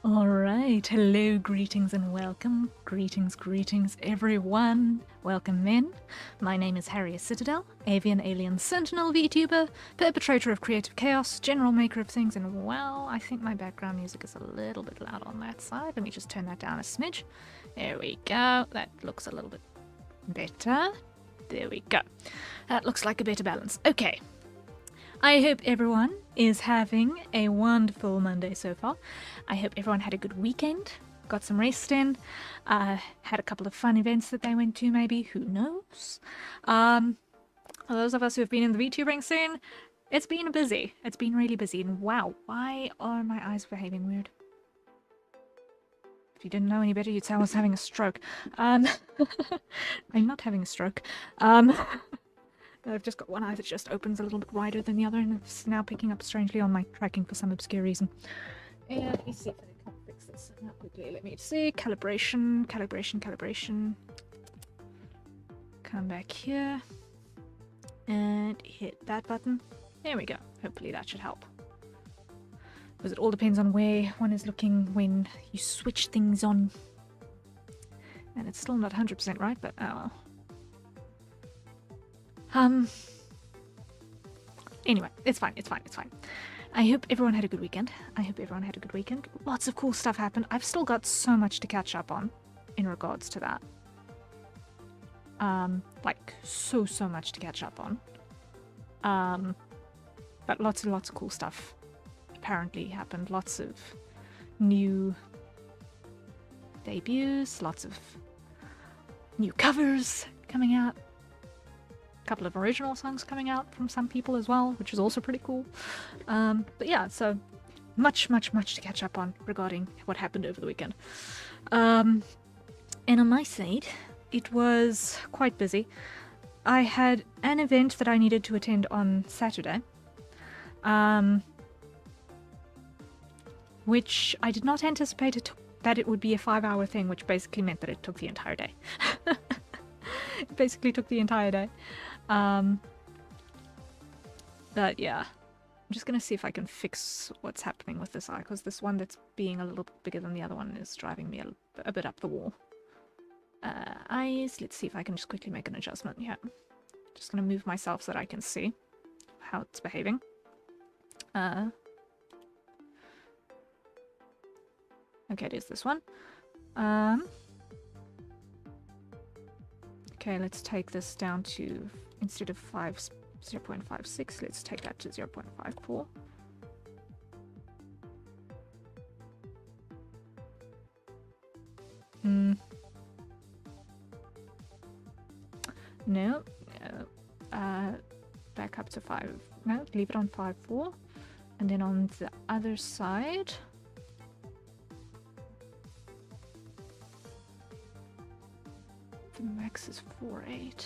Alright, hello, greetings and welcome. Greetings everyone. Welcome in. My name is Harriet Citadel, avian alien sentinel VTuber, perpetrator of creative chaos, general maker of things, and well, I think my background music is a little bit loud on that side. Let me just turn that down a smidge. There we go. That looks a little bit better. There we go. That looks like a better balance. Okay. I hope everyone is having a wonderful Monday so far. I hope everyone had a good weekend, got some rest in, had a couple of fun events that they went to maybe, who knows. For those of us who have been in the VTubering scene, it's been busy. It's been really busy, and wow, why are my eyes behaving weird? If you didn't know any better, you'd say I was having a stroke. I'm not having a stroke. I've just got one eye that just opens a little bit wider than the other, and it's now picking up strangely on my tracking for some obscure reason. And let me see if I can fix this now quickly. Let me see. Calibration. Come back here. And hit that button. There we go. Hopefully that should help. Because it all depends on where one is looking when you switch things on. And it's still not 100% right, but oh well. Anyway, it's fine. I hope everyone had a good weekend. Lots of cool stuff happened. I've still got so much to catch up on in regards to that. Like, so much to catch up on. But lots and lots of cool stuff apparently happened. Lots of new debuts, lots of new covers coming out. Couple of original songs coming out from some people as well, which is also pretty cool. But yeah, so much to catch up on regarding what happened over the weekend. And on my side, it was quite busy. I had an event that I needed to attend on Saturday, which I did not anticipate that it would be a 5-hour thing, which basically meant that it took the entire day. It basically took the entire day. But yeah, I'm just gonna see if I can fix what's happening with this eye, because this one that's being a little bit bigger than the other one is driving me a bit up the wall. Eyes, let's see if I can just quickly make an adjustment. Yeah, just gonna move myself so that I can see how it's behaving. Okay, it is this one. Okay, let's take this down to, instead of 0.56, let's take that to 0.54. No. Back up to 5. No, leave it on 5.4. And then on the other side, the max is 4.8.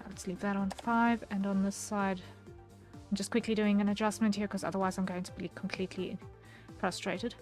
Let's leave that on 5, and on this side, I'm just quickly doing an adjustment here because otherwise I'm going to be completely frustrated.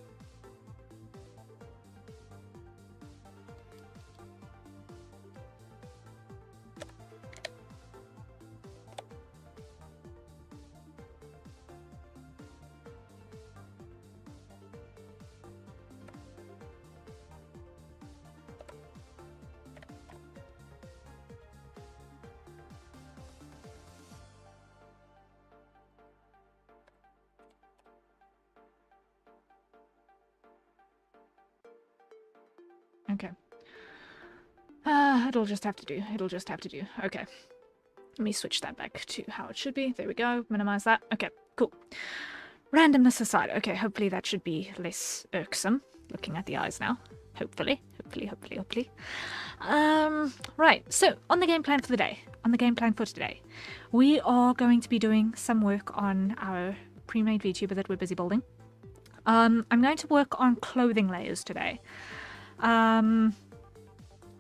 Okay. It'll just have to do. Okay. Let me switch that back to how it should be. There we go. Minimize that. Okay, cool. Randomness aside. Okay, hopefully that should be less irksome. Looking at the eyes now. Hopefully. Right, so on the game plan for the day. Today. We are going to be doing some work on our pre-made VTuber that we're busy building. I'm going to work on clothing layers today.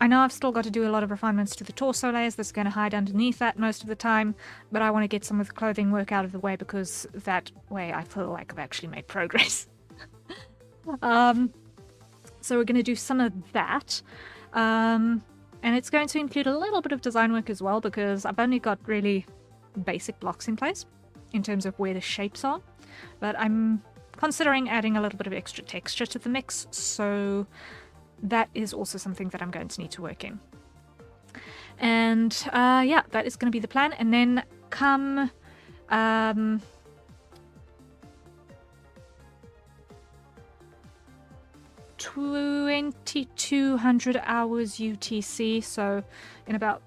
I know I've still got to do a lot of refinements to the torso layers that's going to hide underneath that most of the time, but I want to get some of the clothing work out of the way because that way I feel like I've actually made progress. So we're going to do some of that. And it's going to include a little bit of design work as well because I've only got really basic blocks in place in terms of where the shapes are. But I'm considering adding a little bit of extra texture to the mix, so that is also something that I'm going to need to work in. And yeah, that is going to be the plan. And then come 2200 hours UTC, so in about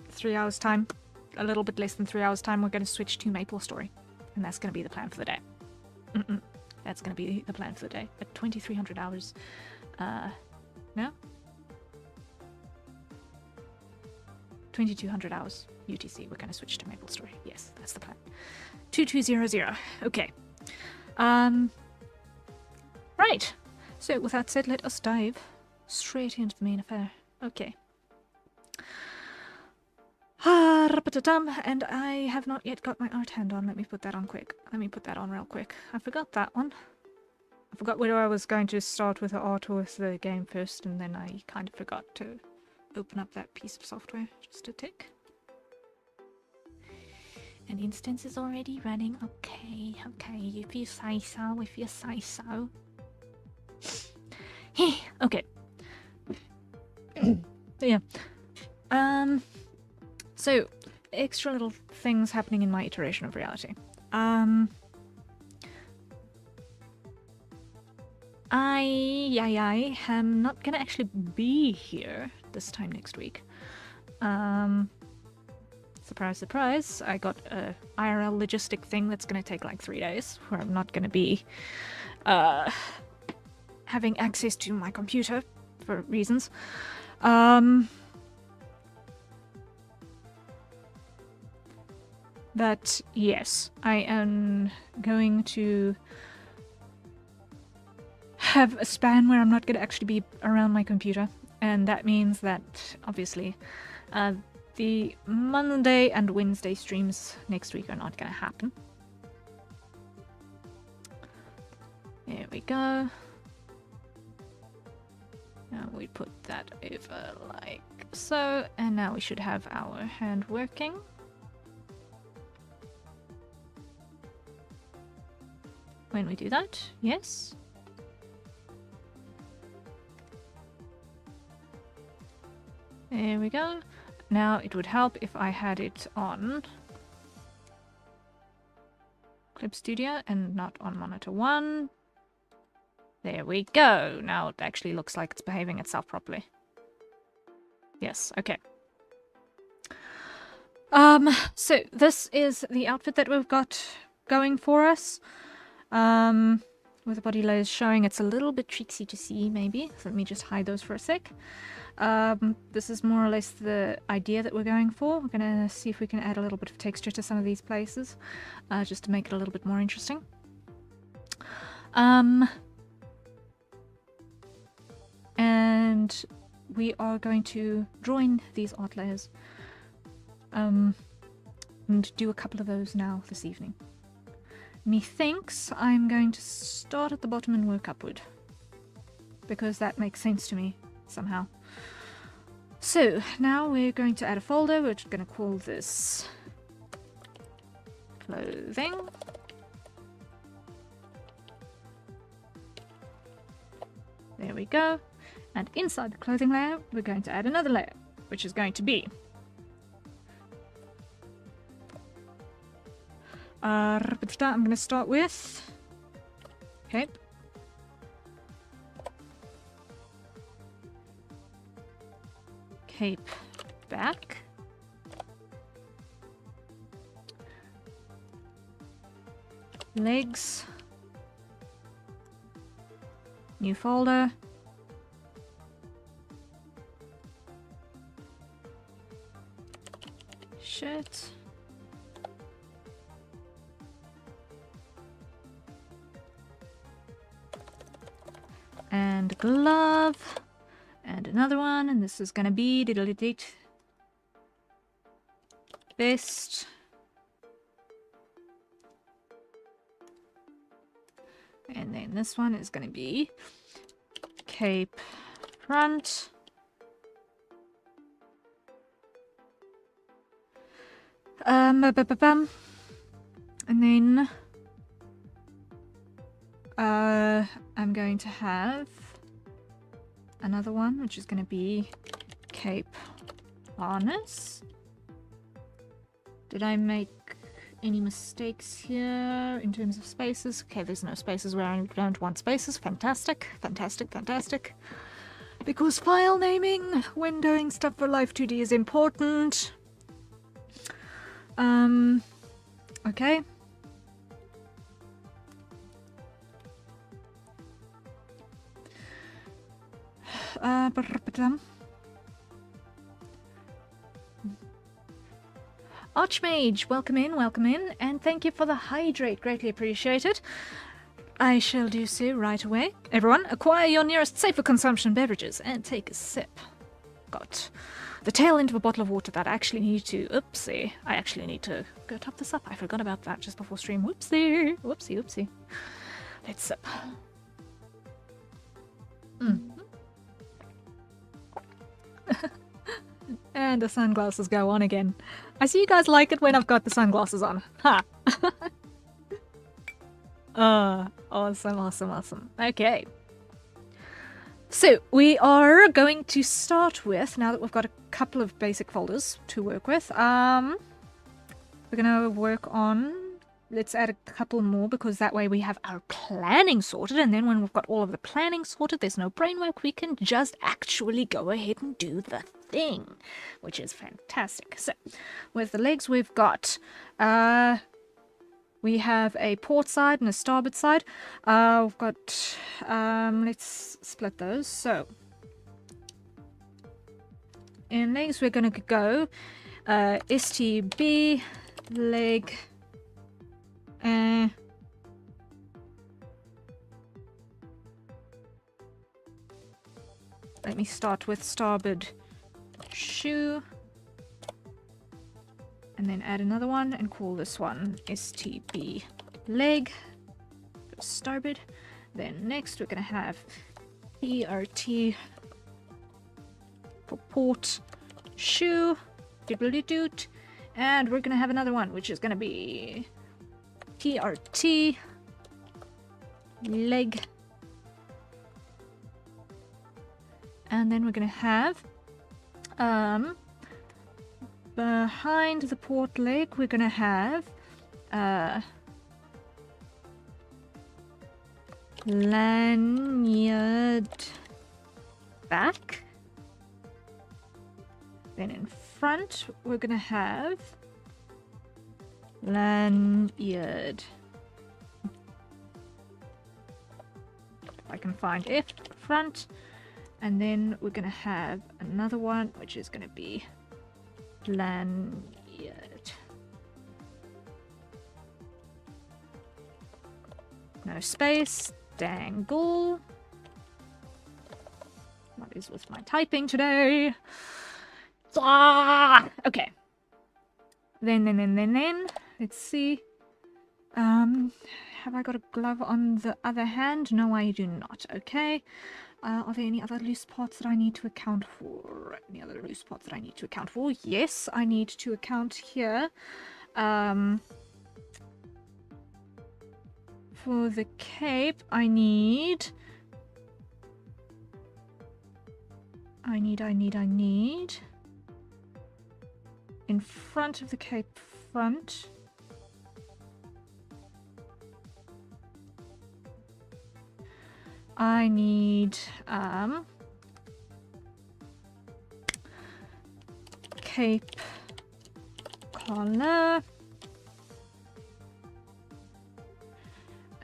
3 hours time, a little bit less than 3 hours time, we're going to switch to MapleStory, and that's going to be the plan for the day. That's going to be the plan for the day at 2300 hours. No, 2200 hours UTC, we're going to switch to MapleStory. Yes, that's the plan. 2200. Okay. Right. So with that said, let us dive straight into the main affair. Okay. And I have not yet got my art hand on. Let me put that on quick. Let me put that on real quick. I forgot that one. I forgot whether I was going to start with the art or with the game first, and then I kind of forgot to open up that piece of software. Just a tick. An instance is already running. Okay, okay, if you say so, if you say so. Okay. Yeah. So, extra little things happening in my iteration of reality. I am not gonna actually be here this time next week. Surprise, surprise, I got a IRL logistic thing that's gonna take like 3 days, where I'm not gonna be having access to my computer for reasons. But yes, I am going to have a span where I'm not going to actually be around my computer, and that means that obviously the Monday and Wednesday streams next week are not going to happen. There we go. Now we put that over like so, and now we should have our hand working. When we do that, yes. There we go. Now it would help if I had it on Clip Studio and not on monitor 1. There we go. Now it actually looks like it's behaving itself properly. Yes, okay. So this is the outfit that we've got going for us. With the body layers showing, it's a little bit tricksy to see, maybe. So let me just hide those for a sec. This is more or less the idea that we're going for. We're gonna see if we can add a little bit of texture to some of these places, just to make it a little bit more interesting. And we are going to join these art layers, and do a couple of those now this evening. Methinks I'm going to start at the bottom and work upward, because that makes sense to me somehow. So now we're going to add a folder. We're just going to call this clothing. There we go. And inside the clothing layer, we're going to add another layer, which is going to be I'm going to start with cape. Cape back. Legs. New folder. Shirt. And glove. And another one, and this is gonna be diddly-date. Best. And then this one is gonna be Cape Front. And then I'm going to have another one, which is going to be Cape Harness. Did I make any mistakes here in terms of spaces? Okay, there's no spaces where I don't want spaces. Fantastic, fantastic, fantastic. Because file naming when doing stuff for Live 2D is important. Okay. Archmage, welcome in, and thank you for the hydrate, greatly appreciated. I shall do so right away. Everyone, acquire your nearest safer consumption beverages and take a sip. Got the tail end of a bottle of water that I actually need to... Oopsie. I actually need to go top this up. I forgot about that just before stream. Whoopsie. Whoopsie, whoopsie. Let's sip. And the sunglasses go on again. I see you guys like it when I've got the sunglasses on. Ha! Awesome, awesome, awesome. Okay. So, we are going to start with, now that we've got a couple of basic folders to work with, we're going to work on, let's add a couple more, because that way we have our planning sorted, and then when we've got all of the planning sorted, there's no brain work, we can just actually go ahead and do the thing, which is fantastic. So, with the legs we've got, we have a port side and a starboard side. We've got, let's split those. So, in legs we're going to go STB, leg, let me start with starboard shoe. And then add another one and call this one STB leg for starboard. Then next we're going to have PRT for port shoe, doodly-doot, and we're going to have another one which is going to be PRT leg, and then we're going to have behind the port leg, we're going to have lanyard back. Then in front, we're going to have lanyard. If I can find it, front. And then we're going to have another one, which is going to be lanyard. No space. Dangle. What is with my typing today? Ah! Okay. Then, let's see. Have I got a glove on the other hand? No, I do not. Okay. Are there any other loose parts that I need to account for? Any other loose parts that I need to account for? Yes, I need to account here. For the cape, I need... in front of the cape front. I need cape collar,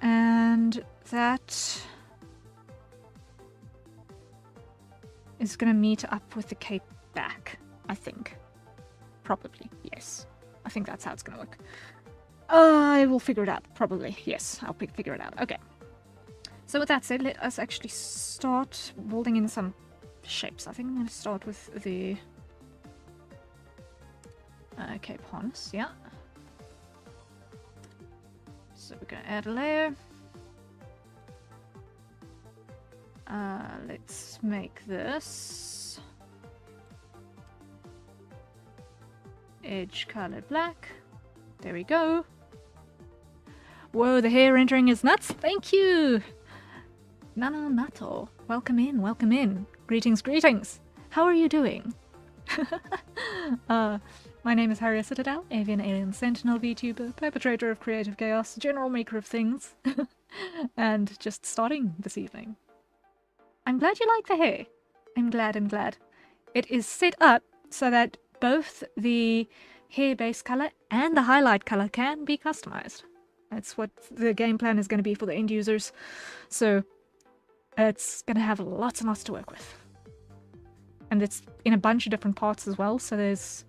and that is going to meet up with the cape back, I think. Probably, yes. I think that's how it's going to look. I will figure it out, probably. Yes, I'll figure it out. Okay. So with that said, let us actually start building in some shapes. I think I'm going to start with the cape harness, yeah. So we're going to add a layer. Let's make this edge color black. There we go. Whoa, the hair rendering is nuts. Thank you. Nana Nato. Welcome in, welcome in. Greetings, greetings. How are you doing? My name is Harriet Citadel, avian alien sentinel VTuber, perpetrator of creative chaos, general maker of things, and just starting this evening. I'm glad you like the hair. I'm glad, I'm glad. It is set up so that both the hair base color and the highlight color can be customized. That's what the game plan is going to be for the end users. So it's going to have lots and lots to work with. And it's in a bunch of different parts as well. So there's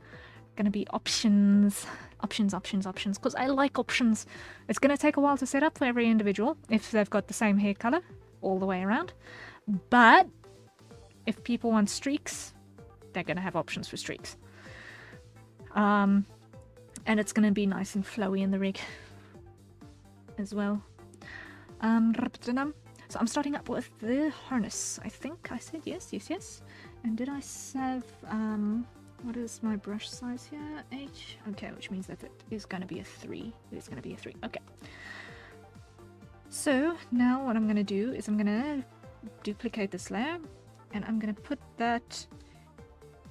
going to be options, because I like options. It's going to take a while to set up for every individual if they've got the same hair color all the way around. But if people want streaks, they're going to have options for streaks. And it's going to be nice and flowy in the rig as well. So I'm starting up with the harness. I think I said yes. And did I save, what is my brush size here? H. Okay, which means that it is going to be a 3. It is going to be a 3. Okay. So now what I'm going to do is I'm going to duplicate this layer, and I'm going to put that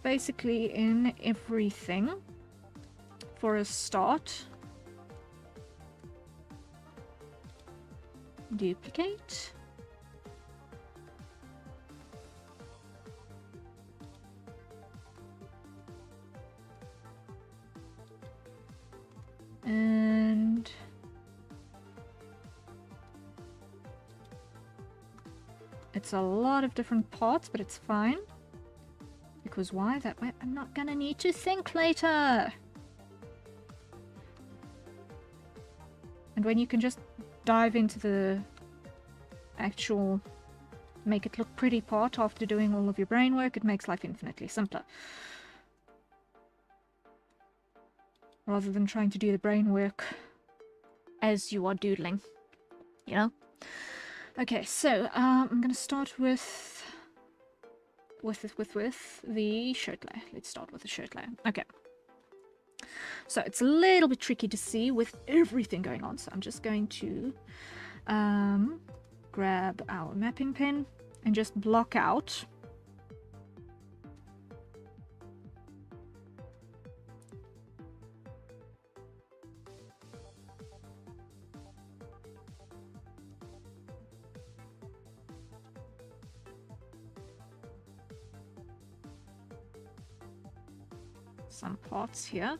basically in everything for a start. Duplicate. And it's a lot of different parts, but it's fine. Because why? That way I'm not gonna need to think later. And when you can just dive into the actual make it look pretty part after doing all of your brain work, it makes life infinitely simpler. Rather than trying to do the brain work as you are doodling, you know? Okay, so I'm gonna start with the shirt layer. Let's start with the shirt layer. Okay. So it's a little bit tricky to see with everything going on, so I'm just going to grab our mapping pen and just block out some parts here.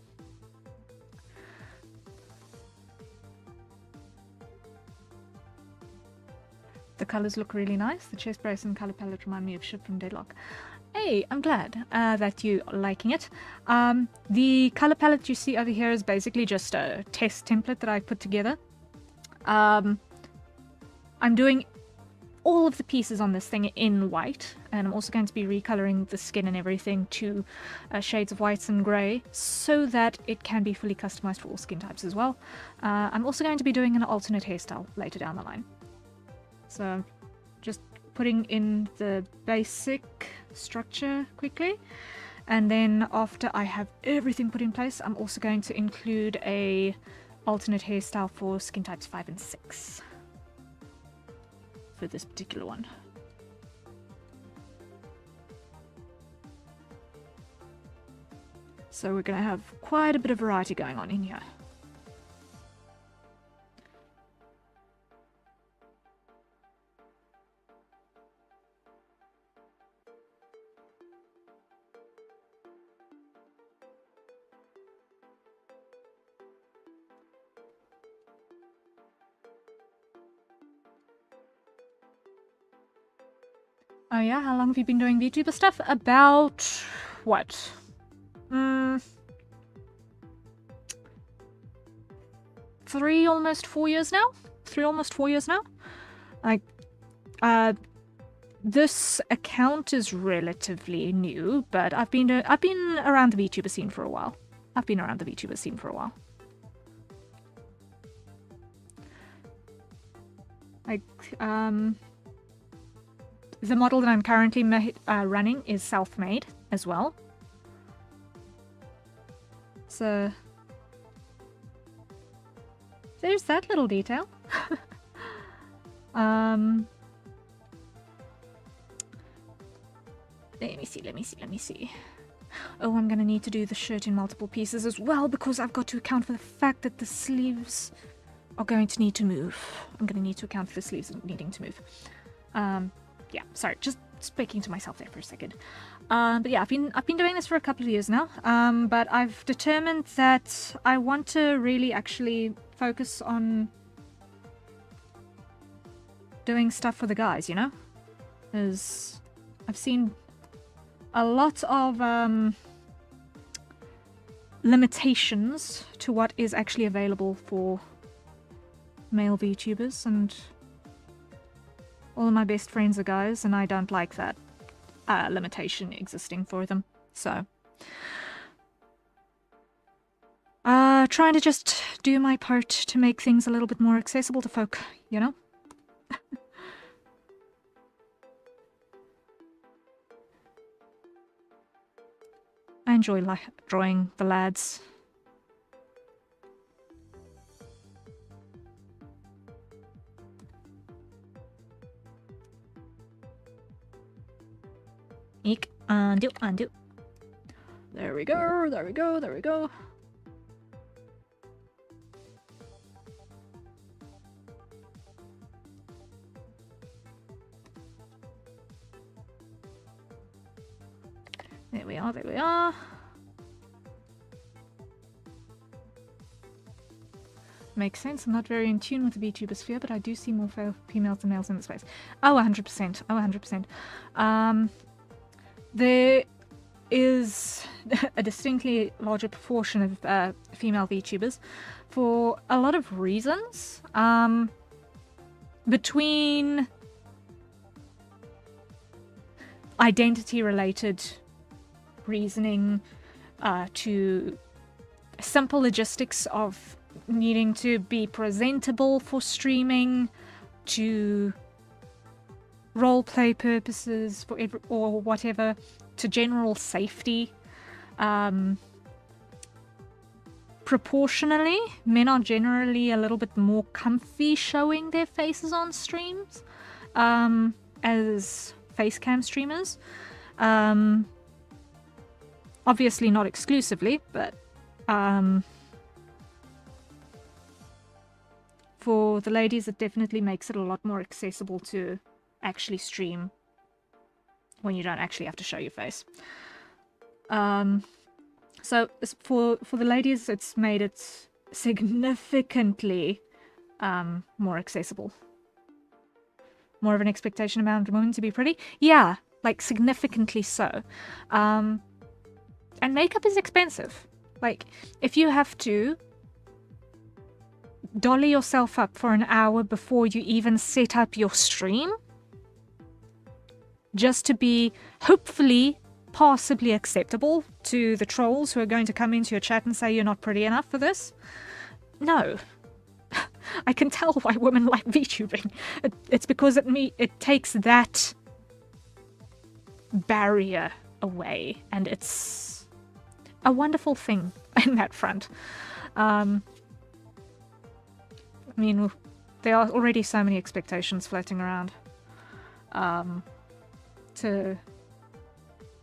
The colors look really nice. The chest brace and color palette remind me of Ship from Deadlock. Hey, I'm glad that you're liking it. The color palette you see over here is basically just a test template that I put together. I'm doing all of the pieces on this thing in white, and I'm also going to be recoloring the skin and everything to shades of whites and grey so that it can be fully customized for all skin types as well. I'm also going to be doing an alternate hairstyle later down the line. So I'm just putting in the basic structure quickly, and then after I have everything put in place, I'm also going to include a alternate hairstyle for skin types 5 and 6 for this particular one. So we're going to have quite a bit of variety going on in here. Oh yeah, how long have you been doing VTuber stuff? About, what? 3, almost 4 years now? 3, almost 4 years now? Like, this account is relatively new, but I've been around the VTuber scene for a while. I've been around the VTuber scene for a while. Like, the model that I'm currently running is self-made as well. So there's that little detail. Let me see. Oh, I'm gonna need to do the shirt in multiple pieces as well, because I've got to account for the fact that the sleeves are going to need to move. I'm gonna need to account for the sleeves needing to move. Yeah, sorry, just speaking to myself there for a second. But yeah, I've been doing this for a couple of years now. But I've determined that I want to really actually focus on doing stuff for the guys, you know? Because I've seen a lot of limitations to what is actually available for male VTubers, and all of my best friends are guys, and I don't like that limitation existing for them. So, trying to just do my part to make things a little bit more accessible to folk, you know? I enjoy drawing the lads. Eek, undo. There we go, there we go, there we go. There we are, there we are. Makes sense. I'm not very in tune with the VTuber sphere, but I do see more females than males in the space. Oh, 100%. Oh, 100%. There is a distinctly larger proportion of female VTubers for a lot of reasons. Between identity-related reasoning to simple logistics of needing to be presentable for streaming, to roleplay purposes for or whatever, to general safety. Proportionally, men are generally a little bit more comfy showing their faces on streams as facecam streamers. Obviously not exclusively, but for the ladies, it definitely makes it a lot more accessible to actually stream when you don't actually have to show your face. So for the ladies, it's made it significantly more accessible. More of an expectation amount of women to be pretty? Yeah, like significantly so. And makeup is expensive. Like, if you have to dolly yourself up for an hour before you even set up your stream, just to be hopefully possibly acceptable to the trolls who are going to come into your chat and say you're not pretty enough for this. No. I can tell why women like VTubing. It's because it takes that barrier away, and it's a wonderful thing in that front. I mean, there are already so many expectations floating around. To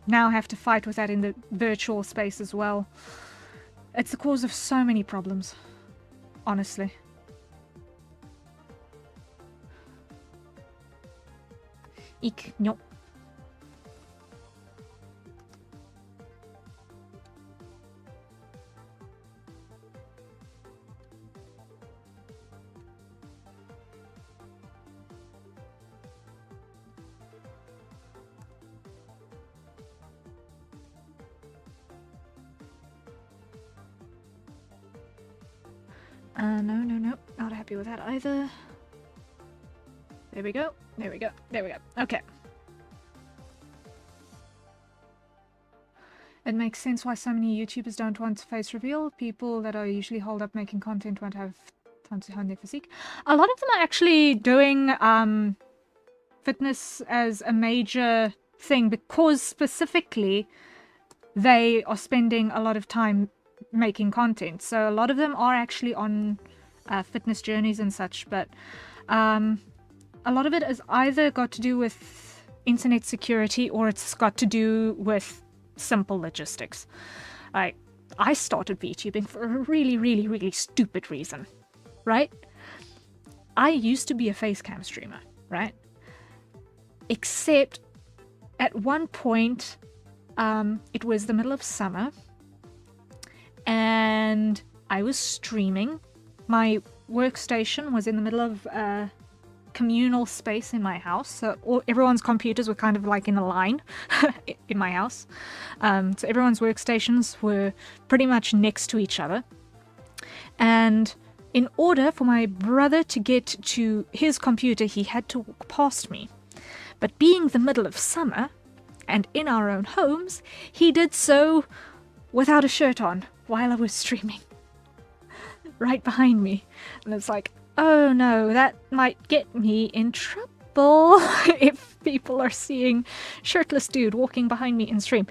now have to fight with that in the virtual space as well. It's the cause of so many problems, honestly. Eek, no. No, not happy with that either. There we go. Okay. It makes sense why so many YouTubers don't want face reveal. People that are usually holed up making content won't have time to hone their physique. A lot of them are actually doing fitness as a major thing because specifically they are spending a lot of time making content. So a lot of them are actually on fitness journeys and such, but a lot of it has either got to do with internet security or it's got to do with simple logistics. I started VTubing for a really stupid reason, right? I used to be a facecam streamer, right? Except at one point, it was the middle of summer and I was streaming. My workstation was in the middle of a communal space in my house, so everyone's computers were kind of like in a line in my house. So everyone's workstations were pretty much next to each other. And in order for my brother to get to his computer, he had to walk past me. But being the middle of summer, and in our own homes, he did so without a shirt on while I was streaming. Right behind me. And it's like, oh no, that might get me in trouble if people are seeing shirtless dude walking behind me in stream.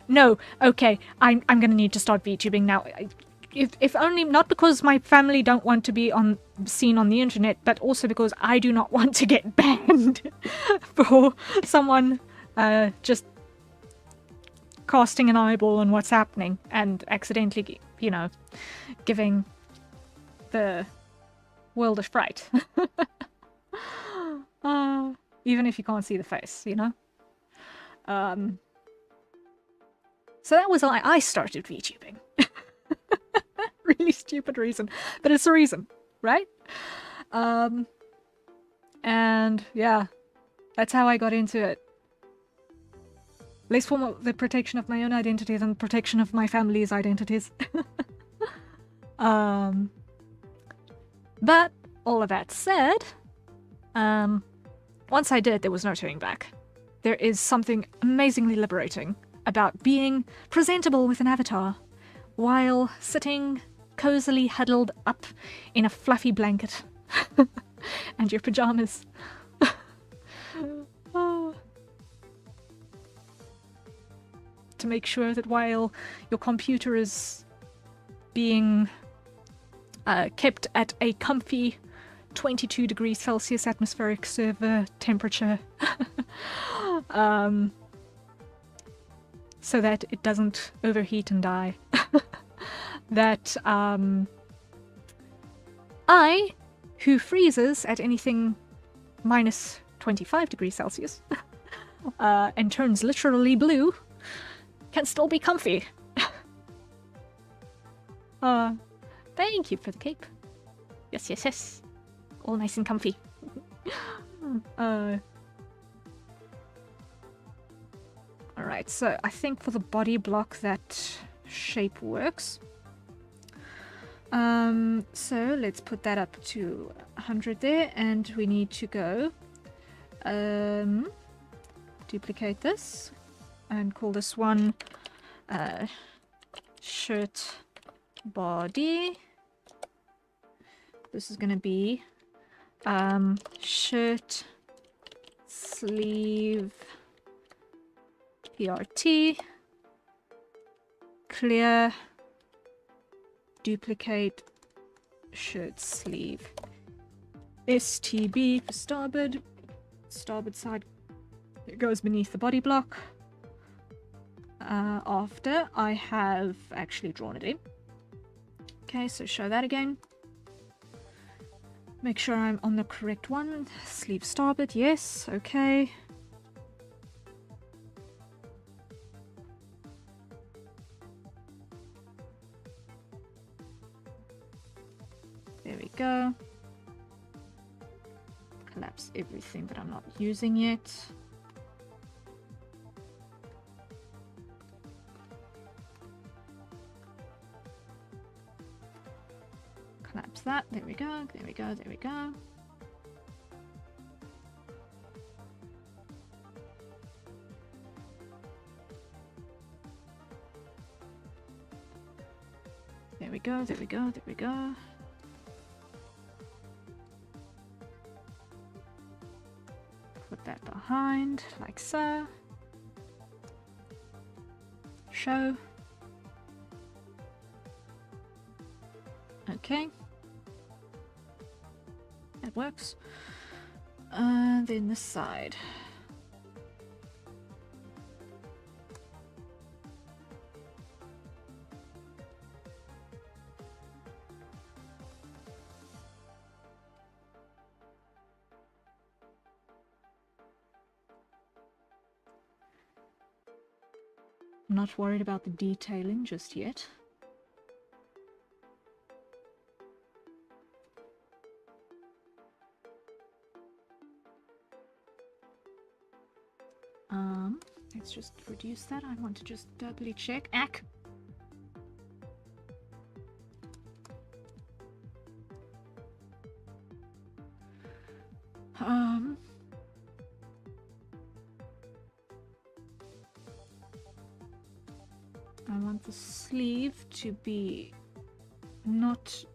No, okay, I'm gonna need to start VTubing now. If only, not because my family don't want to be seen on the internet, but also because I do not want to get banned for someone just casting an eyeball on what's happening and accidentally, you know, giving the world a fright. Even if you can't see the face, you know? So that was why I started VTubing. Really stupid reason, but it's a reason, right? And yeah, that's how I got into it. Less for the protection of my own identity than protection of my family's identities. But all of that said, once I did, there was no turning back. There is something amazingly liberating about being presentable with an avatar while sitting cozily huddled up in a fluffy blanket and your pajamas. To make sure that while your computer is being kept at a comfy 22 degrees Celsius atmospheric server temperature, so that it doesn't overheat and die. That I, who freezes at anything minus 25 degrees Celsius and turns literally blue, can still be comfy. Thank you for the cape. Yes, yes, yes. All nice and comfy. Alright, so I think for the body block that shape works. So let's put that up to 100 there, and we need to go duplicate this and call this one shirt body. This is going to be shirt sleeve PRT clear duplicate shirt sleeve STB for starboard. Starboard side, it goes beneath the body block. After I have actually drawn it in. Okay, so show that again. Make sure I'm on the correct one. Sleeve starboard, yes, okay. There we go. Collapse everything that I'm not using yet. Collapse that. There we go. There we go. There we go. There we go, there we go, there we go. Put that behind, like so. Show. Okay. That works. Then this side. I'm not worried about the detailing just yet. Let's just reduce that. I want to just doubly check. Ack! I want the sleeve to be not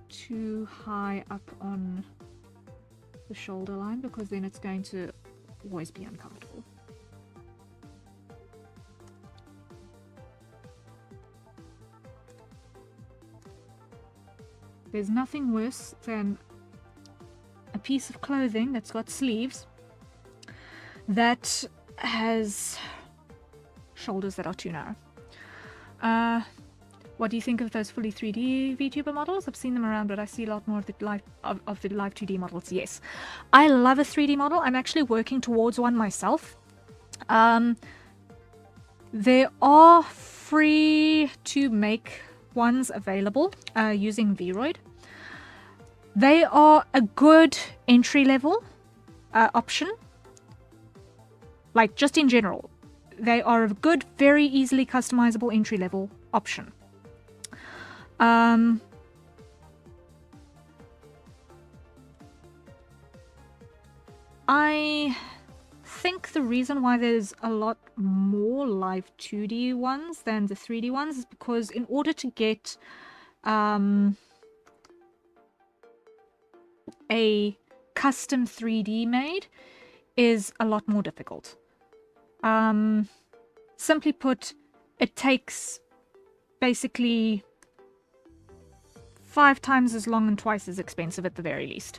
too high up on the shoulder line, because then it's going to always be uncomfortable. There's nothing worse than a piece of clothing that's got sleeves that has shoulders that are too narrow. What do you think of those fully 3D VTuber models? I've seen them around, but I see a lot more of the live 2D models. Yes, I love a 3D model. I'm actually working towards one myself. There are free to make ones available using Vroid. They are a good entry level option. Like, just in general, they are a good, very easily customizable entry level option. I think the reason why there's a lot more live 2D ones than the 3D ones is because in order to get a custom 3D made is a lot more difficult. Simply put, it takes basically 5 times as long and twice as expensive at the very least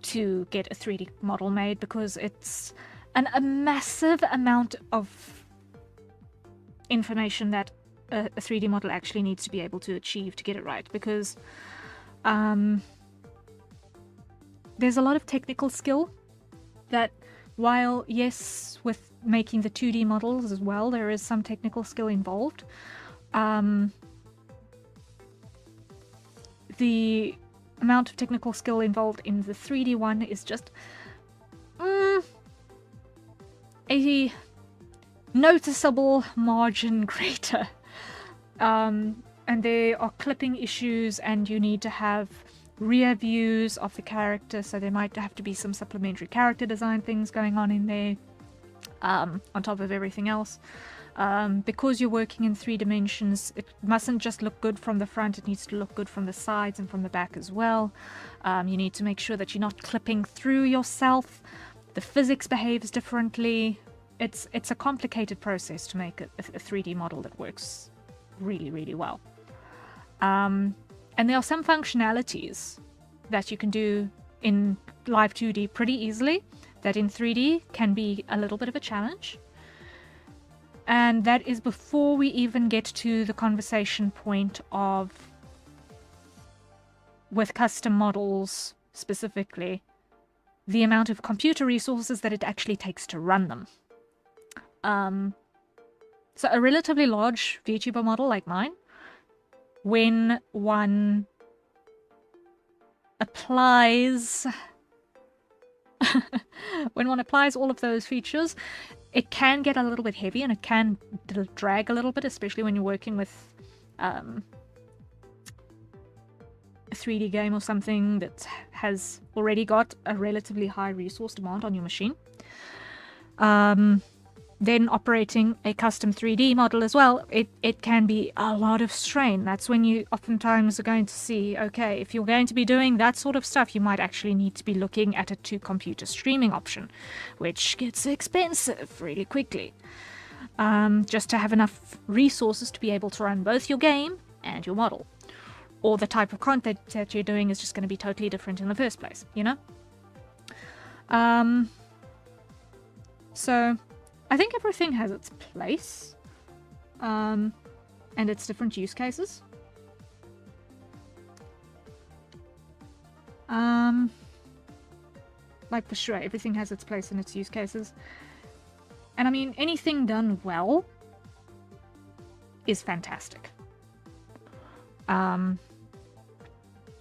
to get a 3D model made, because it's a massive amount of information that a 3D model actually needs to be able to achieve to get it right, because there's a lot of technical skill that, while yes, with making the 2D models as well, there is some technical skill involved. The amount of technical skill involved in the 3D one is just a noticeable margin greater. And there are clipping issues, and you need to have rear views of the character, so there might have to be some supplementary character design things going on in there, on top of everything else. Because you're working in 3 dimensions, it mustn't just look good from the front, it needs to look good from the sides and from the back as well. You need to make sure that you're not clipping through yourself. The physics behaves differently. It's a complicated process to make a 3D model that works really, really well. And there are some functionalities that you can do in live 2D pretty easily that in 3D can be a little bit of a challenge. And that is before we even get to the conversation point of, with custom models specifically, the amount of computer resources that it actually takes to run them. So a relatively large VTuber model like mine, when one applies all of those features, it can get a little bit heavy and it can drag a little bit, especially when you're working with a 3D game or something that has already got a relatively high resource demand on your machine. then operating a custom 3D model as well, it can be a lot of strain. That's when you oftentimes are going to see, okay, if you're going to be doing that sort of stuff, you might actually need to be looking at a 2-computer streaming option, which gets expensive really quickly. Just to have enough resources to be able to run both your game and your model. Or the type of content that you're doing is just going to be totally different in the first place, you know? So I think everything has its place, and its different use cases. Like, for sure, everything has its place and its use cases. And I mean, anything done well is fantastic.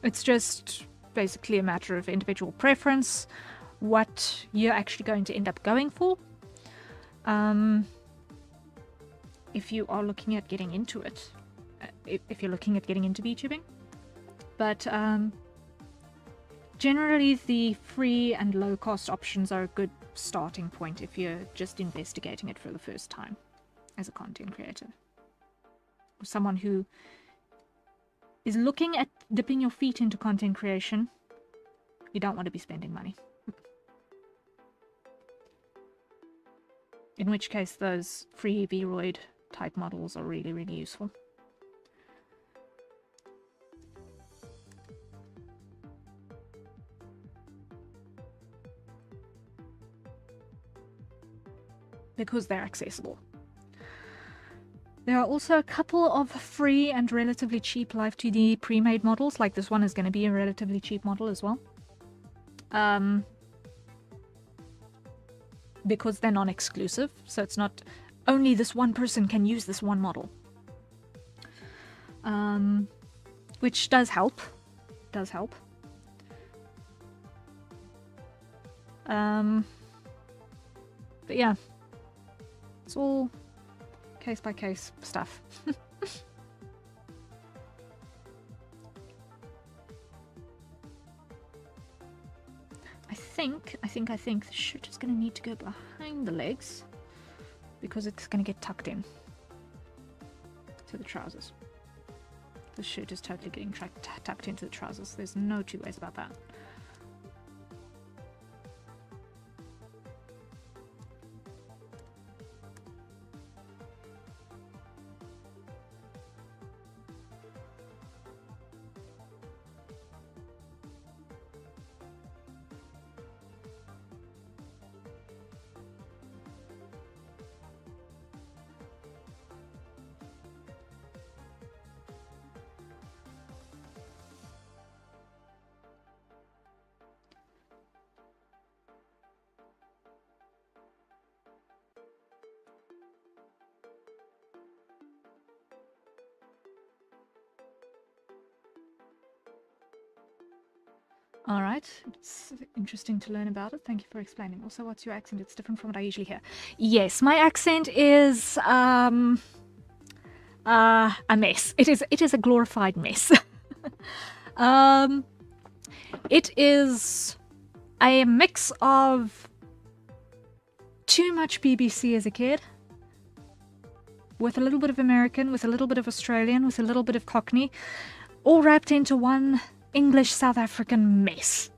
It's just basically a matter of individual preference, what you're actually going to end up going for. If you are looking at getting into it, if you're looking at getting into VTubing. But generally the free and low cost options are a good starting point if you're just investigating it for the first time as a content creator. Or someone who is looking at dipping your feet into content creation. You don't want to be spending money. In which case those free Vroid type models are really, really useful. Because they're accessible. There are also a couple of free and relatively cheap Live 2D pre-made models, like this one is going to be a relatively cheap model as well. Because they're non-exclusive, so it's not only this one person can use this one model. Which does help. Does help. But yeah, it's all case-by-case stuff. I think the shirt is going to need to go behind the legs because it's going to get tucked in to the trousers. The shirt is totally getting tucked into the trousers. There's no two ways about that. Alright, it's interesting to learn about it. Thank you for explaining. Also, what's your accent? It's different from what I usually hear. Yes, my accent is a mess. It is a glorified mess. It is a mix of too much BBC as a kid, with a little bit of American, with a little bit of Australian, with a little bit of Cockney, all wrapped into one English South African mess.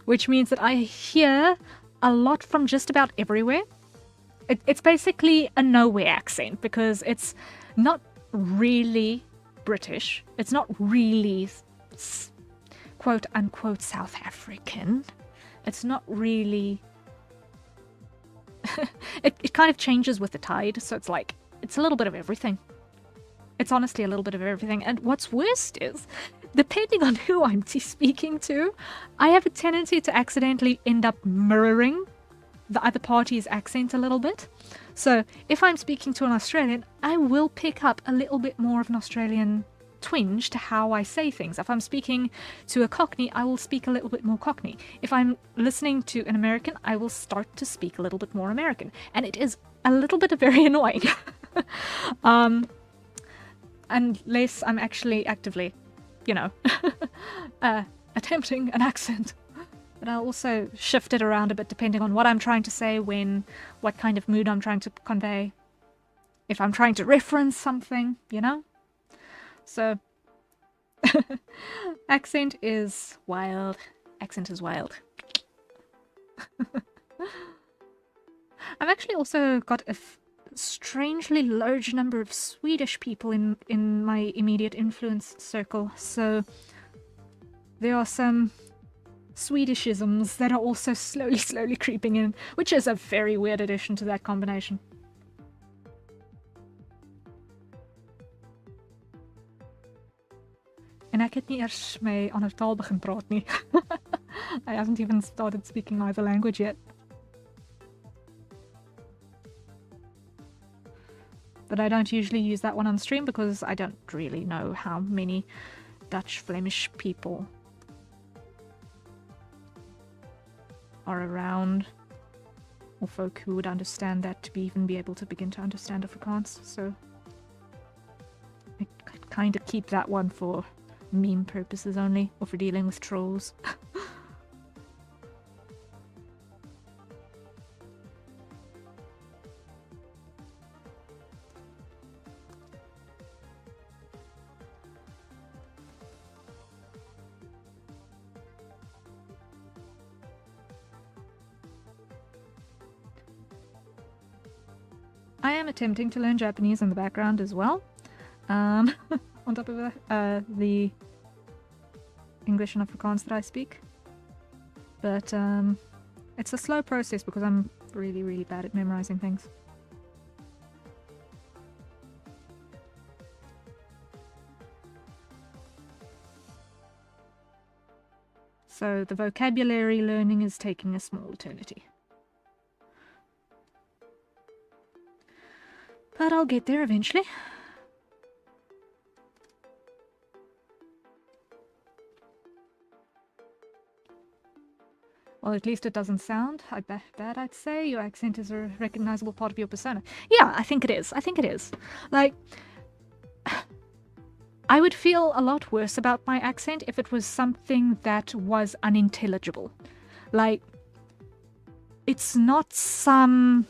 Which means that I hear a lot from just about everywhere. It's basically a nowhere accent because it's not really British. It's not really quote unquote South African. It's not really... it kind of changes with the tide, so it's like, it's a little bit of everything. It's honestly a little bit of everything. And what's worst is, depending on who I'm speaking to, I have a tendency to accidentally end up mirroring the other party's accent a little bit. So if I'm speaking to an Australian, I will pick up a little bit more of an Australian twinge to how I say things. If I'm speaking to a Cockney, I will speak a little bit more Cockney. If I'm listening to an American, I will start to speak a little bit more American. And it is a little bit very annoying. Unless I'm actually actively, you know, attempting an accent. But I'll also shift it around a bit depending on what I'm trying to say, what kind of mood I'm trying to convey. If I'm trying to reference something, you know? So, accent is wild. Accent is wild. I've actually also got a strangely large number of Swedish people in my immediate influence circle, so there are some Swedishisms that are also slowly creeping in, which is a very weird addition to that combination. En ek het nie eers my ander taal begin praat nie. I haven't even started speaking either language yet. But I don't usually use that one on stream because I don't really know how many Dutch Flemish people are around, or folk who would understand that to even be able to begin to understand Afrikaans, so I kind of keep that one for meme purposes only, or for dealing with trolls. I am attempting to learn Japanese in the background as well, on top of the English and Afrikaans that I speak. But it's a slow process because I'm really bad at memorizing things. So the vocabulary learning is taking a small eternity. But I'll get there eventually. Well, at least it doesn't sound bad, I'd say. Your accent is a recognizable part of your persona. Yeah, I think it is. I think it is. Like, I would feel a lot worse about my accent if it was something that was unintelligible. Like, it's not some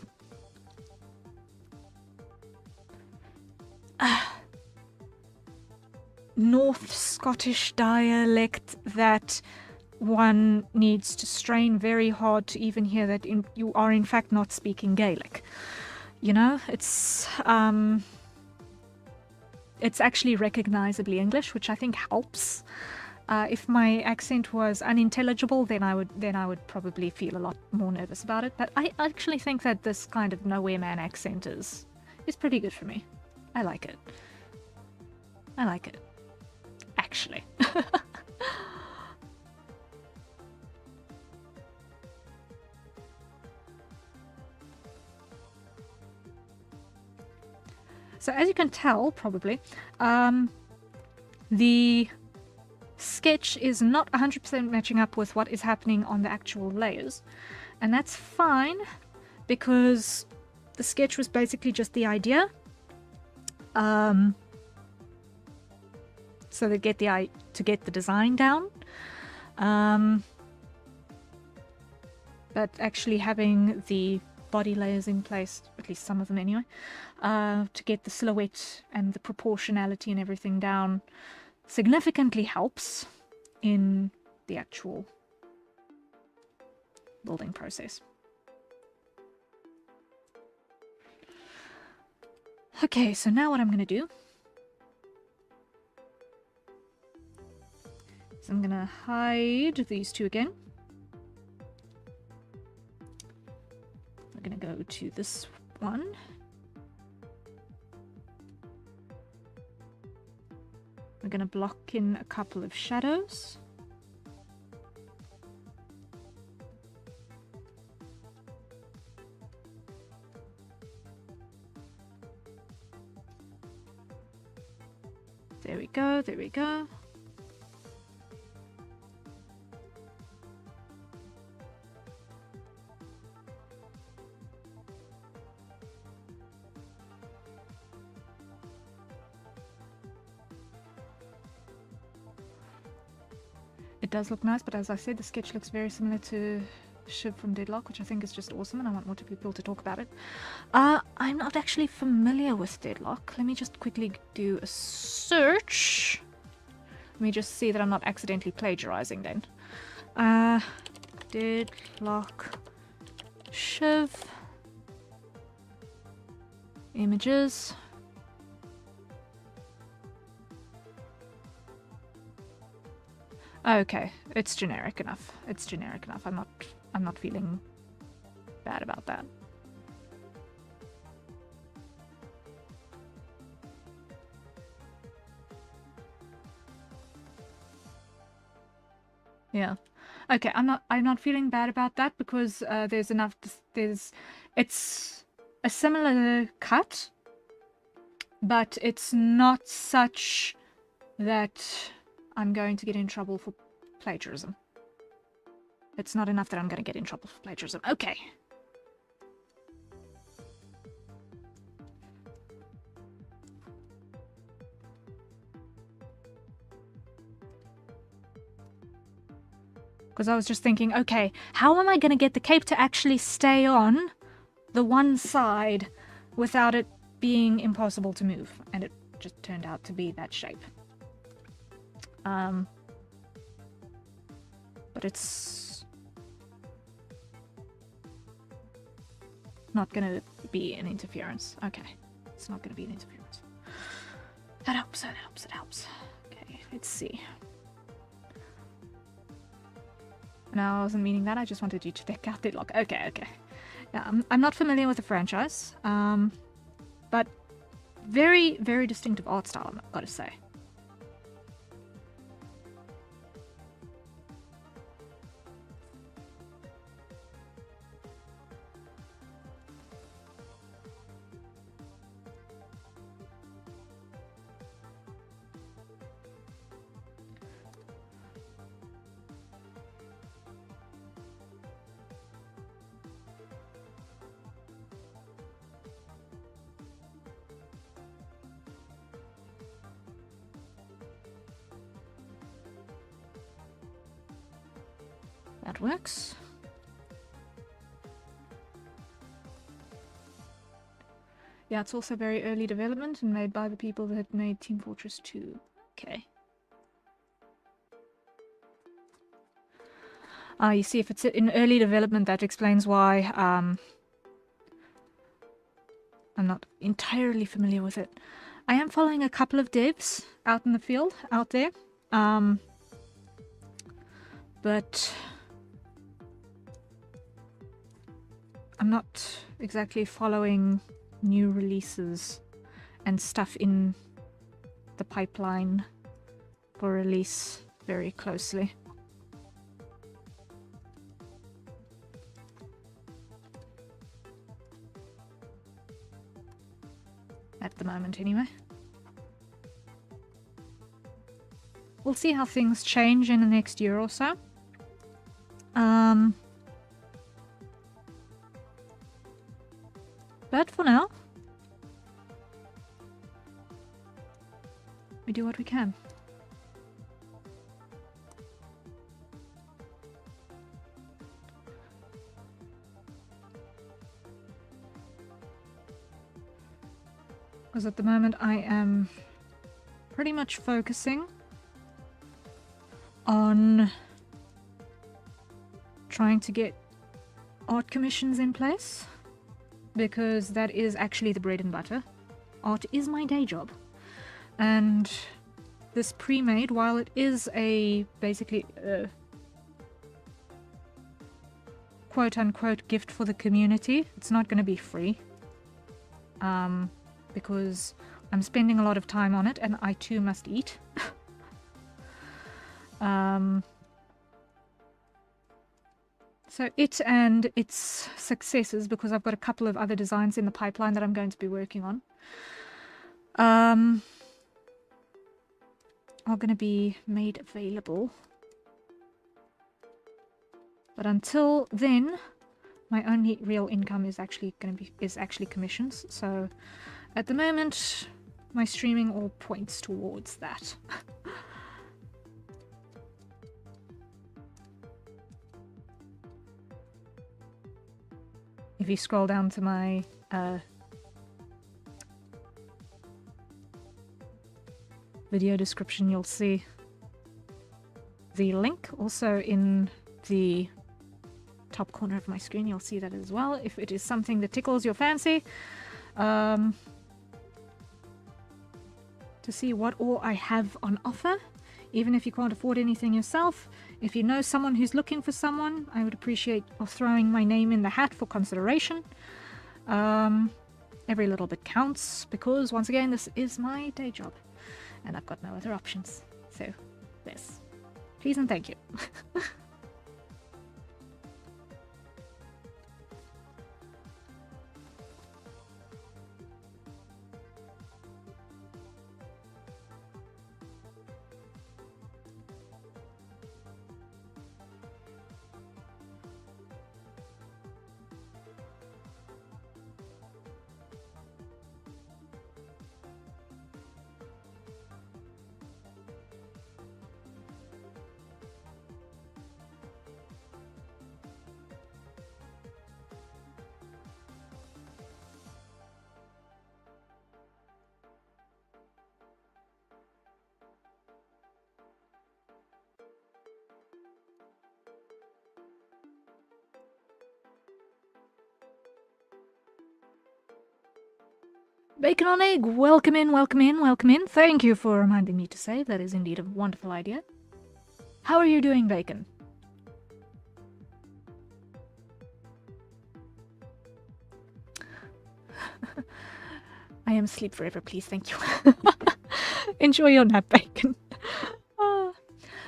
North Scottish dialect that one needs to strain very hard to even hear that you are in fact not speaking Gaelic. You know, it's actually recognizably English, which I think helps. If my accent was unintelligible, then I would probably feel a lot more nervous about it. But I actually think that this kind of nowhere man accent is pretty good for me. I like it. I like it. Actually. So as you can tell, probably, the sketch is not 100% matching up with what is happening on the actual layers. And that's fine, because the sketch was basically just the idea. So to get the design down. But actually having the body layers in place, at least some of them anyway, to get the silhouette and the proportionality and everything down significantly helps in the actual building process. Okay, so now what I'm going to do is I'm going to hide these two again. We're going to go to this one. We're going to block in a couple of shadows. There we go, there we go. It does look nice, but as I said, the sketch looks very similar to Shiv from Deadlock, which I think is just awesome, and I want more people to talk about it. I'm not actually familiar with Deadlock. Let me just quickly do a search. Let me just see that I'm not accidentally plagiarizing then. Deadlock Shiv images. Okay, it's generic enough. It's generic enough. I'm not feeling bad about that. Yeah. Okay, I'm not feeling bad about that because there's enough. It's a similar cut, but it's not such that I'm going to get in trouble for plagiarism. It's not enough that I'm going to get in trouble for plagiarism. Okay. Because I was just thinking, okay, how am I going to get the cape to actually stay on the one side without it being impossible to move? And it just turned out to be that shape. But it's not going to be an interference. Okay, it's not going to be an interference. That helps, that helps, that helps. Okay, let's see. No, I wasn't meaning that. I just wanted you to check out Deadlock. Okay, okay. Yeah, I'm not familiar with the franchise, but very, very distinctive art style, I've got to say. That works. Yeah, it's also very early development and made by the people that made Team Fortress 2. Okay. You see, if it's in early development, that explains why I'm not entirely familiar with it. I am following a couple of devs out in the field, out there. But I'm not exactly following new releases and stuff in the pipeline for release very closely. At the moment, anyway. We'll see how things change in the next year or so. But for now, we do what we can. Because at the moment I am pretty much focusing on trying to get art commissions in place, because that is actually the bread and butter. Art is my day job. And this pre-made, while it is a basically quote-unquote gift for the community, it's not going to be free. Because I'm spending a lot of time on it, and I too must eat. So it and its successors, because I've got a couple of other designs in the pipeline that I'm going to be working on, are going to be made available. But until then, my only real income is actually commissions. So at the moment, my streaming all points towards that. if you scroll down to my video description, you'll see the link. Also in the top corner of my screen, you'll see that as well, if it is something that tickles your fancy. To see what all I have on offer, even if you can't afford anything yourself. If you know someone who's looking for someone, I would appreciate throwing my name in the hat for consideration. Every little bit counts, because once again, this is my day job and I've got no other options. So yes, please and thank you. Bacon on egg, welcome in, welcome in, welcome in. Thank you for reminding me to save. That is indeed a wonderful idea. How are you doing, Bacon? I am asleep forever, please, thank you. Enjoy your nap, Bacon.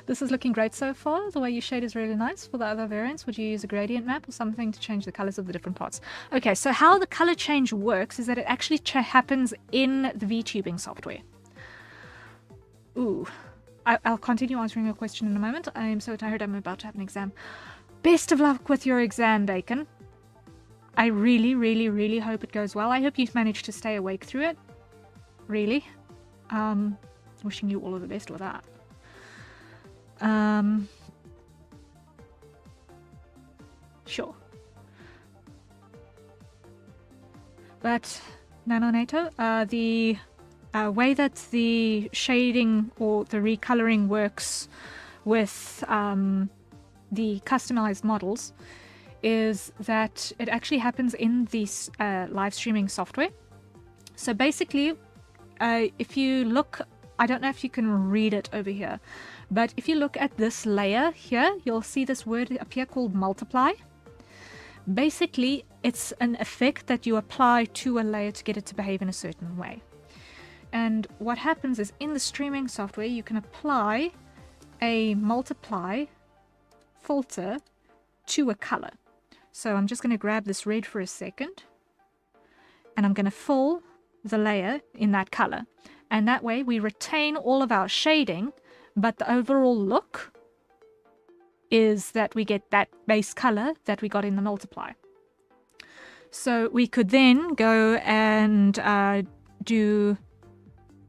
This is looking great so far. The way you shade is really nice. For the other variants, would you use a gradient map or something to change the colors of the different parts? Okay, so how the color change works is that it actually happens in the VTubing software. Ooh, I'll continue answering your question in a moment. I am so tired, I'm about to have an exam. Best of luck with your exam, Bacon. I really, really, really hope it goes well. I hope you've managed to stay awake through it. Really. Wishing you all of the best with that. Sure. But Nanonato, the way that the shading or the recoloring works with the customized models is that it actually happens in this live streaming software. So basically, if you look, I don't know if you can read it over here, but if you look at this layer here, you'll see this word appear called multiply. Basically, it's an effect that you apply to a layer to get it to behave in a certain way. And what happens is in the streaming software, you can apply a multiply filter to a color. So I'm just going to grab this red for a second, and I'm going to fill the layer in that color. And that way we retain all of our shading, but the overall look is that we get that base color that we got in the multiply. So we could then go and do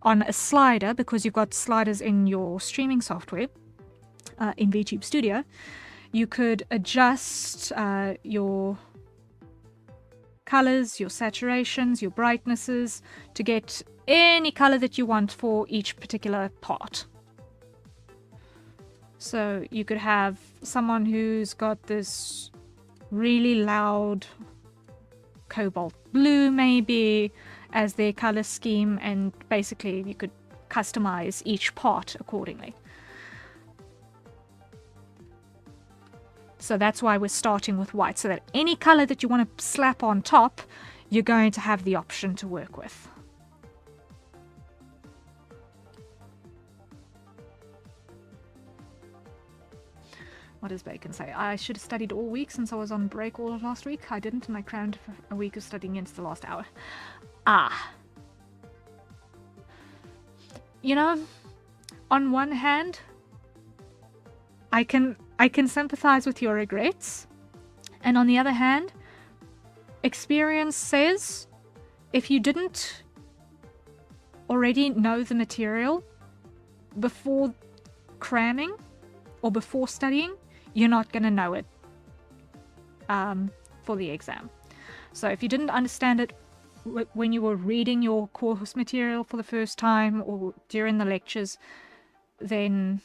on a slider, because you've got sliders in your streaming software, in VTube Studio, you could adjust your colors, your saturations, your brightnesses to get any color that you want for each particular part. So you could have someone who's got this really loud cobalt blue maybe as their color scheme, and basically you could customize each part accordingly. So that's why we're starting with white, so that any color that you want to slap on top, you're going to have the option to work with. What does Bacon say? I should have studied all week since I was on break all of last week. I didn't, and I crammed for a week of studying into the last hour. Ah. You know, on one hand, I can sympathize with your regrets, and on the other hand, experience says if you didn't already know the material before cramming or before studying, you're not going to know it for the exam. So if you didn't understand it when you were reading your course material for the first time or during the lectures, then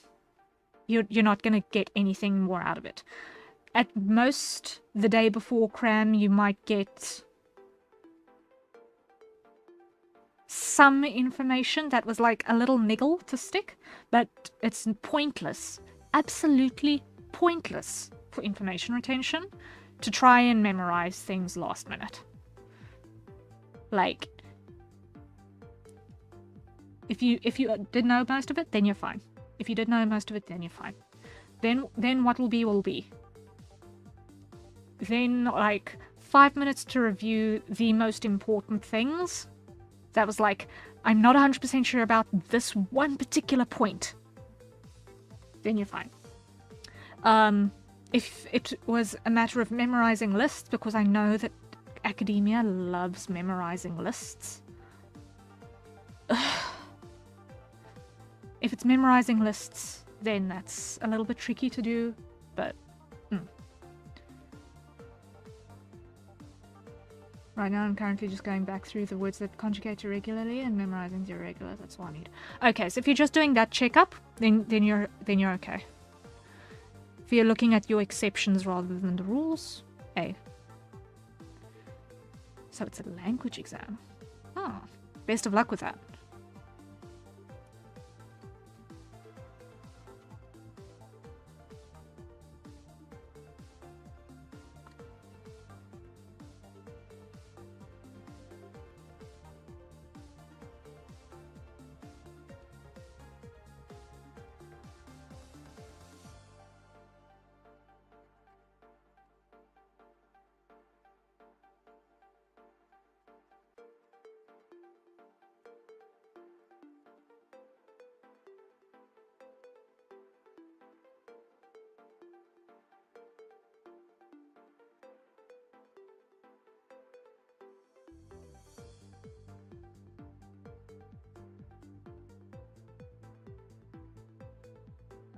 you're not going to get anything more out of it. At most, the day before cram, you might get some information that was like a little niggle to stick, but it's pointless, absolutely pointless for information retention to try and memorize things last minute. Like, if you did know most of it, then you're fine. If you did know most of it, then you're fine. Then what will be will be. Then like 5 minutes to review the most important things. That was like, I'm not 100% sure about this one particular point. Then you're fine. If it was a matter of memorizing lists, because I know that academia loves memorizing lists. If it's memorizing lists, then that's a little bit tricky to do, but right now I'm currently just going back through the words that conjugate irregularly and memorizing the irregular. That's all I need. Okay, so if you're just doing that checkup, then you're okay. If you're looking at your exceptions rather than the rules, A. So it's a language exam. Oh, best of luck with that.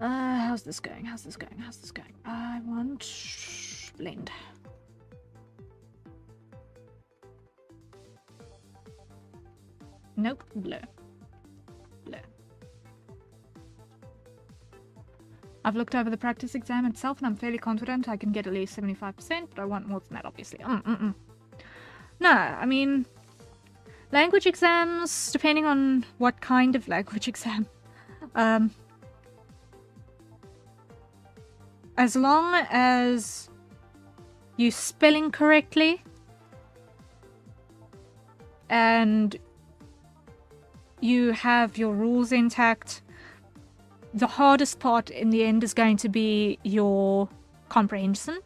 How's this going? How's this going? How's this going? I want blend. Nope, blur. Blur. I've looked over the practice exam itself and I'm fairly confident I can get at least 75%, but I want more than that, obviously. No, I mean, language exams, depending on what kind of language exam, as long as you spelling correctly and you have your rules intact, the hardest part in the end is going to be your comprehension,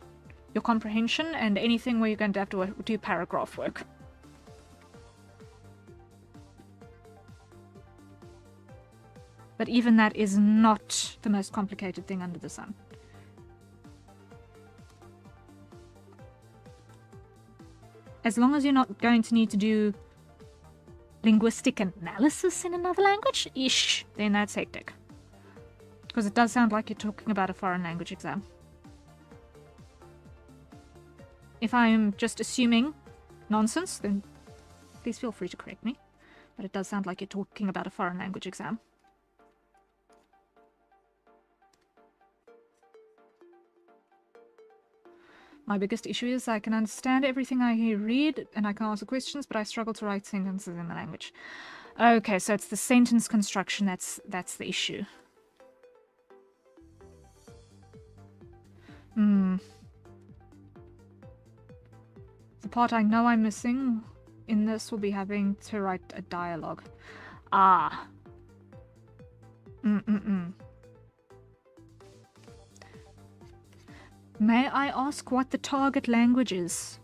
and anything where you're going to have to do paragraph work. But even that is not the most complicated thing under the sun. As long as you're not going to need to do linguistic analysis in another language, then that's hectic. Because it does sound like you're talking about a foreign language exam. If I'm just assuming nonsense, then please feel free to correct me. But it does sound like you're talking about a foreign language exam. My biggest issue is I can understand everything I read and I can answer questions, but I struggle to write sentences in the language. Okay, so it's the sentence construction that's the issue. The part I know I'm missing in this will be having to write a dialogue. May I ask what the target language is?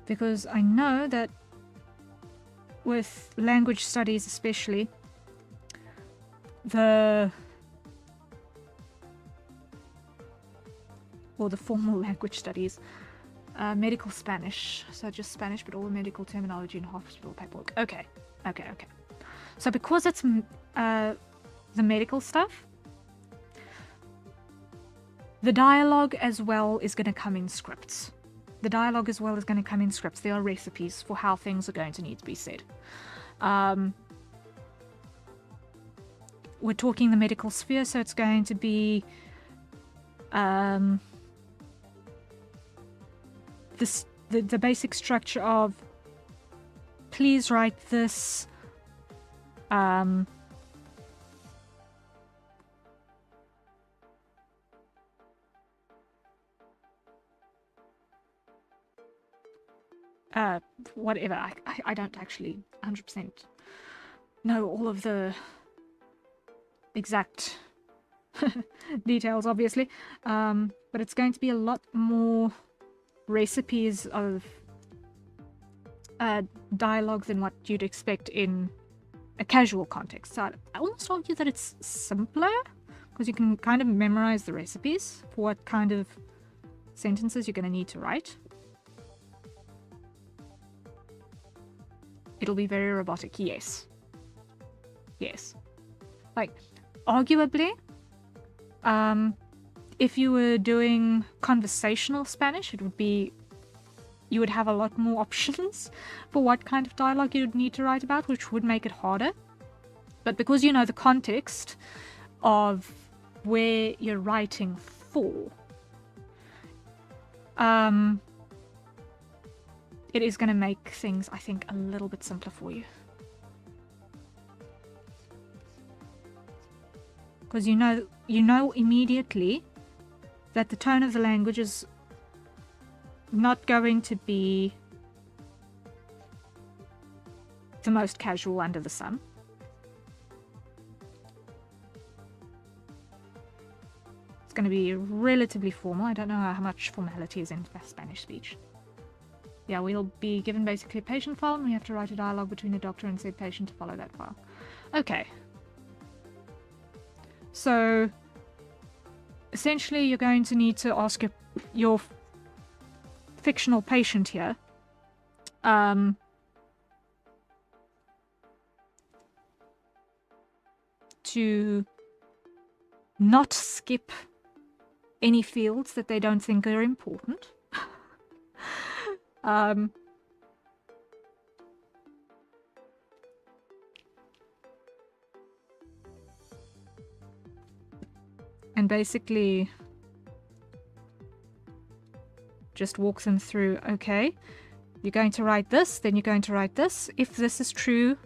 Because I know that with language studies especially, or the formal language studies. Medical Spanish, so just Spanish, but all the medical terminology and hospital paperwork. Okay. So because it's the medical stuff, the dialogue as well is going to come in scripts. There are recipes for how things are going to need to be said. We're talking the medical sphere, so it's going to be the basic structure of please write this whatever. I don't actually 100% know all of the exact details, obviously, but it's going to be a lot more recipes of dialogue than what you'd expect in a casual context. So I almost argue that it's simpler because you can kind of memorize the recipes for what kind of sentences you're going to need to write. It'll be very robotic, yes. Like, arguably, if you were doing conversational Spanish, you would have a lot more options for what kind of dialogue you'd need to write about, which would make it harder. But because you know the context of where you're writing for, it is going to make things, I think, a little bit simpler for you. Because you know immediately that the tone of the language is not going to be the most casual under the sun. It's going to be relatively formal. I don't know how much formality is in Spanish speech. Yeah, we'll be given basically a patient file, and we have to write a dialogue between the doctor and said patient to follow that file. Okay. So, essentially, you're going to need to ask your fictional patient here to not skip any fields that they don't think are important. And basically just walk them through, okay, you're going to write this, then you're going to write this. If this is true,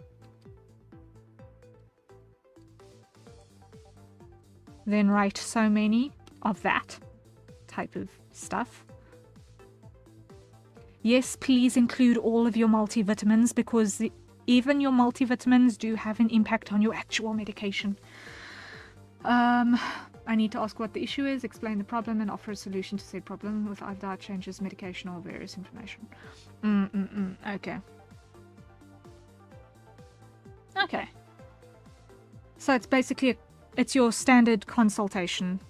then write so many of that type of stuff. Yes, please include all of your multivitamins, because even your multivitamins do have an impact on your actual medication. I need to ask what the issue is, explain the problem, and offer a solution to said problem with either diet changes, medication, or various information. Okay. Okay. So it's basically, it's your standard consultation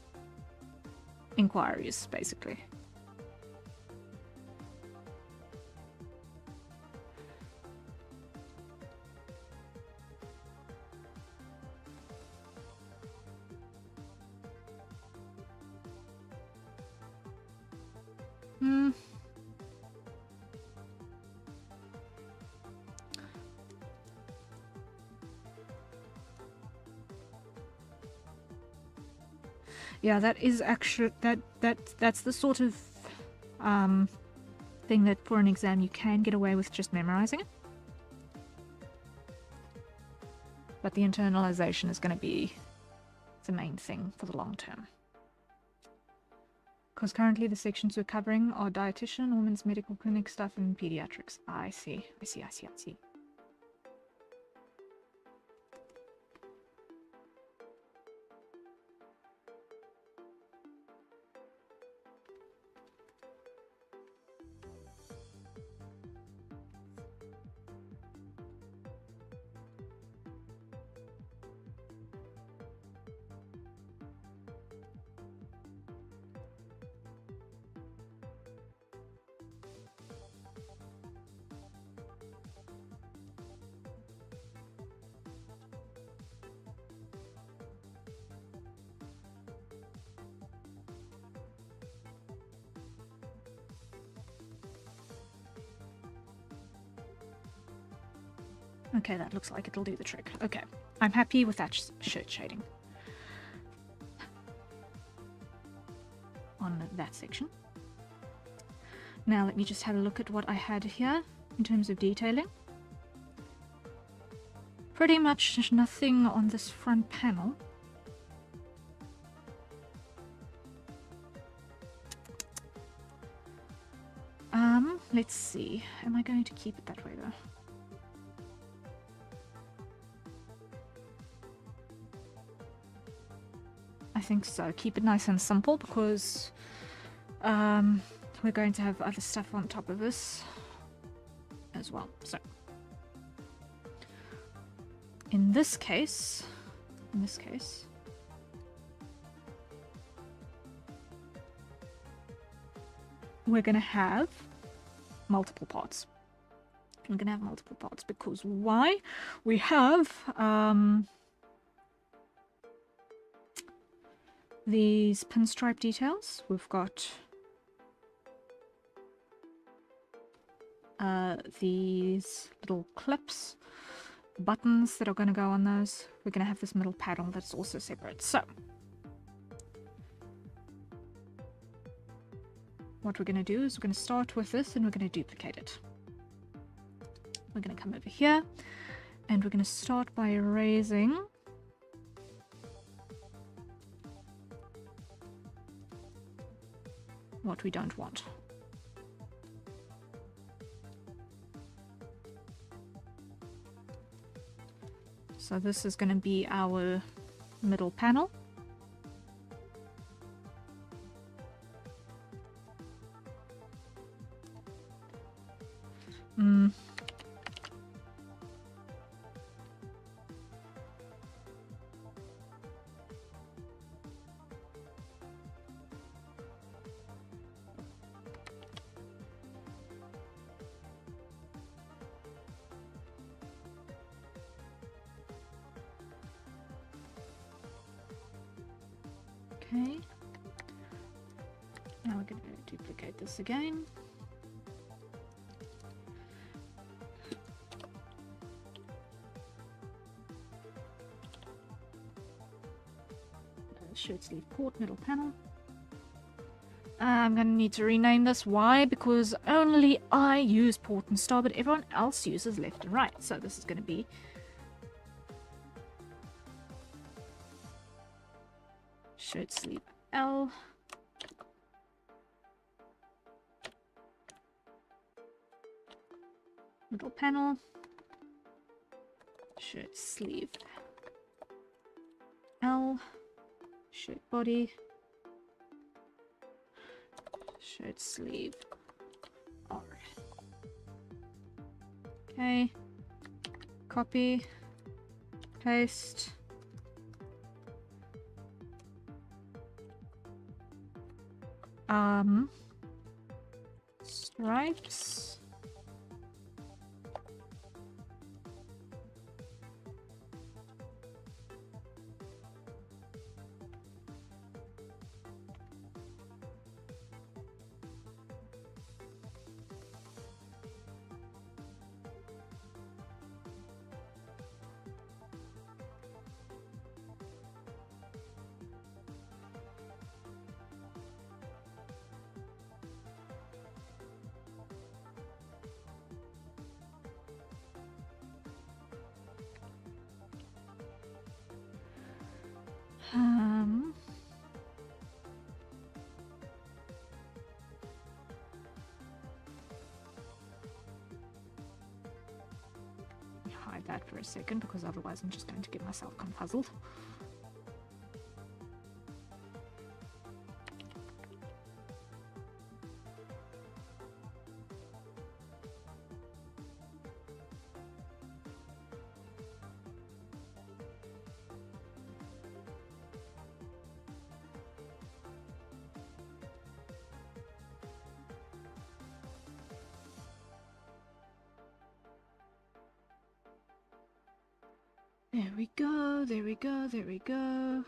inquiries, basically. Yeah, that is actually that's the sort of thing that for an exam you can get away with just memorizing it. But the internalization is going to be the main thing for the long term. Because currently the sections we're covering are dietitian, women's medical clinic stuff, and pediatrics. I see. Okay, that looks like it'll do the trick. Okay, I'm happy with that shirt shading on that section. Now let me just have a look at what I had here in terms of detailing. Pretty much nothing on this front panel. Let's see. Am I going to keep it that way though? I think so. Keep it nice and simple because we're going to have other stuff on top of this as well. So in this case, we're going to have multiple parts. We're going to have multiple parts because why? We have these pinstripe details. We've got these little clips, buttons that are going to go on those. We're going to have this middle panel that's also separate. So what we're going to do is we're going to start with this and we're going to duplicate it. We're going to come over here and we're going to start by erasing what we don't want. So this is going to be our middle panel. Okay, now we're going to duplicate this again. Shirt sleeve port, middle panel. I'm going to need to rename this. Why? Because only I use port and star, but everyone else uses left and right. So this is going to be shirt sleeve L. Middle panel. Shirt sleeve L. Shirt body. Shirt sleeve R. Okay. Copy. Paste. Stripes. Hide that for a second because otherwise I'm just going to get myself confuzzled. There we go, there we go, there we go.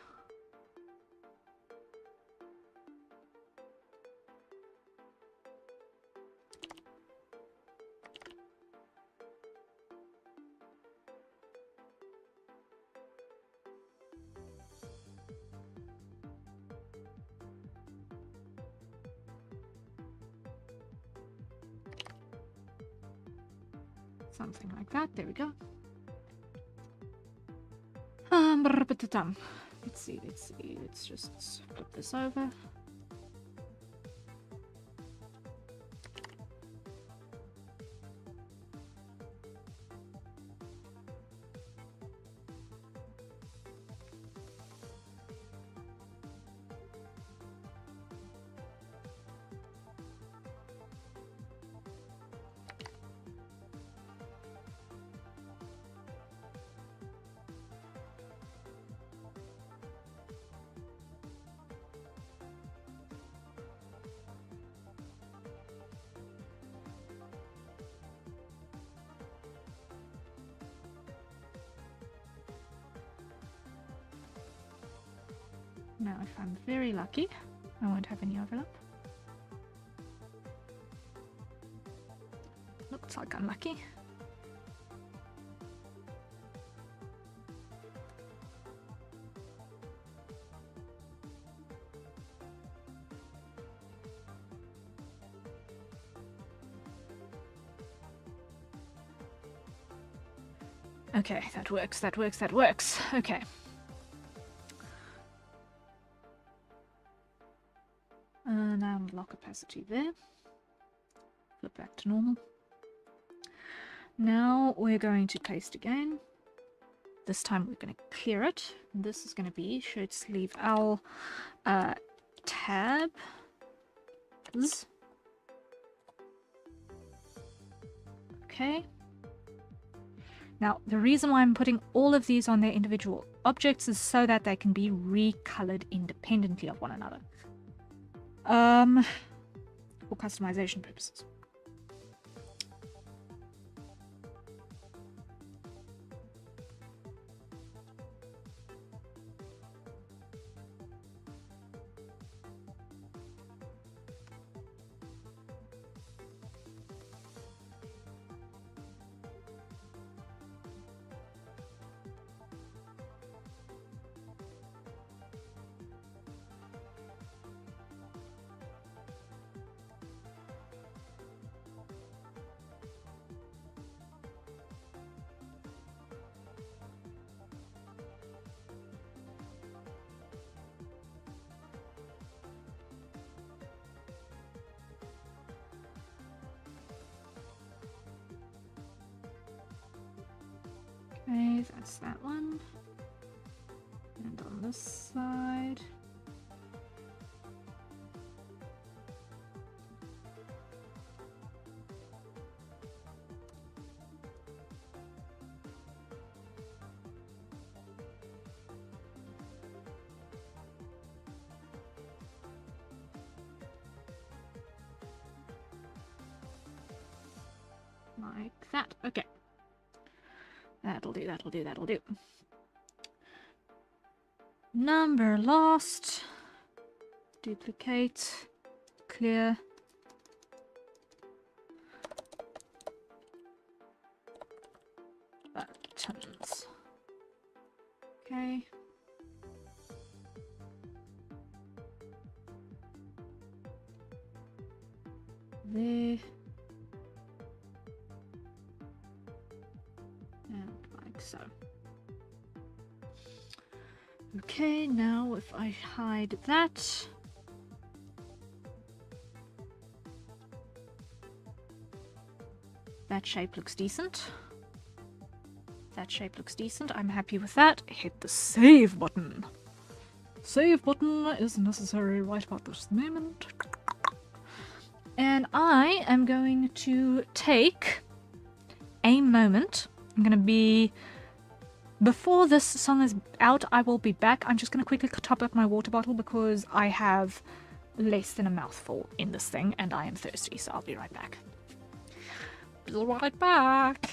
Something like that. There we go. Let's see. Let's just flip this over. Now, if I'm very lucky, I won't have any overlap. Looks like I'm lucky. Okay, that works. Okay. Now unlock opacity there. Flip back to normal. Now we're going to paste again. This time we're going to clear it. This is going to be shirt sleeve L tabs. Okay. Now, the reason why I'm putting all of these on their individual objects is so that they can be recolored independently of one another. For customization purposes. Okay, that's that one. And on this side. Like that. Okay. That'll do. Number lost. Duplicate. Clear. Buttons. Okay. There. So okay, now if I hide that, that shape looks decent. I'm happy with that. Hit the save button. Save button is necessary right about this moment. And I am going to take a moment. I'm going to be... Before this song is out, I will be back. I'm just going to quickly top up my water bottle because I have less than a mouthful in this thing and I am thirsty, so I'll be right back. Be right back.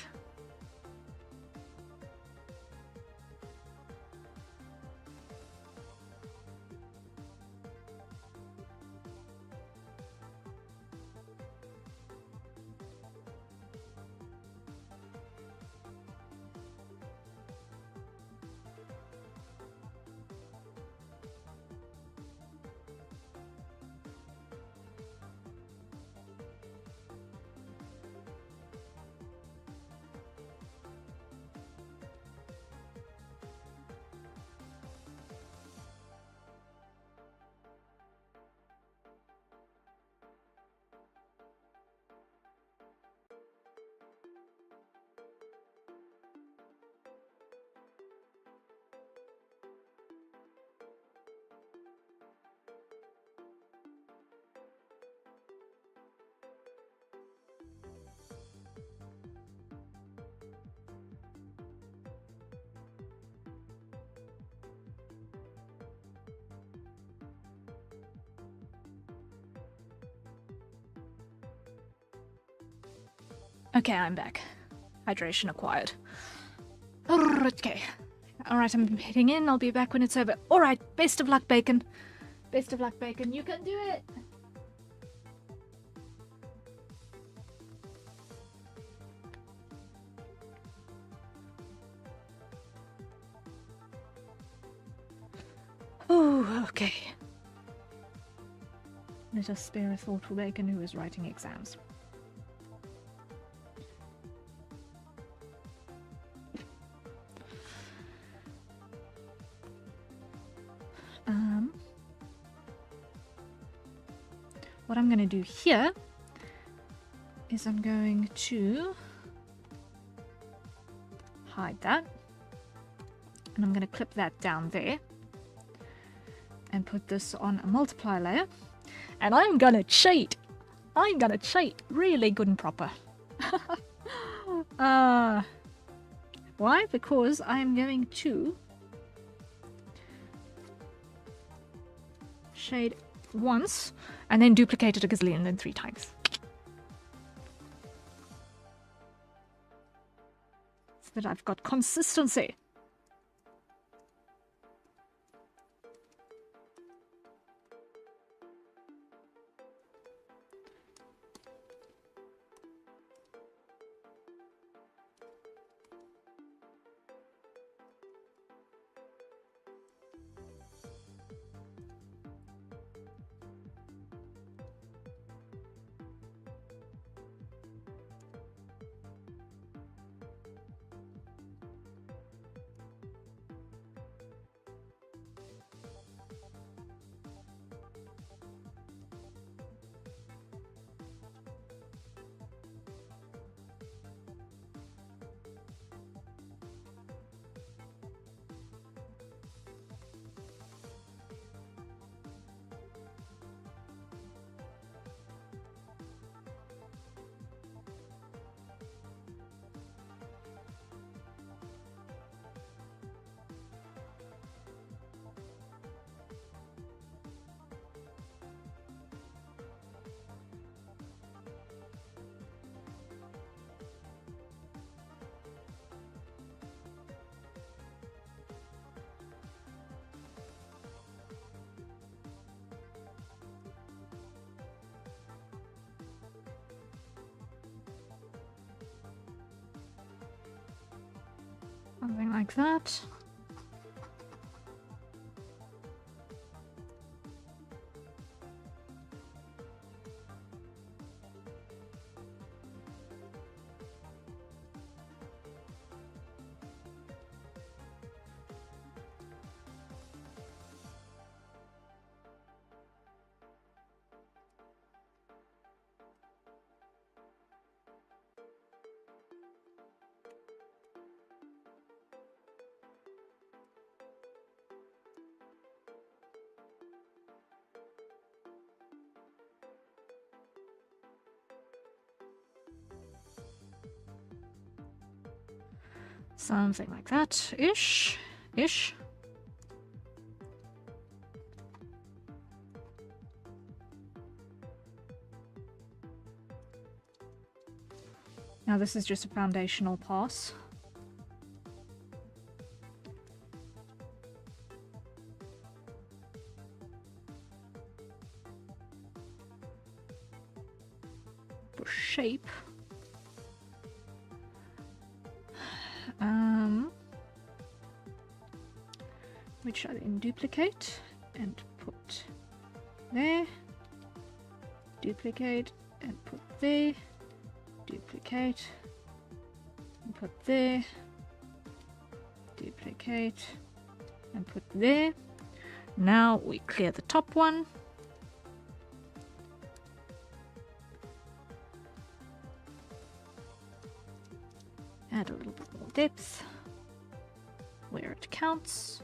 Okay, I'm back. Hydration acquired. Okay. Alright, I'm heading in. I'll be back when it's over. Alright, best of luck, Bacon. Best of luck, Bacon. You can do it! Oh, okay. Let us spare a thoughtful Bacon who is writing exams. What I'm going to do here is I'm going to hide that, and I'm going to clip that down there and put this on a multiply layer, and I'm going to cheat. I'm going to cheat really good and proper. Why? Because I'm going to shade once and then duplicate it a gazillion and 3 times. So that I've got consistency. Something like that. Something like that, ish. Now this is just a foundational pass. For shape. Which I then duplicate and put there, duplicate and put there, duplicate and put there, duplicate and put there. Now we clear the top one. Add a little bit more depth where it counts.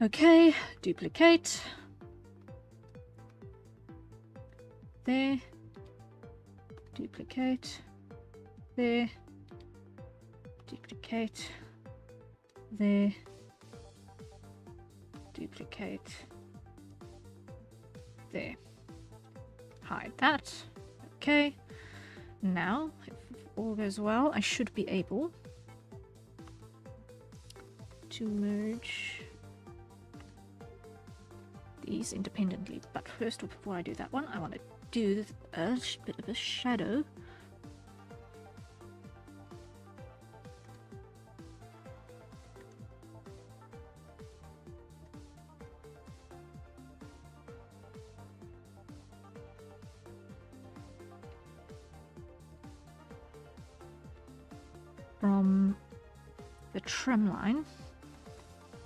Okay, duplicate. There. Duplicate. There. Duplicate. There. Duplicate. There. Hide that. Okay. Now, if all goes well, I should be able to merge these independently. But first, before I do that one, I want to do a bit of a shadow. From the trim line,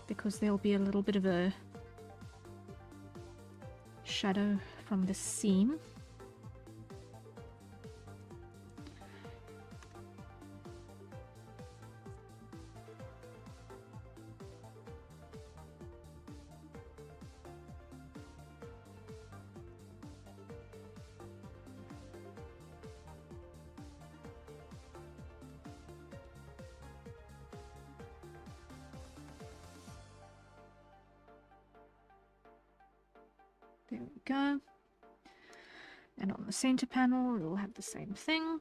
because there'll be a little bit of a shadow from the seam. There we go. And on the center panel, we'll have the same thing.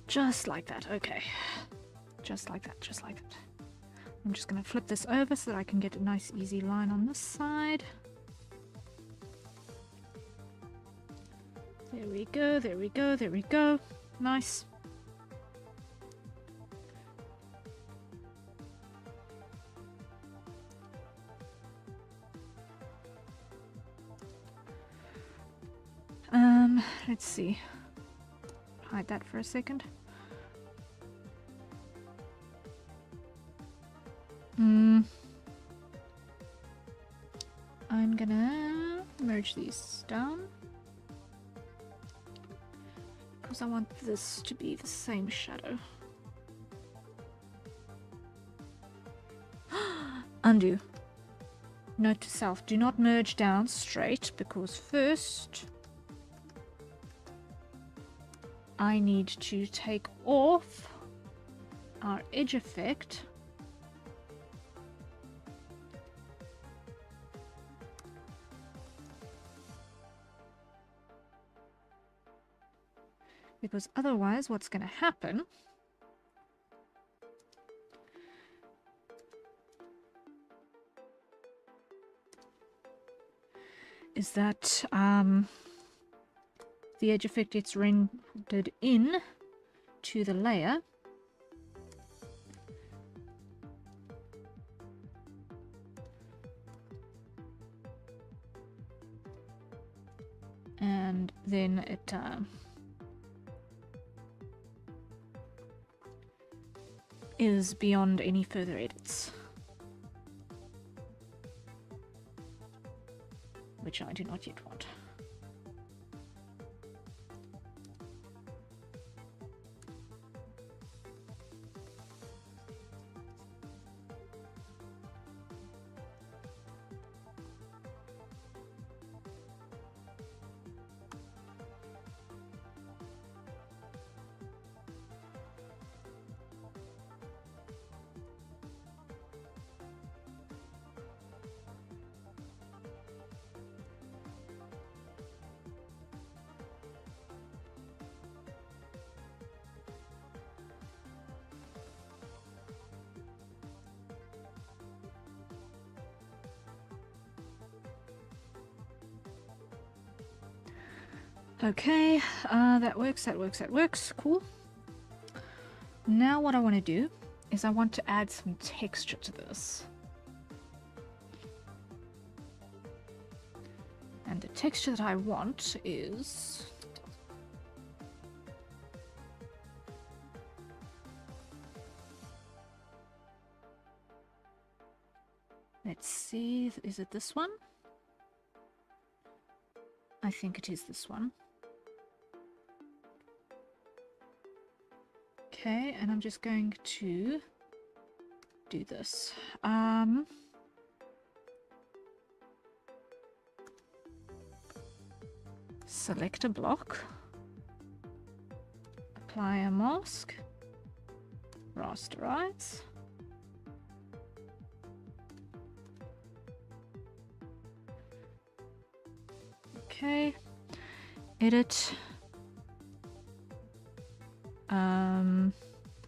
Just like that, okay. Just like that, just like that. I'm just going to flip this over so that I can get a nice easy line on this side. There we go, there we go, there we go. Nice. Let's see. Hide that for a second. I'm gonna merge these down because I want this to be the same shadow. Undo. Note to self, do not merge down straight because first I need to take off our edge effect because otherwise what's going to happen is that the edge effect gets rendered in to the layer and then it is beyond any further edits, which I do not yet want. Okay, that works, that works, that works. Cool. Now what I want to do is I want to add some texture to this. And the texture that I want is... let's see, is it this one? I think it is this one. Okay, and I'm just going to do this. Select a block, apply a mask, rasterize. Okay, edit,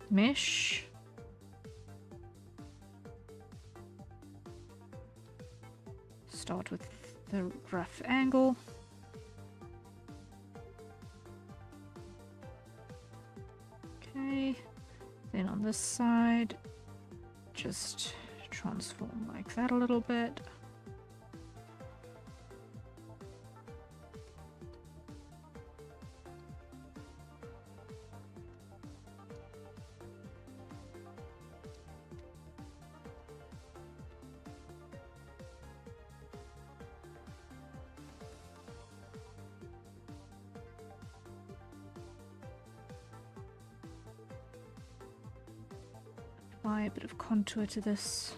mesh, start with the rough angle. Okay, then on this side, just transform like that a little bit. Apply a bit of contour to this.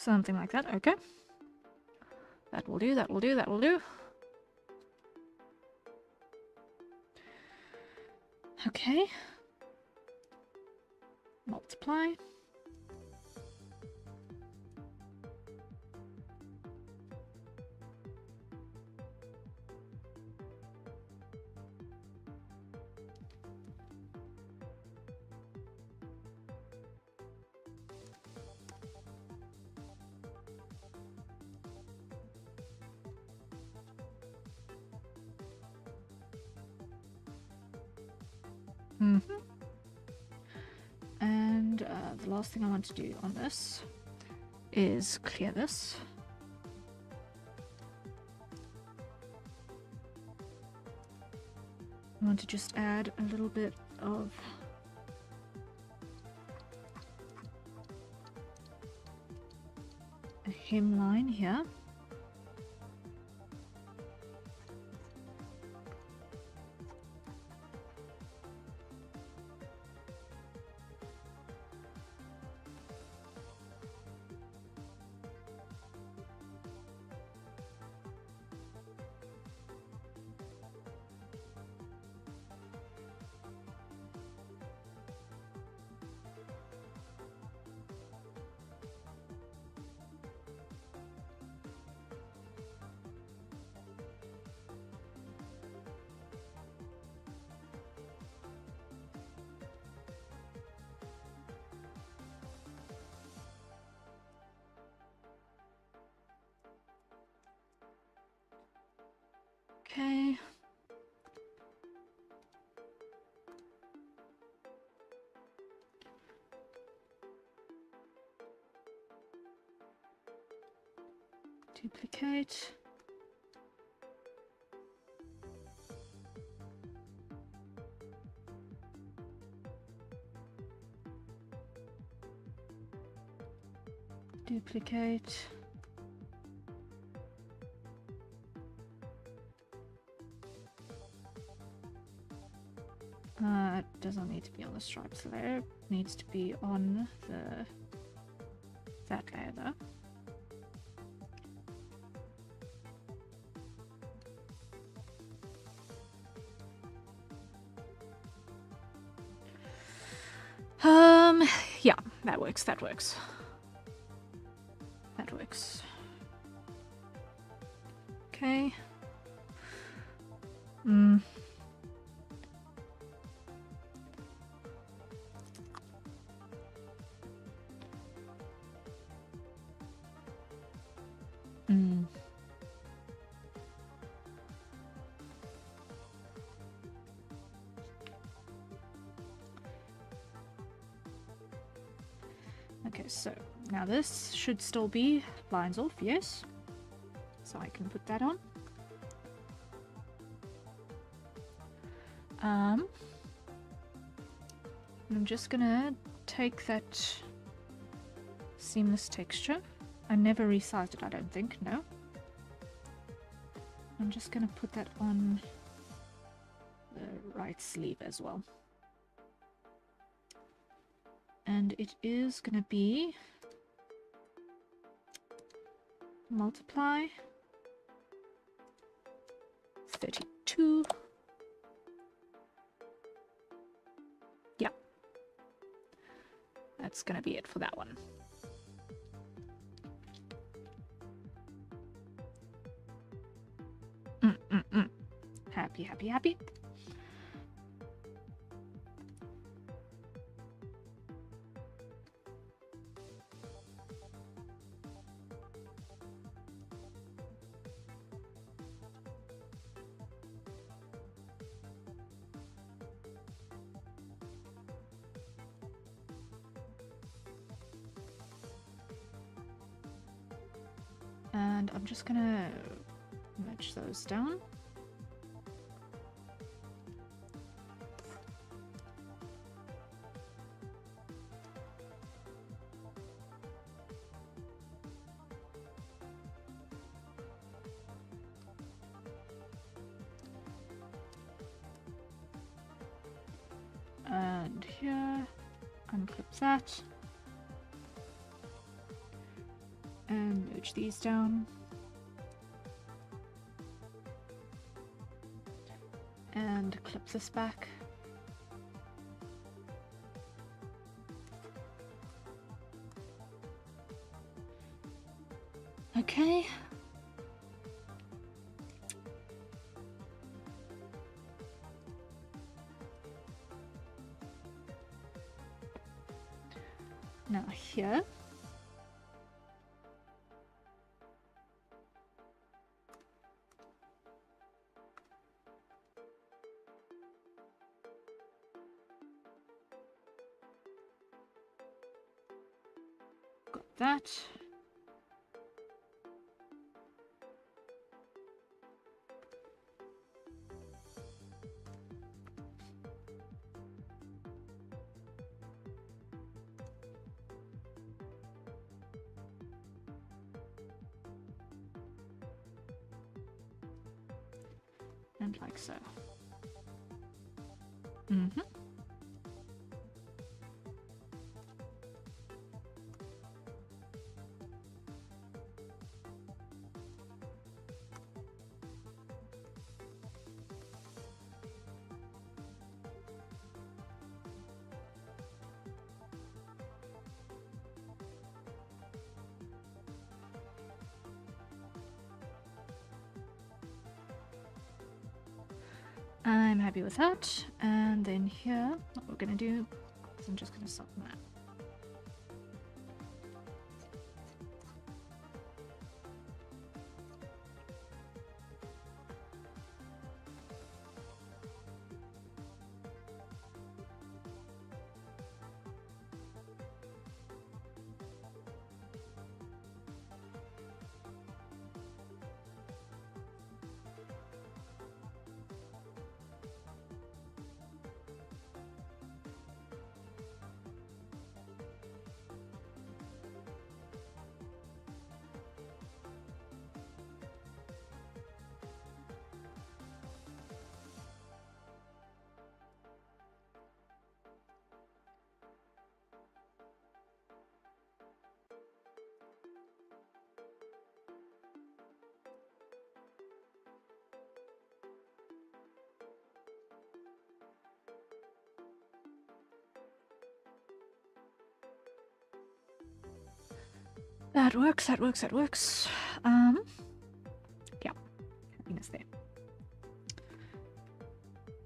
Something like that, okay. That will do, that will do, that will do. Okay. Multiply. And the last thing I want to do on this is clear this. I want to just add a little bit of a hemline here. Okay. Duplicate. Duplicate. It doesn't need to be on the stripes layer. It needs to be on that layer though. Yeah, that works, that works. works. Okay. Okay, so now this should still be lines off, yes. So I can put that on. I'm just gonna take that seamless texture. I never resized it, I don't think, no. I'm just gonna put that on the right sleeve as well. And it is gonna be multiply 32. Yeah, that's gonna be it for that one. Happy, happy, happy. And I'm just gonna merge those down. And here, unclip that. And merge these down. And clip this back. Okay. Now here. Got that. And like so. I'm happy with that. And then here, what we're gonna do is I'm just gonna soften that. That works, that works, that works. Yeah, happiness there.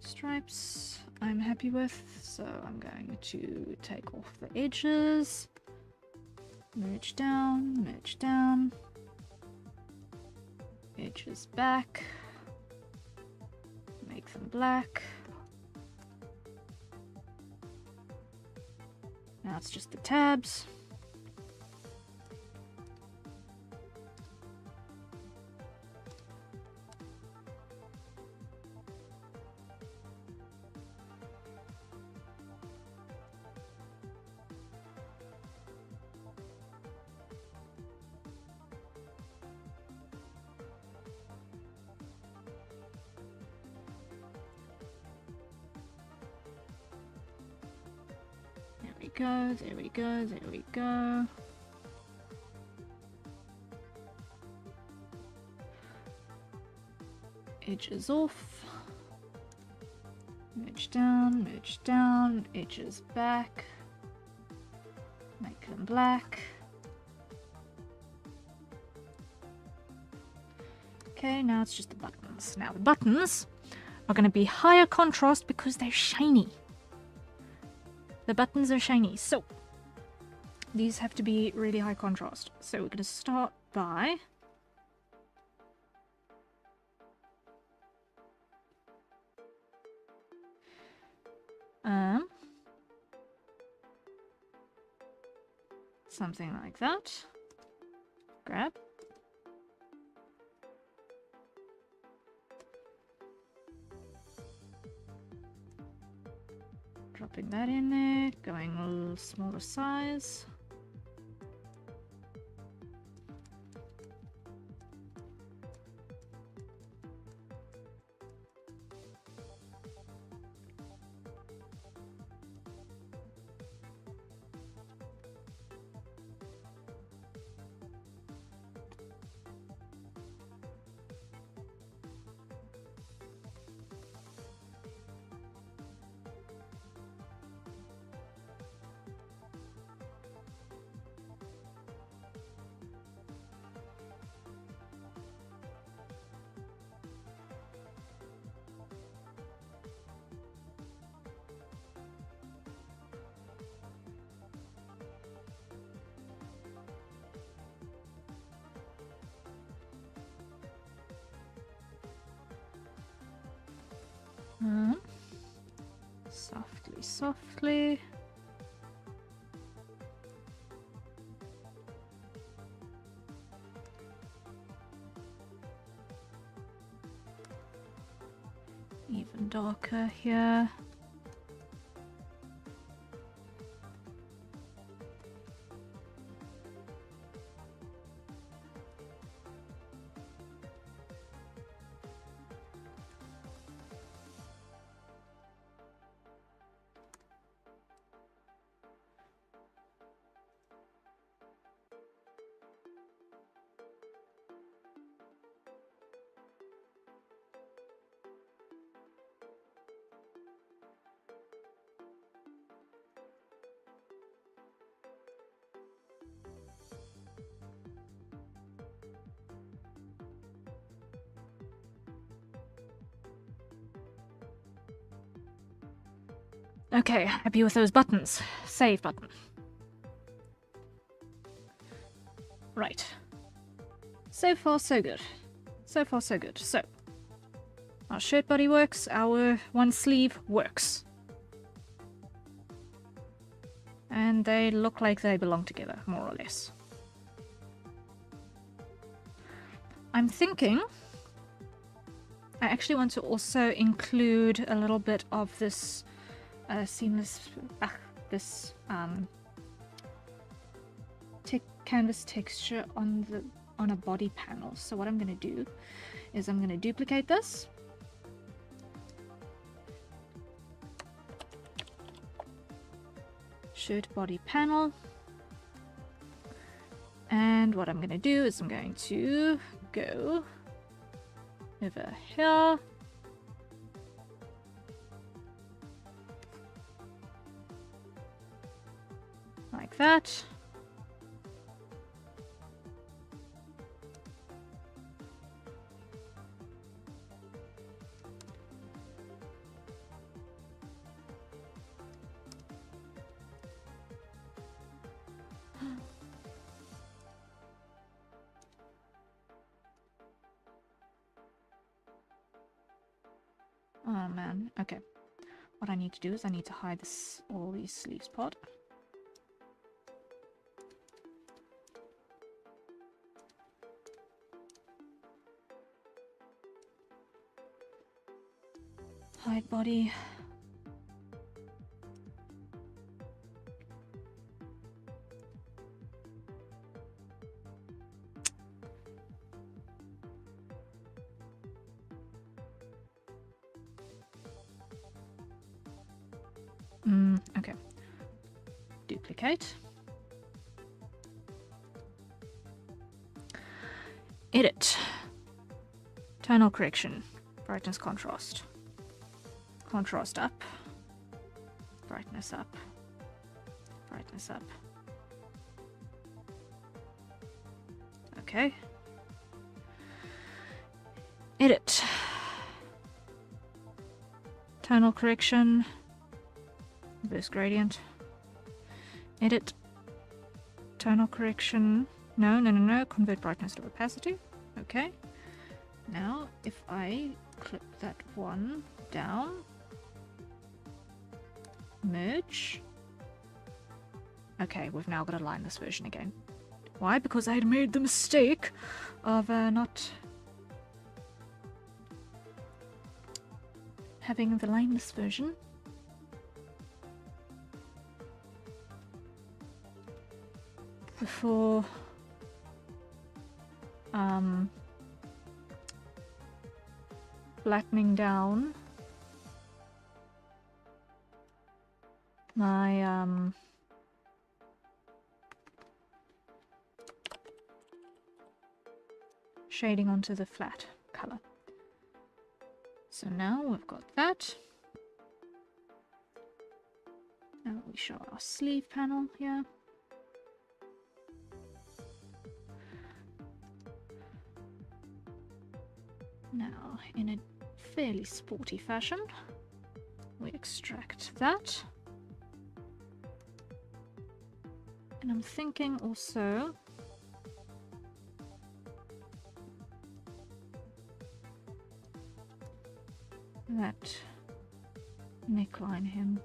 Stripes I'm happy with, so I'm going to take off the edges. Merge down, edges back, make them black. Now it's just the tabs. There we go, there we go. Edges off. Merge down, edges back. Make them black. Okay, now it's just the buttons. Now the buttons are going to be higher contrast because they're shiny. The buttons are shiny, so these have to be really high contrast. So we're going to start by something like that. Grab. Dropping that in there, going a little smaller size. Softly, softly. Even darker here. Okay, happy with those buttons. Save button. Right. So far, so good. So far, so good. So, our shirt body works, our one sleeve works. And they look like they belong together, more or less. I'm thinking I actually want to also include a little bit of this seamless, canvas texture on a body panel. So what I'm going to do is I'm going to duplicate this. Shirt body panel. And what I'm going to do is I'm going to go over here. Like that. Oh man, okay. What I need to do is I need to hide this, all these sleeves pod. Hide body. Okay. Duplicate. Edit. Tonal correction. Brightness contrast. Contrast up. Brightness up. Brightness up. Okay. Edit. Tonal correction. Reverse gradient. Edit. Tonal correction. No. Convert brightness to opacity. Okay. Now, if I clip that one down, merge. Okay, we've now got to line this version again. Why? Because I had made the mistake of not having the lineless version. Before flattening down my shading onto the flat color. So now we've got that. Now we show our sleeve panel here. Now, in a fairly sporty fashion, we extract that. And I'm thinking also that neckline hem.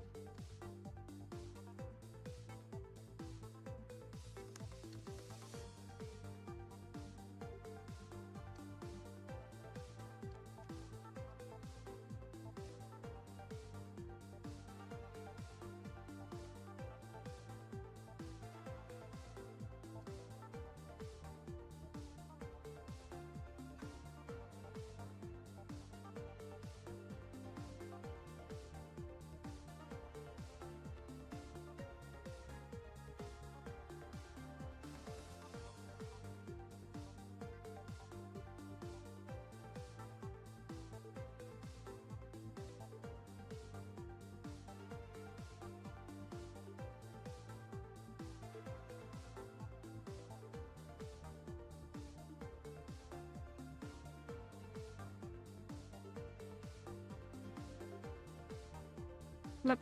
Flip.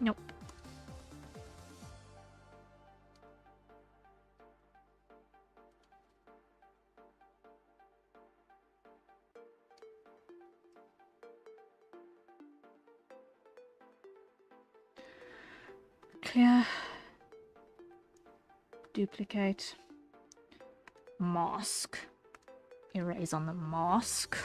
Nope. Clear. Duplicate. Mask. Erase on the mask.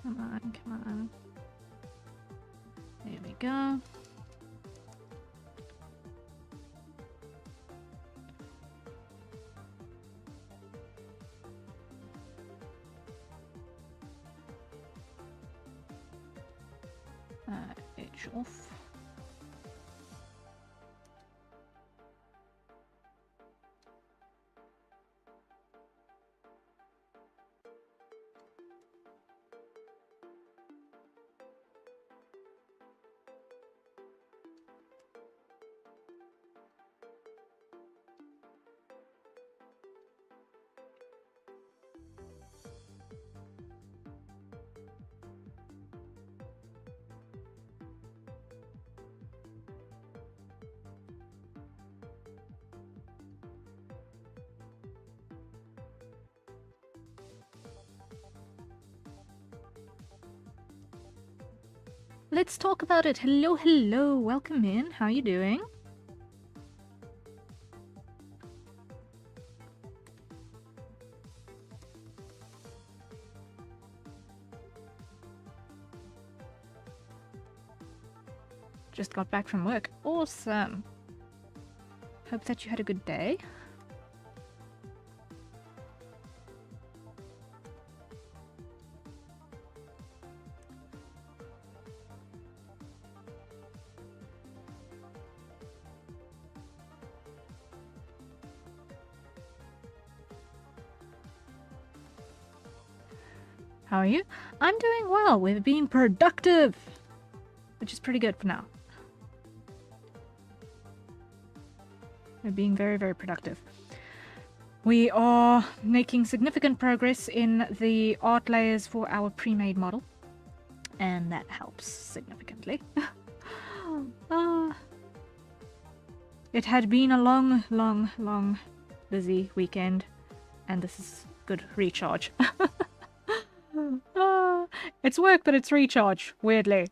Come on, come on. There we go. Edge off. Let's talk about it. Hello, hello. Welcome in. How you doing? Just got back from work. Awesome. Hope that you had a good day. How are you? I'm doing well. We're being productive, which is pretty good for now. We're being very, very productive. We are making significant progress in the art layers for our pre-made model, and that helps significantly. It had been a long, long, long, busy weekend, and this is good recharge. It's work, but it's recharge, weirdly.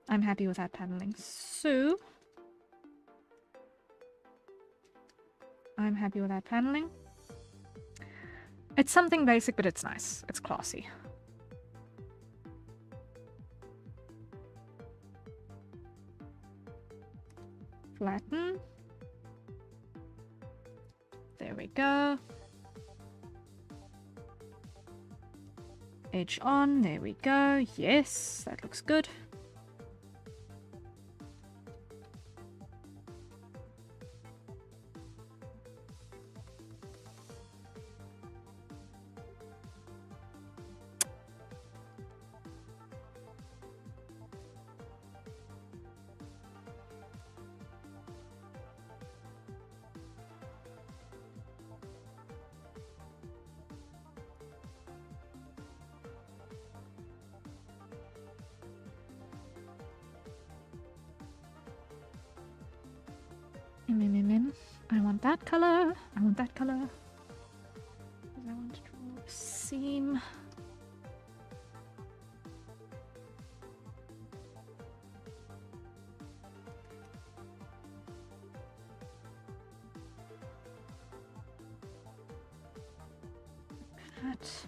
I'm happy with that paneling. So, I'm happy with that paneling. It's something basic, but it's nice. It's classy. Flatten. There we go. Edge on. There we go. Yes, that looks good. I want that color. I want that color. I want to draw a seam. That.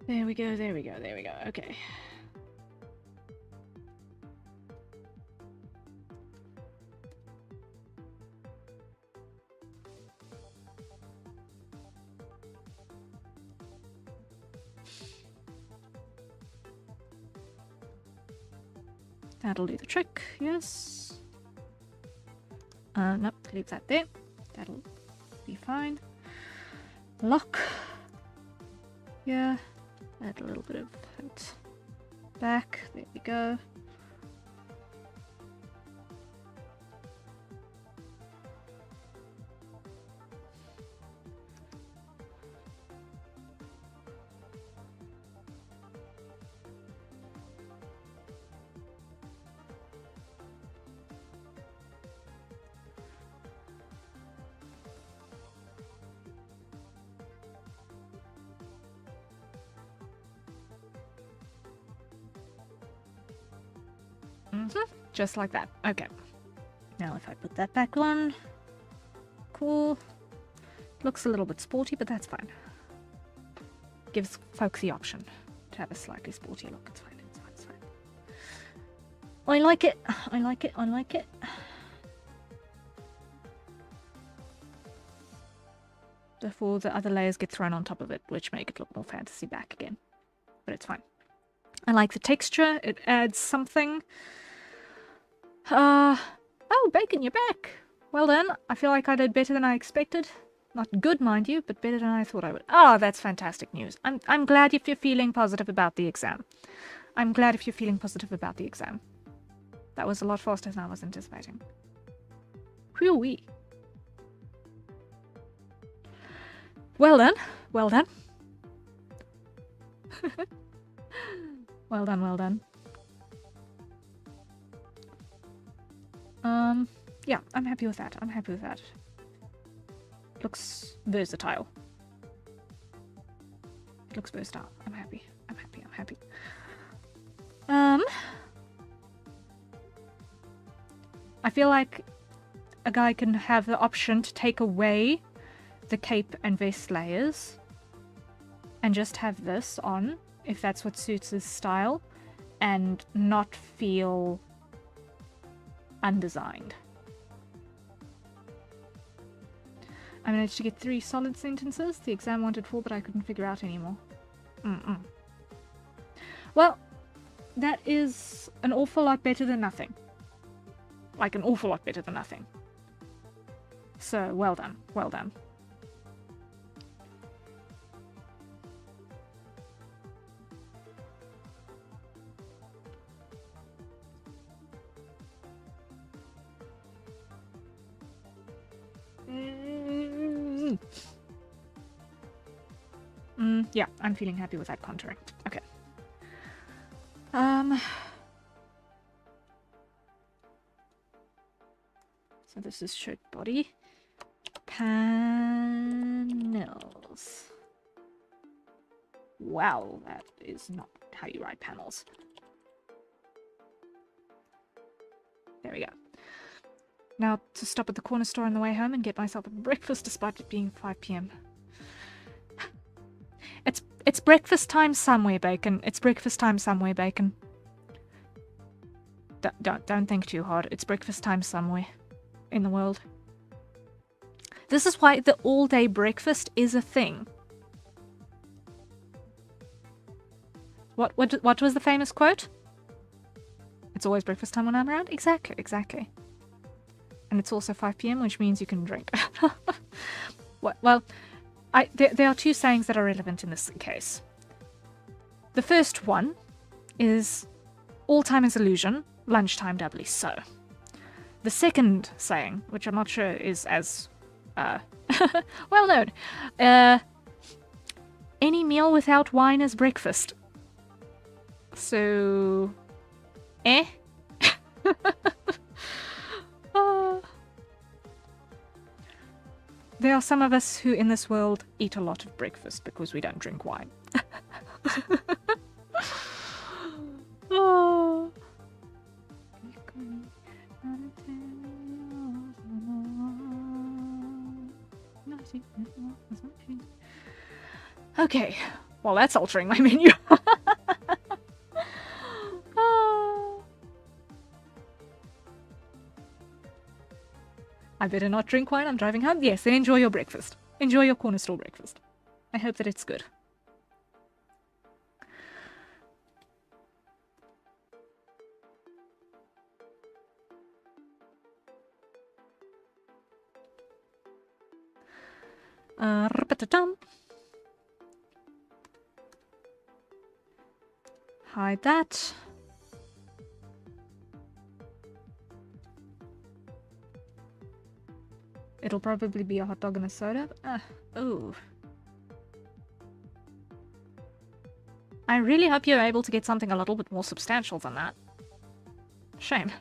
There we go, there we go, there we go. Okay. That'll do the trick, yes. Nope, leave that there. That'll be fine. lock. Yeah, add a little bit of it back. There we go. Just like that. Okay. Now if I put that back on, cool. Looks a little bit sporty, but that's fine. Gives folks the option to have a slightly sporty look. It's fine. It's fine. It's fine. I like it. I like it. I like it. Therefore, the other layers get thrown on top of it, which make it look more fantasy back again. But it's fine. I like the texture. It adds something. Oh, Bacon, you're back. Well done. I feel like I did better than I expected. Not good, mind you, but better than I thought I would. Oh, that's fantastic news. I'm glad if you're feeling positive about the exam. I'm glad if you're feeling positive about the exam. That was a lot faster than I was anticipating. Whew-wee. Well done. Well done. Well done, well done. Yeah, I'm happy with that. I'm happy with that. Looks versatile. It looks versatile. I'm happy. I'm happy. I'm happy. I feel like a guy can have the option to take away the cape and vest layers and just have this on, if that's what suits his style, and not feel undesigned. I managed to get 3 solid sentences. The exam wanted 4, but I couldn't figure out anymore. Well, that is an awful lot better than nothing. Like, an awful lot better than nothing. So, well done. Well done. Yeah, I'm feeling happy with that contouring. Okay. So this is shirt body. Panels. Wow, that is not how you write panels. There we go. Now to stop at the corner store on the way home and get myself a breakfast despite it being 5 p.m. It's breakfast time somewhere, Bacon. It's breakfast time somewhere, Bacon. Don't think too hard. It's breakfast time somewhere in the world. This is why the all-day breakfast is a thing. What was the famous quote? It's always breakfast time when I'm around? Exactly, exactly. And it's also 5 p.m, which means you can drink. Well, there are 2 sayings that are relevant in this case. The first one is, all time is illusion, lunchtime doubly so. The second saying, which I'm not sure is as well known, any meal without wine is breakfast. So, There are some of us who in this world eat a lot of breakfast because we don't drink wine. Oh. Okay, well that's altering my menu. I better not drink wine, I'm driving home. Yes, then enjoy your breakfast. Enjoy your corner store breakfast. I hope that it's good. Ripatatum. Hide that. It'll probably be a hot dog and a soda. Oh. I really hope you're able to get something a little bit more substantial than that. Shame.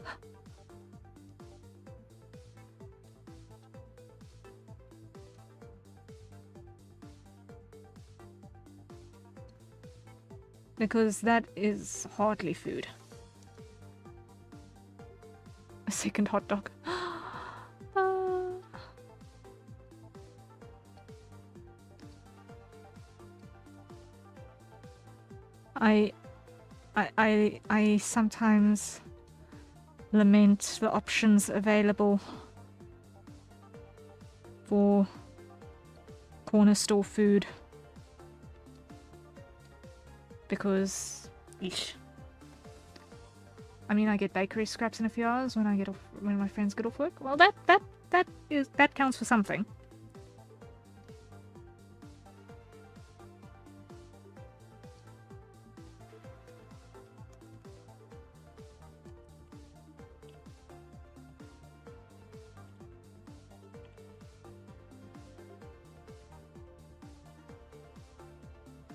Because that is hardly food. A second hot dog. I sometimes lament the options available for corner store food. Because, eesh. I mean, I get bakery scraps in a few hours when my friends get off work. Well, that counts for something.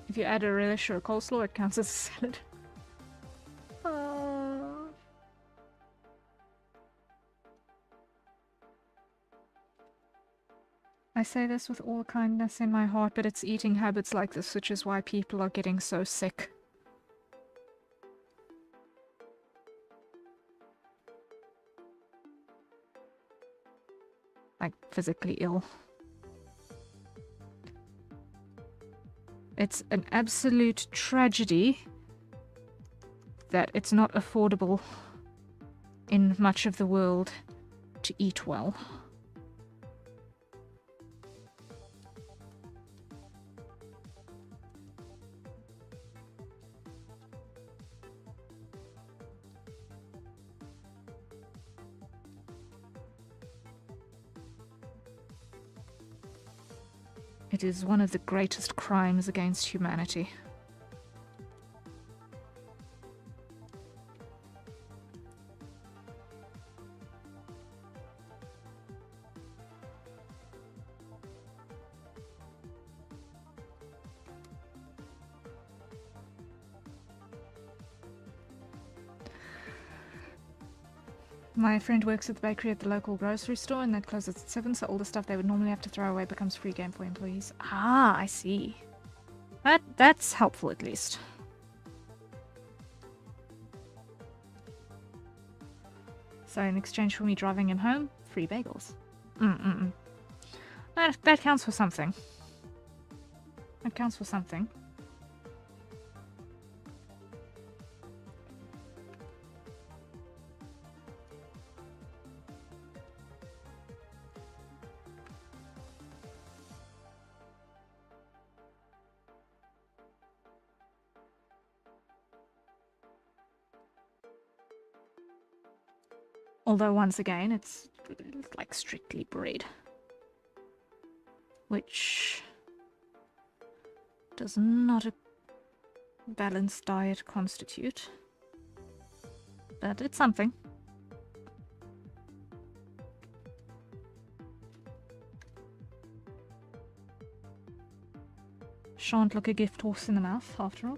If you add a relish or a coleslaw, it counts as a salad. I say this with all kindness in my heart, but it's eating habits like this which is why people are getting so sick. Like, physically ill. It's an absolute tragedy that it's not affordable in much of the world to eat well. It is one of the greatest crimes against humanity. My friend works at the bakery at the local grocery store and that closes at 7, so all the stuff they would normally have to throw away becomes free game for employees. Ah, I see. That's helpful at least. So in exchange for me driving him home, free bagels. That counts for something. That counts for something. Although, once again, it's like strictly bread. Which does not a balanced diet constitute. But it's something. Shan't look a gift horse in the mouth, after all.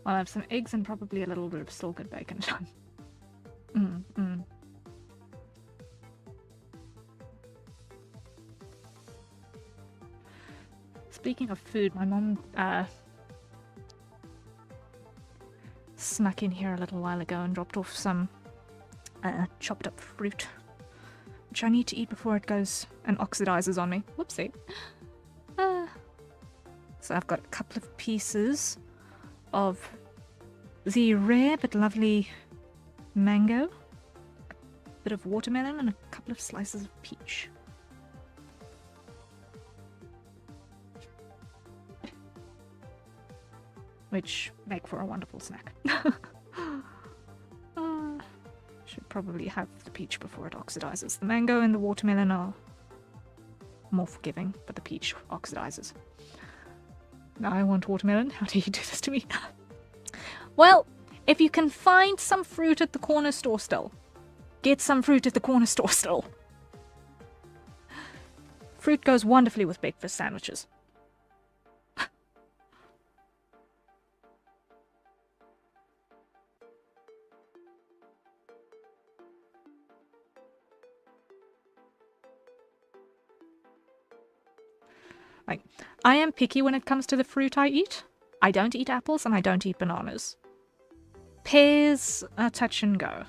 I'll have some eggs and probably a little bit of still good bacon. Speaking of food, my mom snuck in here a little while ago and dropped off some chopped up fruit, which I need to eat before it goes and oxidizes on me. Whoopsie. So I've got a couple of pieces of the rare but lovely mango, a bit of watermelon, and a couple of slices of peach. Which make for a wonderful snack. probably have the peach before it oxidizes. The mango and the watermelon are more forgiving, but the peach oxidizes. Now I want watermelon. How do you do this to me? Well, if you can find some fruit at the corner store still, get some fruit at the corner store still. Fruit goes wonderfully with breakfast sandwiches. Like, I am picky when it comes to the fruit I eat. I don't eat apples and I don't eat bananas. Pears are touch and go.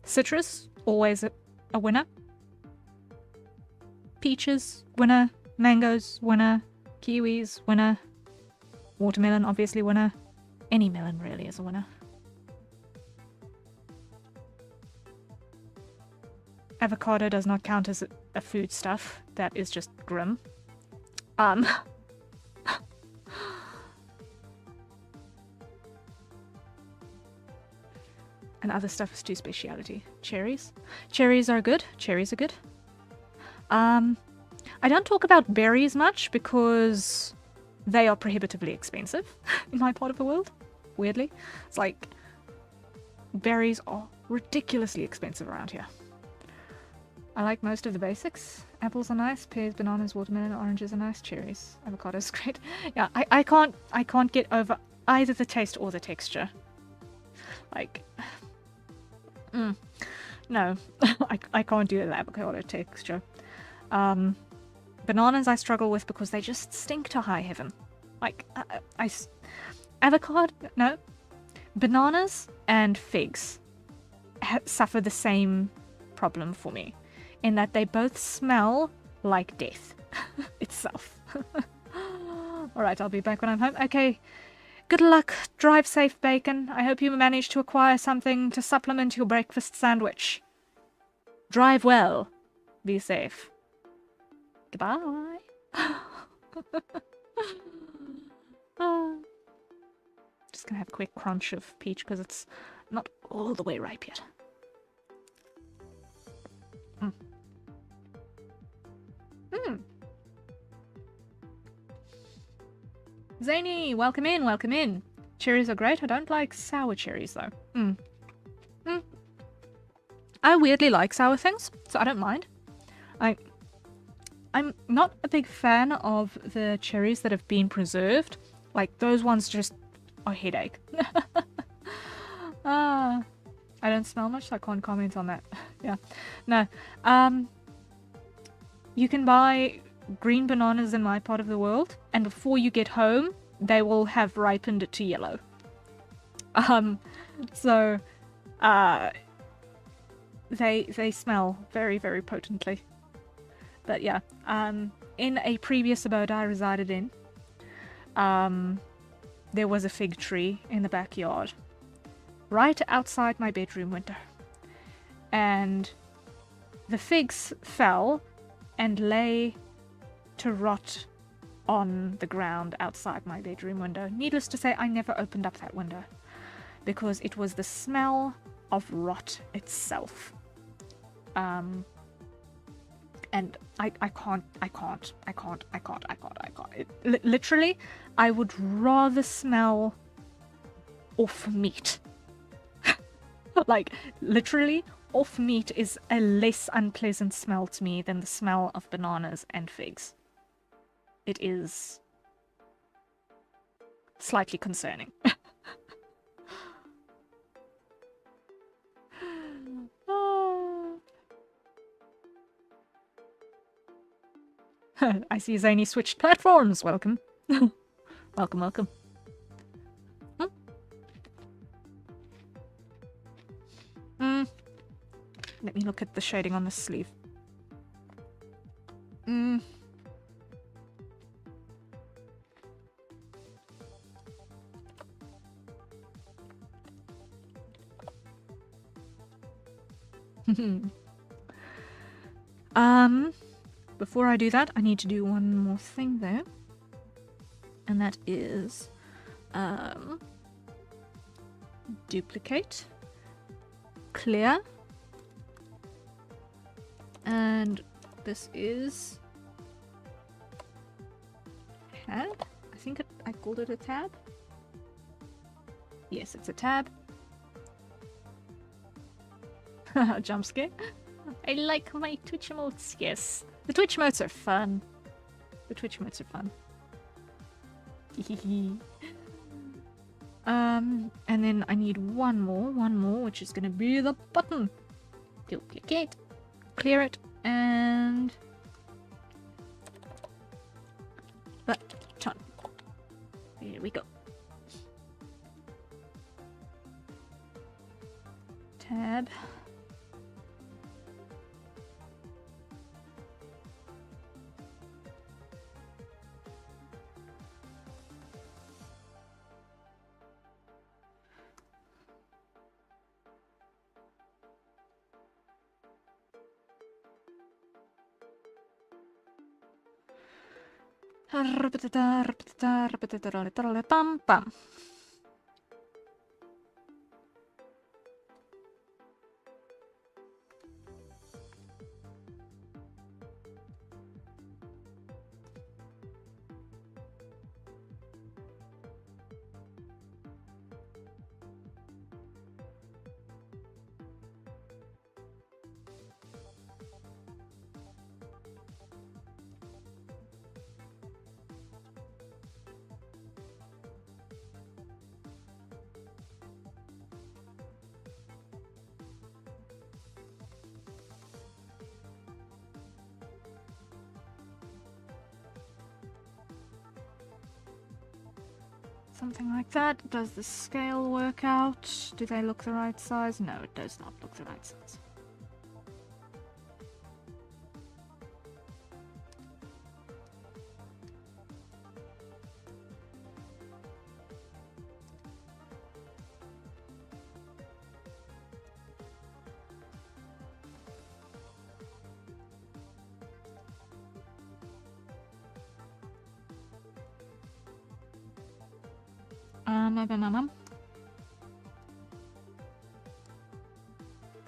Citrus, always a winner. Peaches, winner. Mangoes, winner. Kiwis, winner. Watermelon, obviously winner. Any melon really is a winner. Avocado does not count as a foodstuff. That is just grim. And other stuff is too speciality. Cherries. Cherries are good. Cherries are good. I don't talk about berries much because they are prohibitively expensive in my part of the world. Weirdly. It's like berries are ridiculously expensive around here. I like most of the basics. Apples are nice, pears, bananas, watermelon, oranges are nice, cherries, avocado's great. Yeah, I can't get over either the taste or the texture. Like, no, I can't do the avocado texture. Bananas I struggle with because they just stink to high heaven. Like, avocado, no, bananas and figs suffer the same problem for me, in that they both smell like death itself. Alright, I'll be back when I'm home. Okay, good luck, drive safe, Bacon. I hope you manage to acquire something to supplement your breakfast sandwich. Drive well. Be safe. Goodbye. Just gonna have a quick crunch of peach because it's not all the way ripe yet. Zany, welcome in, welcome in. Cherries are great. I don't like sour cherries though. I weirdly like sour things, so I don't mind. I'm not a big fan of the cherries that have been preserved. Like, those ones just are headache. I don't smell much, so I can't comment on that. Yeah. No. You can buy green bananas in my part of the world, and before you get home, they will have ripened to yellow. So, they smell very, very potently. But yeah, in a previous abode I resided in, there was a fig tree in the backyard, right outside my bedroom window. And the figs fell and lay to rot on the ground outside my bedroom window. Needless to say, I never opened up that window because it was the smell of rot itself. And I can't. Literally, I would rather smell off meat. Like, literally, off meat is a less unpleasant smell to me than the smell of bananas and figs. It is slightly concerning. I see Zany switched platforms. Welcome. Welcome, welcome. Let me look at the shading on the sleeve. Before I do that, I need to do one more thing though. And that is, duplicate, clear, and this is tab. I think I called it a tab. Yes, it's a tab. Jump scare. I like my Twitch emotes. Yes, the Twitch emotes are fun. The Twitch emotes are fun. And then I need one more, which is gonna be the button. Duplicate, clear it, and button. There we go. Tab. Pam pam. Something like that. Does the scale work out? Do they look the right size? No, it does not look the right size.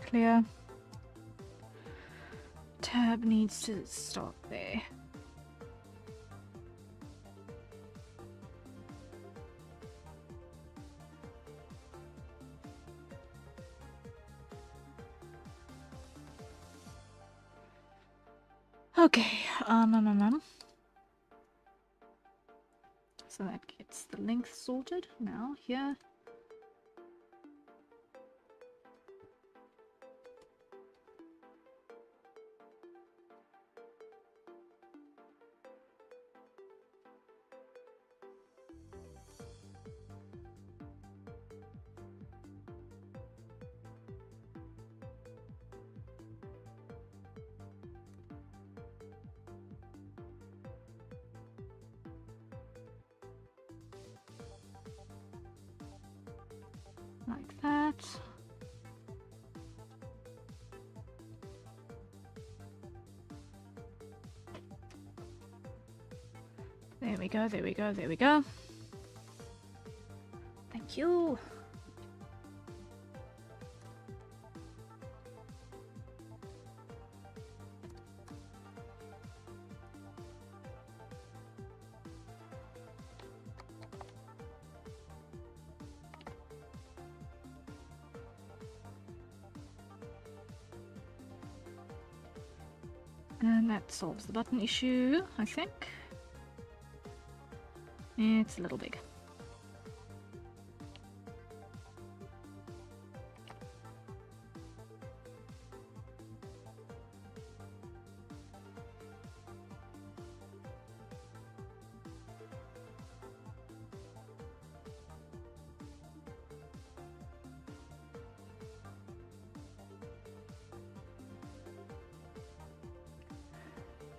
Clear. Tab needs to stop there. Okay, so that gets the length sorted. Now here. Like that. There we go, there we go, there we go. Thank you. And that solves the button issue, I think. It's a little big.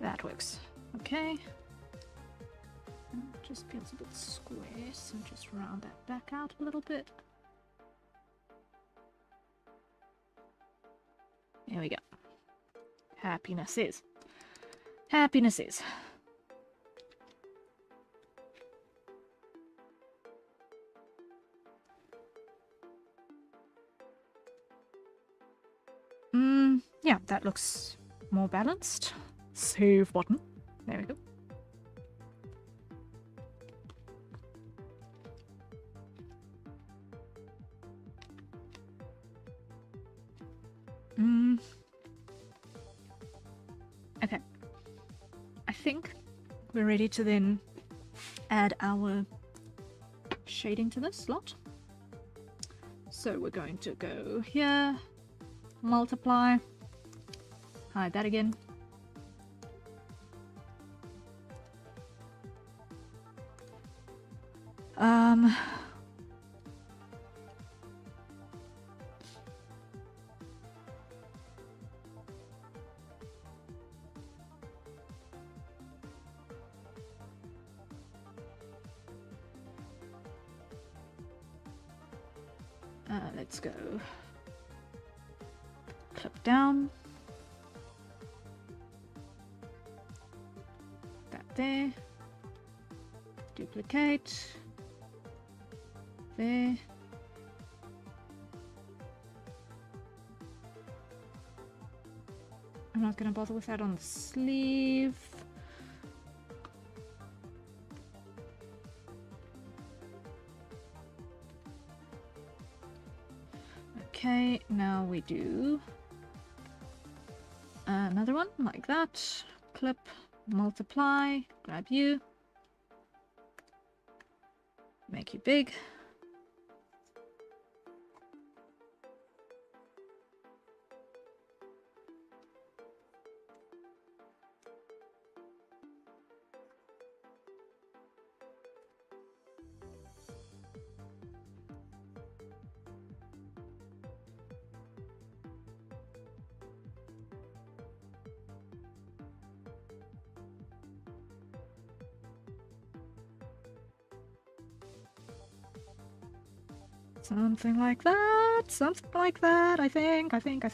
That works. Okay. Just feels a bit square, so just round that back out a little bit. There we go. Happiness is. Happiness is. Yeah, that looks more balanced. Save button. There we go. Okay. I think we're ready to then add our shading to this lot. So we're going to go here, multiply, hide that again. Let's go clip down, that there, duplicate, there, I'm not going to bother with that on the sleeve. Okay, now we do another one like that. Clip, multiply, grab you, make you big. Something like that, I think.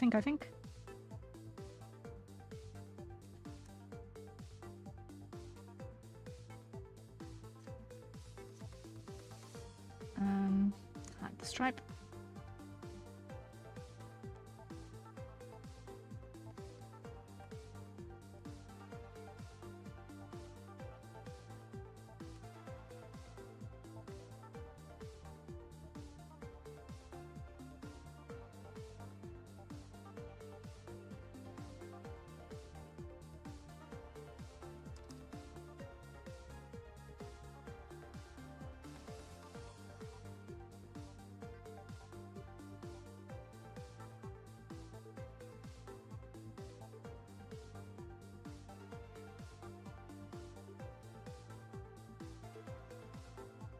Hide the stripe.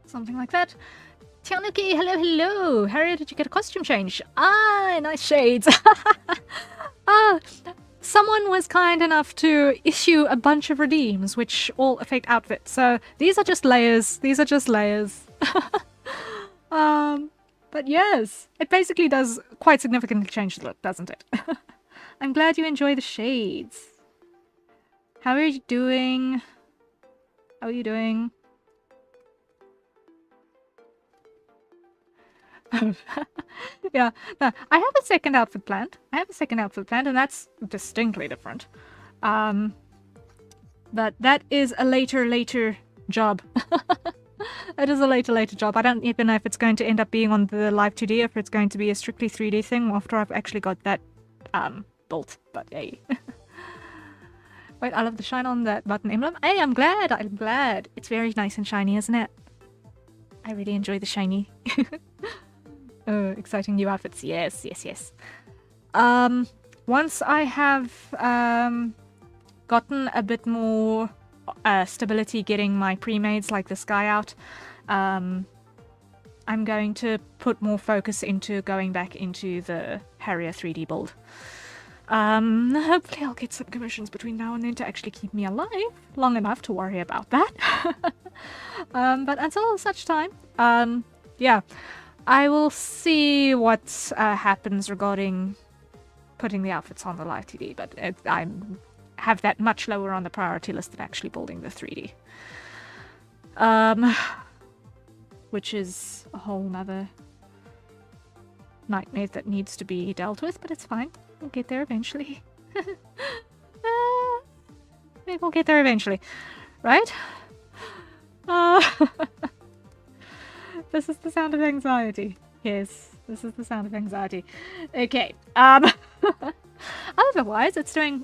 Something like that. Tianuki, hello, hello. Harriet, did you get a costume change? Ah, nice shades. Ah, someone was kind enough to issue a bunch of redeems, which all affect outfits. So these are just layers. But yes, it basically does quite significantly change the look, doesn't it? I'm glad you enjoy the shades. How are you doing? How are you doing? Yeah, no, I have a second outfit planned. And that's distinctly different. But that is a later job. It is a later job. I don't even know if it's going to end up being on the live 2D or if it's going to be a strictly 3D thing after I've actually got that built. But hey. Wait, I love the shine on that button emblem. Hey, I'm glad. It's very nice and shiny, isn't it? I really enjoy the shiny. Exciting new outfits. Yes. Once I have gotten a bit more stability getting my pre-mades like this guy out, I'm going to put more focus into going back into the Harrier 3D build. Hopefully I'll get some commissions between now and then to actually keep me alive long enough to worry about that. But until such time, yeah, I will see what happens regarding putting the outfits on the live 2D, but I have that much lower on the priority list than actually building the 3D. Which is a whole nother nightmare that needs to be dealt with, but it's fine. We'll get there eventually. Maybe we'll get there eventually. Right? This is the sound of anxiety. Yes, this is the sound of anxiety. Okay. Otherwise, it's going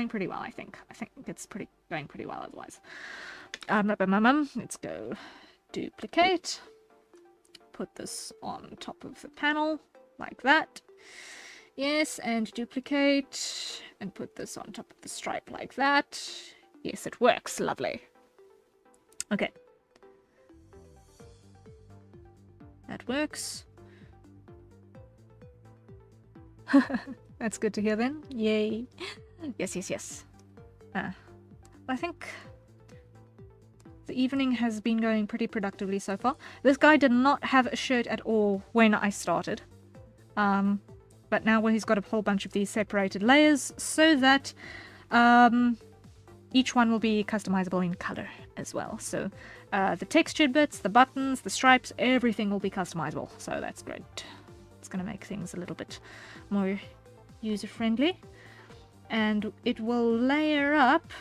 pretty well, I think. I think it's going pretty well otherwise. Let's go duplicate. Put this on top of the panel like that. Yes, and duplicate and put this on top of the stripe like that. Yes, it works. Lovely. Okay. That works. That's good to hear then. Yay. Yes, yes, yes. I think the evening has been going pretty productively so far. This guy did not have a shirt at all when I started. But now he's got a whole bunch of these separated layers so that each one will be customizable in color as well. So the textured bits, the buttons, the stripes, everything will be customizable. So that's great. It's going to make things a little bit more user-friendly. And it will layer up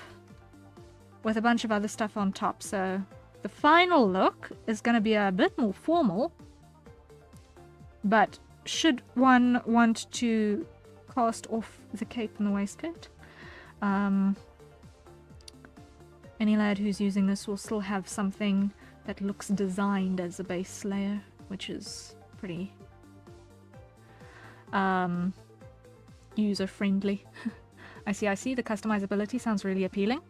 with a bunch of other stuff on top. So the final look is going to be a bit more formal. But should one want to cast off the cape and the waistcoat, any lad who's using this will still have something that looks designed as a base layer, which is pretty user-friendly. I see. The customizability sounds really appealing.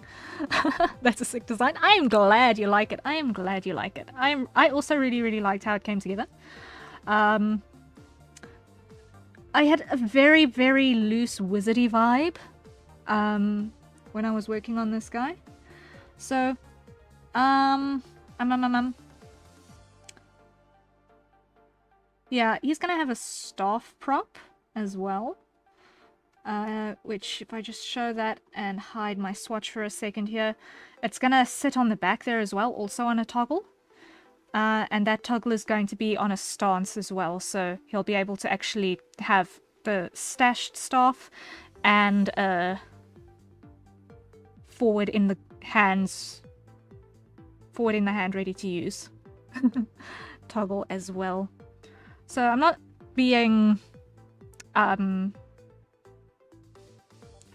That's a sick design. I am glad you like it. I also really liked how it came together. I had a very, very loose wizardy vibe when I was working on this guy. So, yeah, he's gonna have a staff prop as well. Which, if I just show that and hide my swatch for a second here, it's gonna sit on the back there as well, also on a toggle. And that toggle is going to be on a stance as well, so he'll be able to actually have the stashed staff and forward in the hand ready to use toggle as well. So I'm not being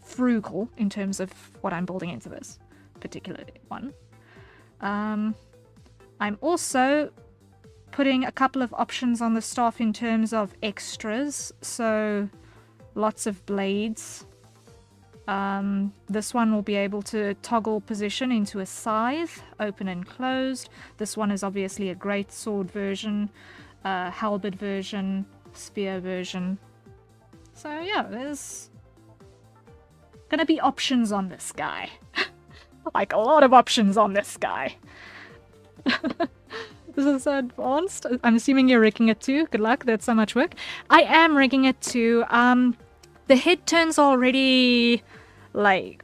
frugal in terms of what I'm building into this particular one. I'm also putting a couple of options on the staff in terms of extras, so lots of blades. This one will be able to toggle position into a scythe, open and closed. This one is obviously a great sword version, halberd version, spear version. So yeah, there's gonna be options on this guy. Like a lot of options on this guy. This is so advanced. I'm assuming you're rigging it too. Good luck, that's so much work. I am rigging it too. The head turns already like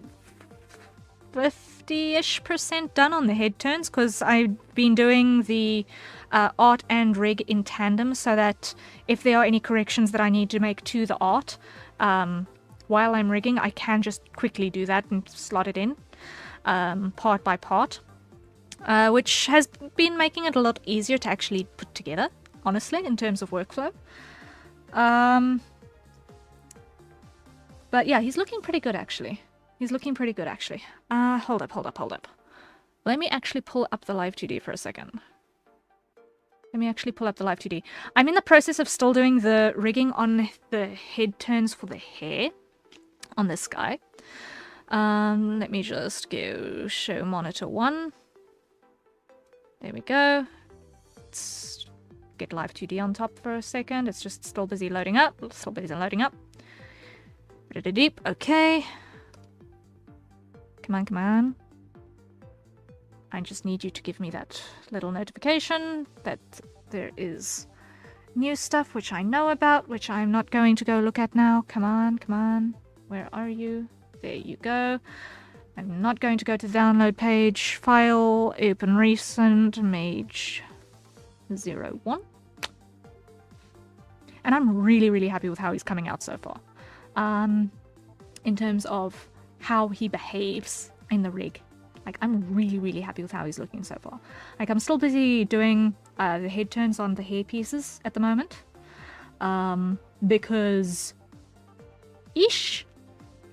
50-ish% done on the head turns, because I've been doing the art and rig in tandem, so that if there are any corrections that I need to make to the art while I'm rigging, I can just quickly do that and slot it in part by part. Which has been making it a lot easier to actually put together, honestly, in terms of workflow. But yeah, he's looking pretty good, actually. Hold up. Let me actually pull up the Live 2D for a second. I'm in the process of still doing the rigging on the head turns for the hair on this guy. Let me just go show monitor 1. There we go. Let's get Live 2D on top for a second. It's just still busy loading up. Deep. Okay. Come on. I just need you to give me that little notification that there is new stuff which I know about, which I'm not going to go look at now. Come on. Where are you? There you go. I'm not going to go to the download page. File, open recent, Mage 01. And I'm really, really happy with how he's coming out so far. In terms of how he behaves in the rig. Like, I'm really, really happy with how he's looking so far. Like, I'm still busy doing the head turns on the hair pieces at the moment. Because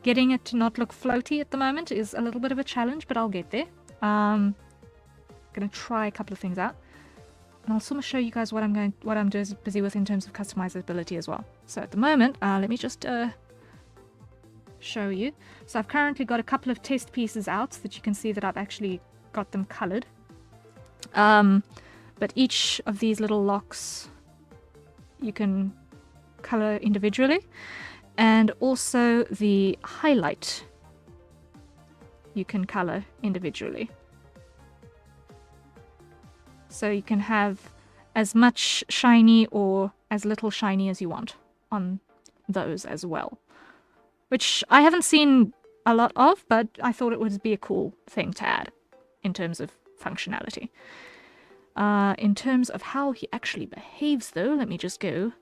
getting it to not look floaty at the moment is a little bit of a challenge, but I'll get there. Gonna try a couple of things out. And I'll sort of show you guys what I'm just busy with in terms of customizability as well. So at the moment, let me just show you. So I've currently got a couple of test pieces out so that you can see that I've actually got them colored. But each of these little locks you can color individually, and also the highlight you can color individually. So you can have as much shiny or as little shiny as you want on those as well. Which I haven't seen a lot of, but I thought it would be a cool thing to add in terms of functionality. In terms of how he actually behaves though, let me just go.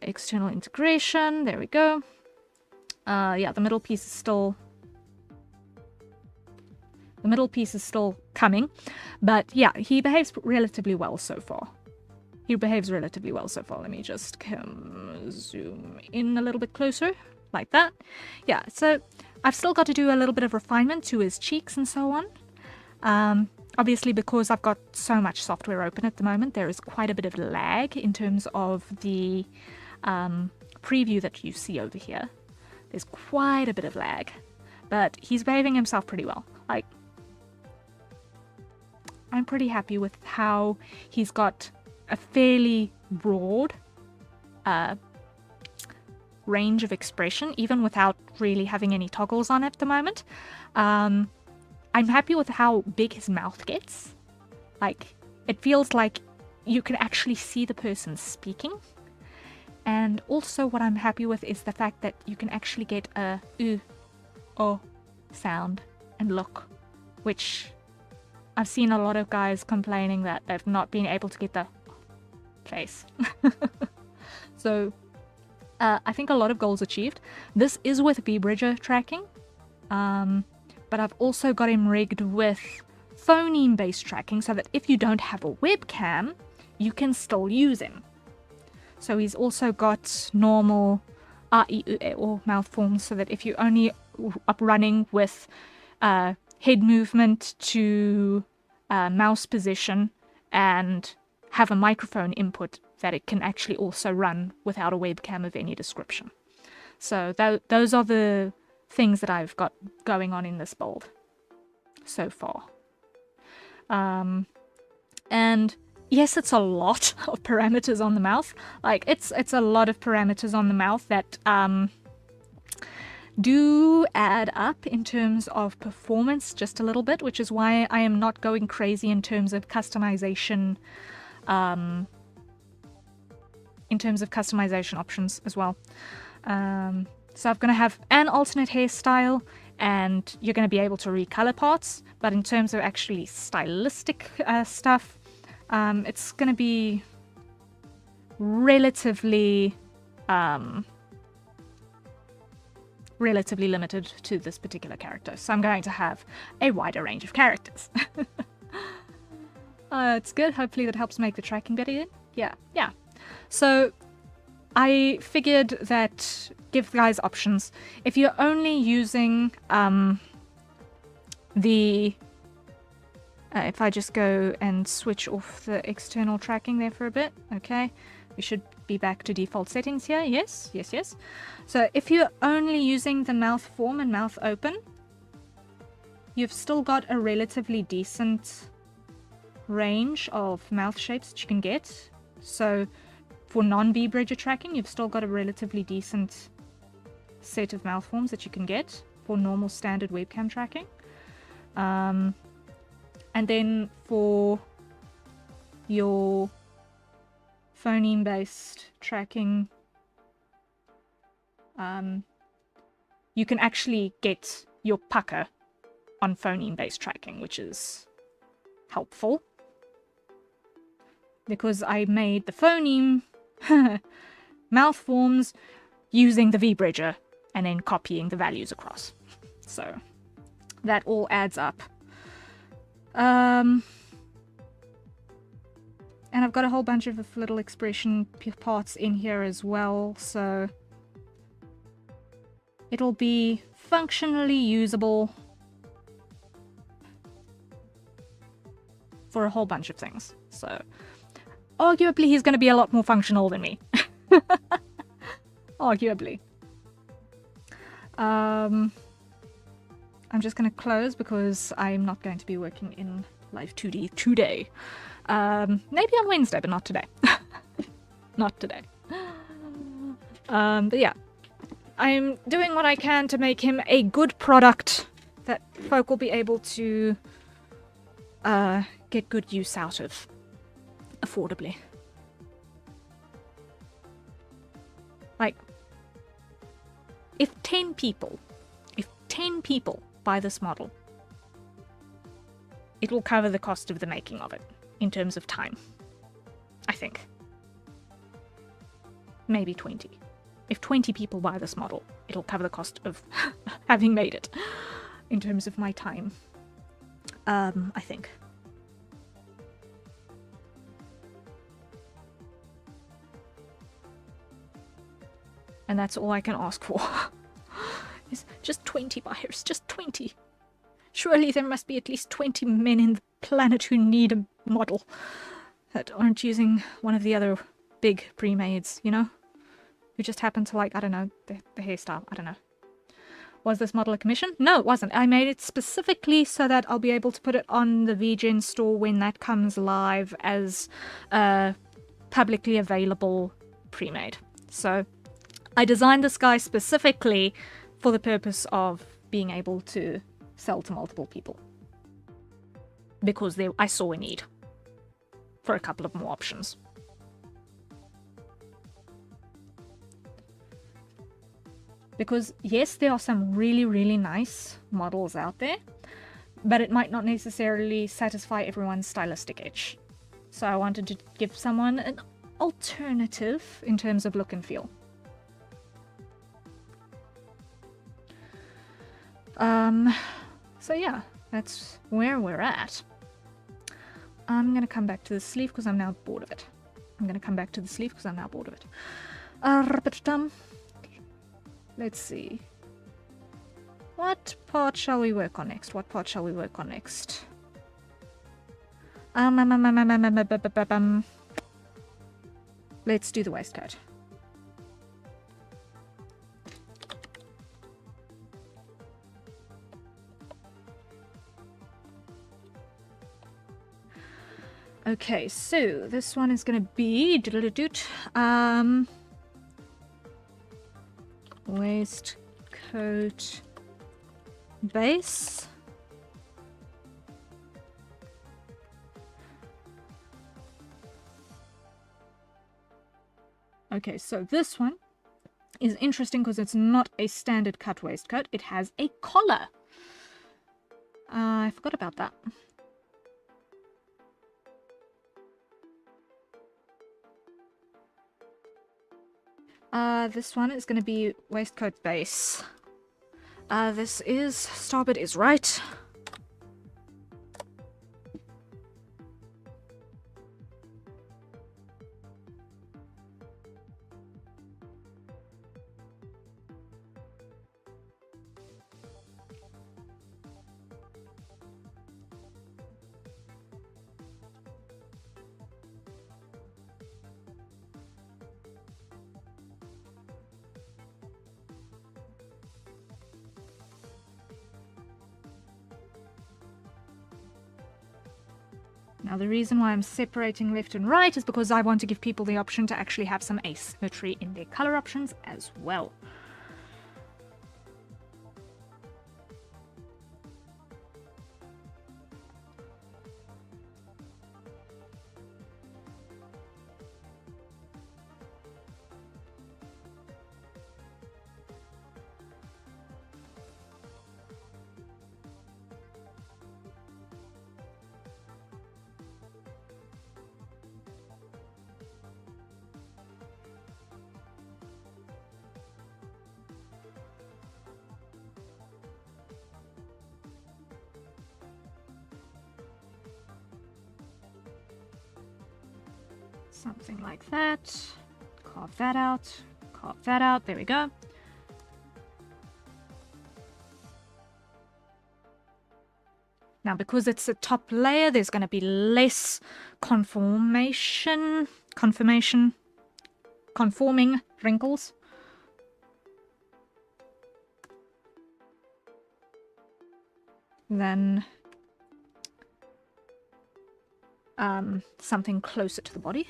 External integration, there we go. Yeah, the middle piece is still coming, but yeah, he behaves relatively well so far. Let me just zoom in a little bit closer, like that. Yeah, so I've still got to do a little bit of refinement to his cheeks and so on. Obviously, because I've got so much software open at the moment, there is quite a bit of lag in terms of the preview that you see over here. There's quite a bit of lag, but he's behaving himself pretty well. Like, I'm pretty happy with how he's got a fairly broad range of expression, even without really having any toggles on at the moment. I'm happy with how big his mouth gets. Like, it feels like you can actually see the person speaking. And also what I'm happy with is the fact that you can actually get a oh sound and look, which I've seen a lot of guys complaining that they've not been able to get the face. So I think a lot of goals achieved. This is with VBridger tracking. But I've also got him rigged with phoneme-based tracking so that if you don't have a webcam, you can still use him. So he's also got normal or mouth forms so that if you're only up running with head movement to mouse position and have a microphone input, that it can actually also run without a webcam of any description. So those are the things that I've got going on in this build so far. And yes, it's a lot of parameters on the mouth. Like, it's a lot of parameters on the mouth that do add up in terms of performance just a little bit, which is why I am not going crazy in terms of customization options as well. So I'm going to have an alternate hairstyle, and you're going to be able to recolor parts. But in terms of actually stylistic stuff, it's going to be relatively limited to this particular character. So I'm going to have a wider range of characters. It's good. Hopefully that helps make the tracking better. Yeah. So I figured that give guys options. If you're only using if I just go and switch off the external tracking there for a bit, okay, we should be back to default settings here. Yes. So if you're only using the mouth form and mouth open, you've still got a relatively decent range of mouth shapes that you can get. So for non-VBridger tracking, you've still got a relatively decent set of mouth forms that you can get for normal standard webcam tracking. And then for your phoneme-based tracking, you can actually get your pucker on phoneme-based tracking, which is helpful. Because I made the phoneme mouth forms using the VBridger and then copying the values across. So that all adds up. And I've got a whole bunch of little expression parts in here as well, so it'll be functionally usable for a whole bunch of things. So arguably he's going to be a lot more functional than me. Arguably. I'm just going to close because I'm not going to be working in Live 2D today. Maybe on Wednesday, but not today. Not today. But yeah, I'm doing what I can to make him a good product that folk will be able to get good use out of affordably. Like, if 10 people buy this model, it will cover the cost of the making of it in terms of time, I think. Maybe 20. If 20 people buy this model, it'll cover the cost of having made it in terms of my time, I think. And that's all I can ask for. Is just 20 buyers, just 20. Surely there must be at least 20 men in the planet who need a model that aren't using one of the other big pre-mades, you know? Who just happen to like, I don't know, the hairstyle, I don't know. Was this model a commission? No, it wasn't. I made it specifically so that I'll be able to put it on the VGen store when that comes live as a publicly available pre-made. So I designed this guy specifically for the purpose of being able to sell to multiple people. Because I saw a need for a couple of more options. Because yes, there are some really, really nice models out there, but it might not necessarily satisfy everyone's stylistic itch. So I wanted to give someone an alternative in terms of look and feel. So yeah, that's where we're at. I'm gonna come back to the sleeve because I'm now bored of it. Let's see. What part shall we work on next? Let's do the waistcoat. Okay, so this one is going to be waistcoat base. Okay, so this one is interesting because it's not a standard cut waistcoat. It has a collar. I forgot about that. This one is going to be waistcoat base. This is starboard is right. Now the reason why I'm separating left and right is because I want to give people the option to actually have some asymmetry in their color options as well. Something like that. Carve that out. Carve that out. There we go. Now, because it's a top layer, there's going to be less conforming wrinkles. Than something closer to the body.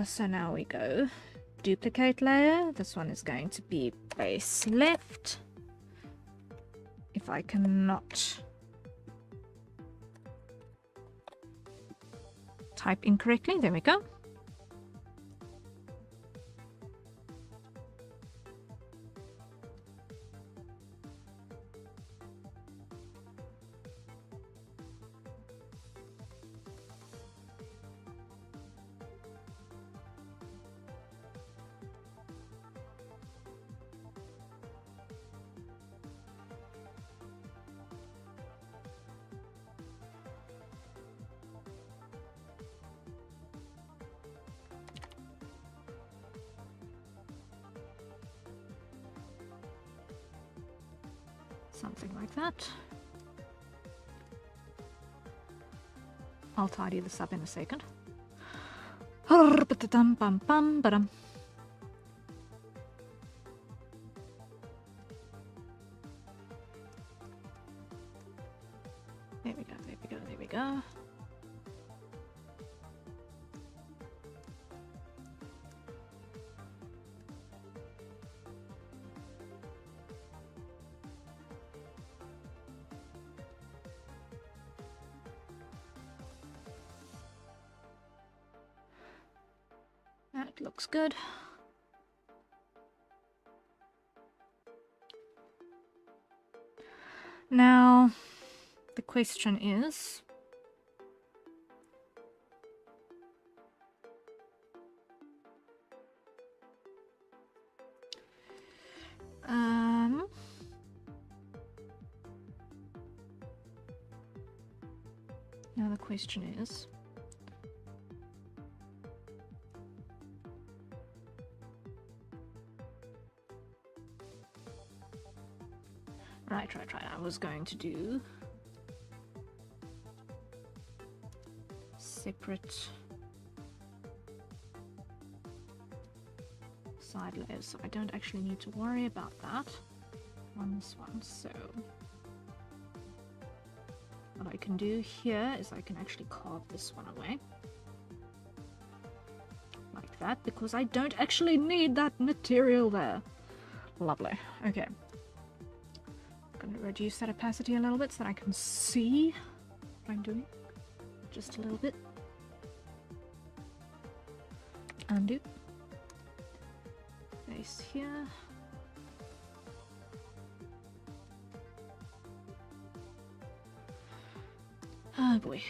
So now we go duplicate layer. This one is going to be base left. If I cannot type incorrectly, there we go. Something like that. I'll tidy this up in a second. There we go, there we go, there we go. That looks good. Now, the question is, now the question is, right. I was going to do separate side layers, so I don't actually need to worry about that on this one. So what I can do here is I can actually carve this one away like that, because I don't actually need that material there. Lovely. Okay. I'm going to reduce that opacity a little bit so that I can see what I'm doing. Just a little bit. Undo. Base here. Oh boy.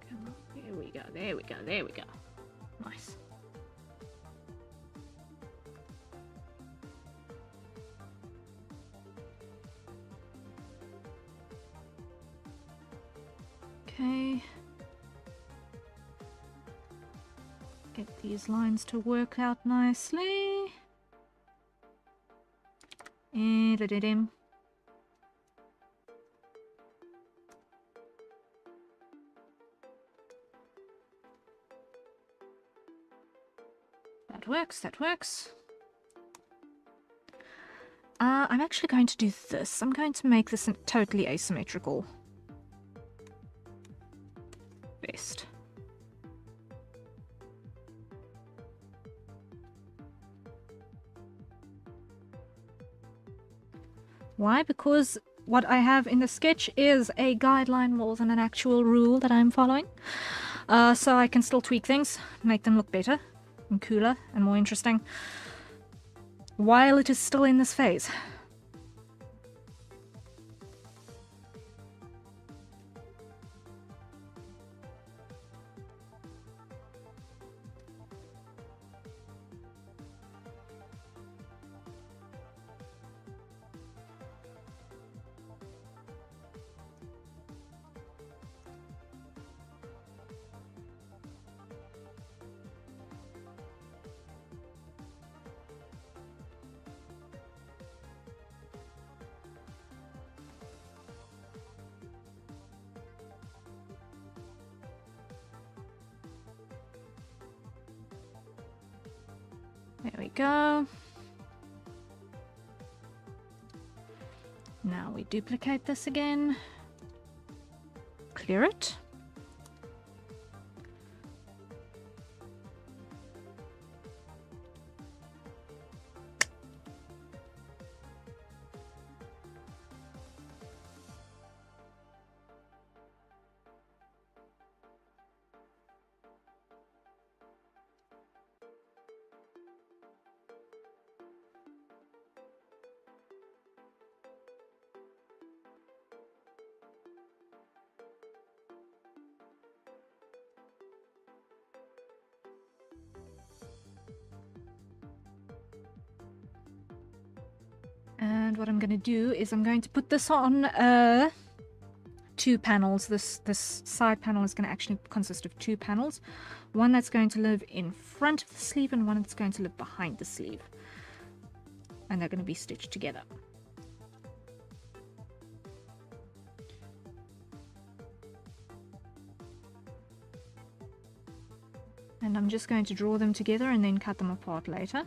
Come on. There we go, there we go, there we go. Nice. Okay. Get these lines to work out nicely. That works, that works. I'm actually going to do this. I'm going to make this totally asymmetrical. Best. Why? Because what I have in the sketch is a guideline more than an actual rule that I'm following. So I can still tweak things, make them look better and cooler and more interesting while it is still in this phase. There we go. Now we duplicate this again. Clear it. And what I'm going to do is I'm going to put this on 2 panels. This side panel is going to actually consist of 2 panels. One that's going to live in front of the sleeve and one that's going to live behind the sleeve. And they're going to be stitched together. And I'm just going to draw them together and then cut them apart later.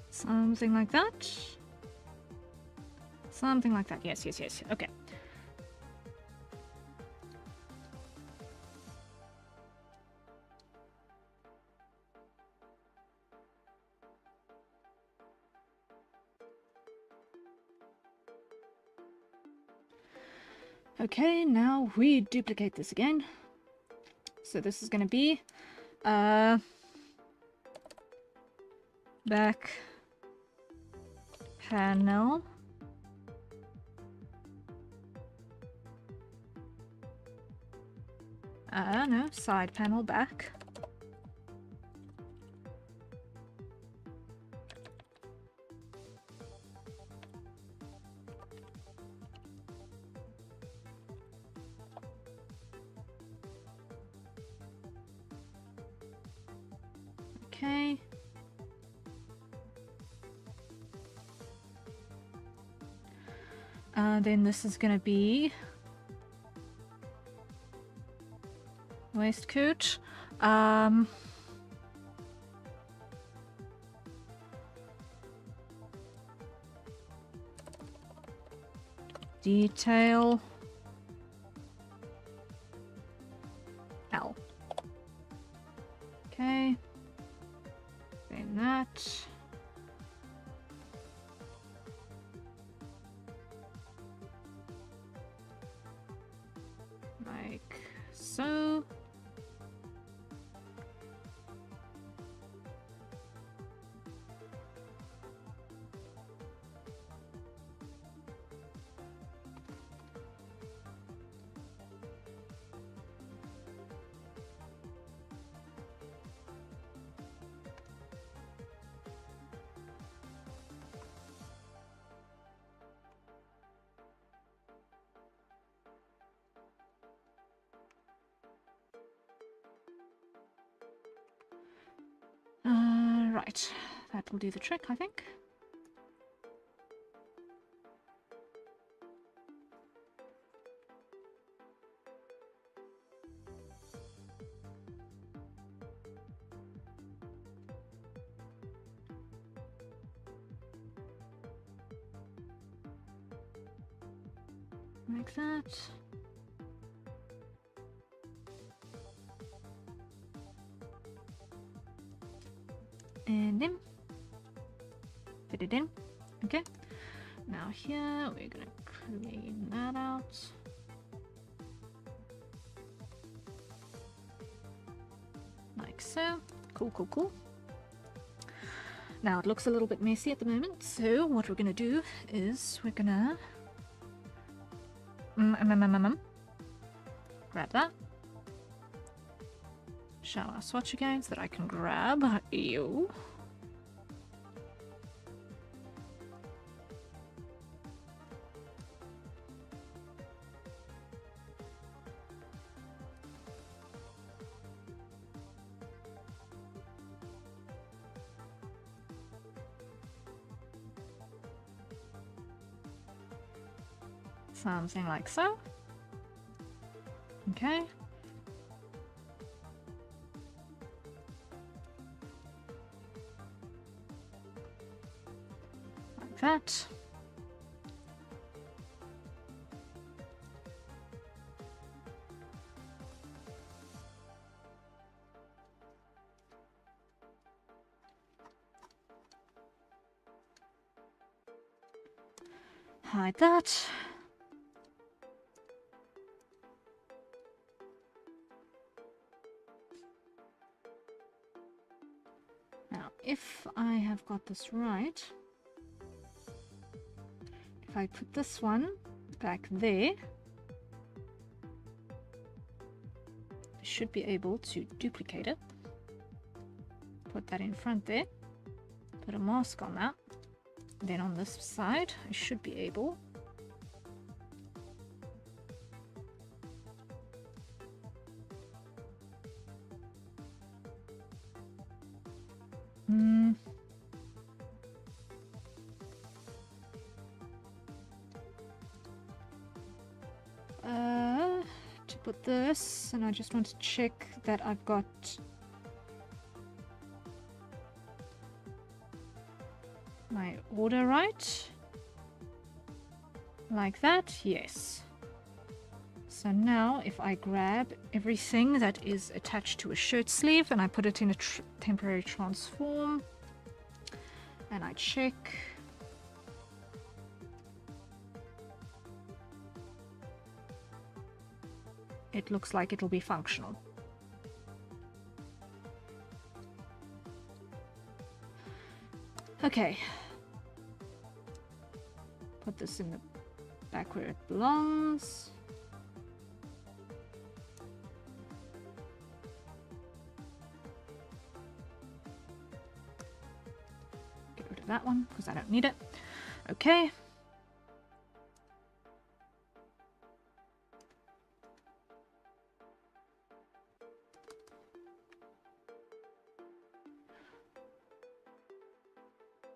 Something like that. Something like that. Yes, yes, yes. Okay. Okay, now we duplicate this again. So this is going to be back panel. No, side panel back. Okay. Then this is going to be waistcoat. Detail L. Okay. Then that. Like so. Right, that will do the trick, I think. Like that. And then fit it in. Okay, now here we're gonna clean that out. so. Cool, cool, cool. Now it looks a little bit messy at the moment, so what we're gonna do is we're gonna grab that. Show our swatch again so that I can grab you. Something like so. Okay. Like that. Hide that. Now, if I have got this right, if I put this one back there, I should be able to duplicate it. Put that in front there, put a mask on that. Then on this side, I should be able to put this, and I just want to check that I've got my order right. Like that, yes. So now if I grab everything that is attached to a shirt sleeve and I put it in a temporary transform and I check, it looks like it'll be functional. Okay. Put this in the back where it belongs. Get rid of that one because I don't need it. Okay.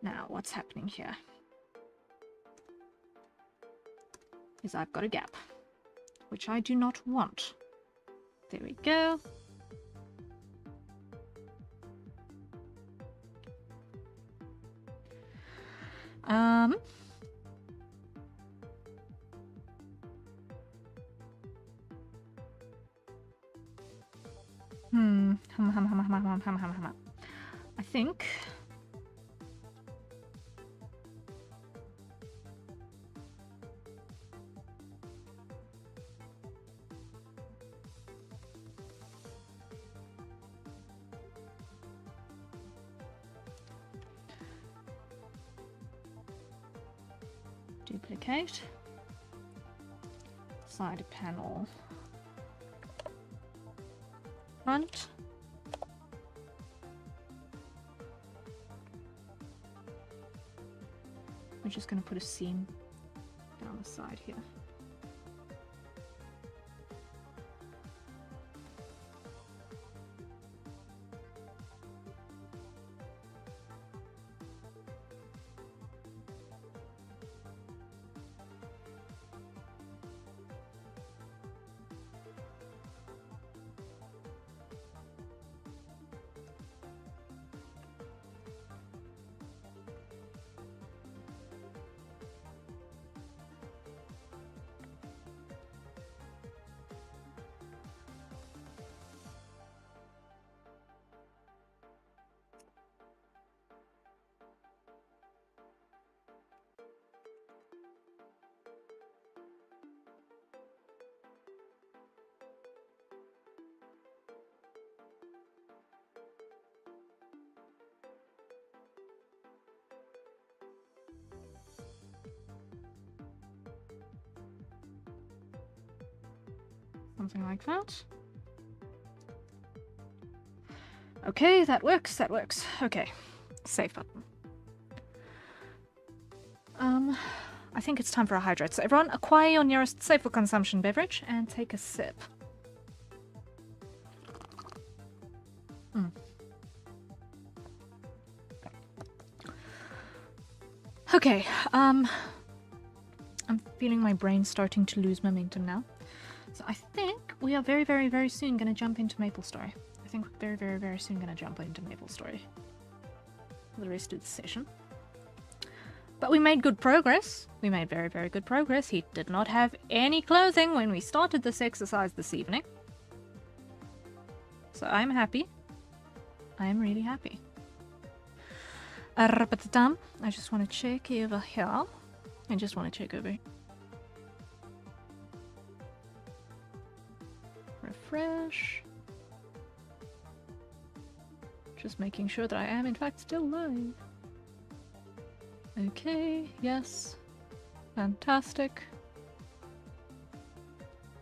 Now, what's happening here is I've got a gap, which I do not want. There we go. I think duplicate side panel front. We're just going to put a seam down the side here. Something like that. Okay, that works, that works. Okay, save button. I think it's time for a hydrate. So everyone, acquire your nearest safe for consumption beverage and take a sip. Okay, I'm feeling my brain starting to lose momentum now. So I think we are very, very, very soon going to jump into MapleStory. I think we're very, very, very soon going to jump into MapleStory for the rest of the session. But we made good progress. We made very, very good progress. He did not have any clothing when we started this exercise this evening. So I'm happy. I'm really happy. I just want to check over here. I just want to check over here. Refresh. Just making sure that I am in fact still live. Okay, yes. Fantastic.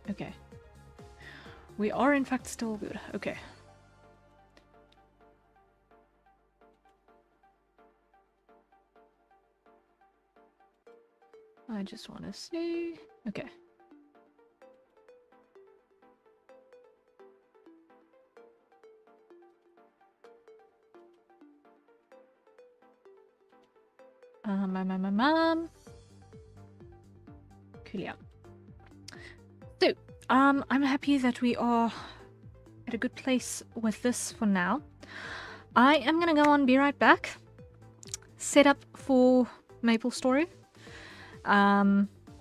Okay. We are in fact still good. Okay. I just want to see. Okay. Cool, yeah. So, I'm happy that we are at a good place with this for now. I am gonna go on, be right back. Set up for MapleStory.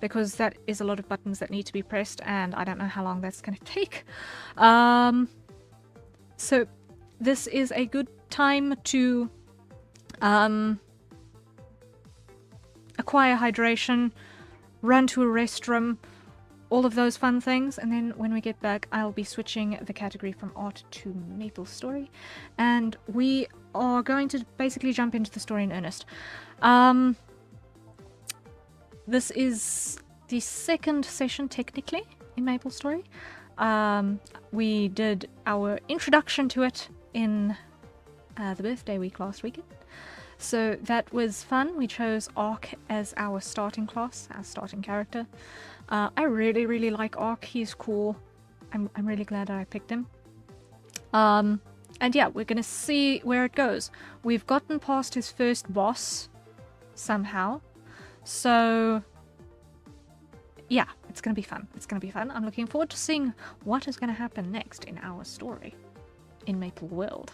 Because that is a lot of buttons that need to be pressed, and I don't know how long that's gonna take. So this is a good time to acquire hydration, run to a restroom, all of those fun things, and then when we get back I'll be switching the category from art to MapleStory, and we are going to basically jump into the story in earnest. This is the second session technically in MapleStory. We did our introduction to it in the birthday week last weekend. So that was fun. We chose Ark as our starting class, our starting character. I really, really like Ark. He's cool. I'm really glad that I picked him. And yeah, we're gonna see where it goes. We've gotten past his first boss somehow. So yeah, it's gonna be fun. It's gonna be fun. I'm looking forward to seeing what is gonna happen next in our story in Maple World.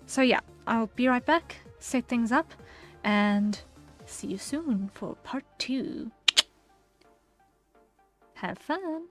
So yeah, I'll be right back, set things up, and see you soon for part 2. Have fun!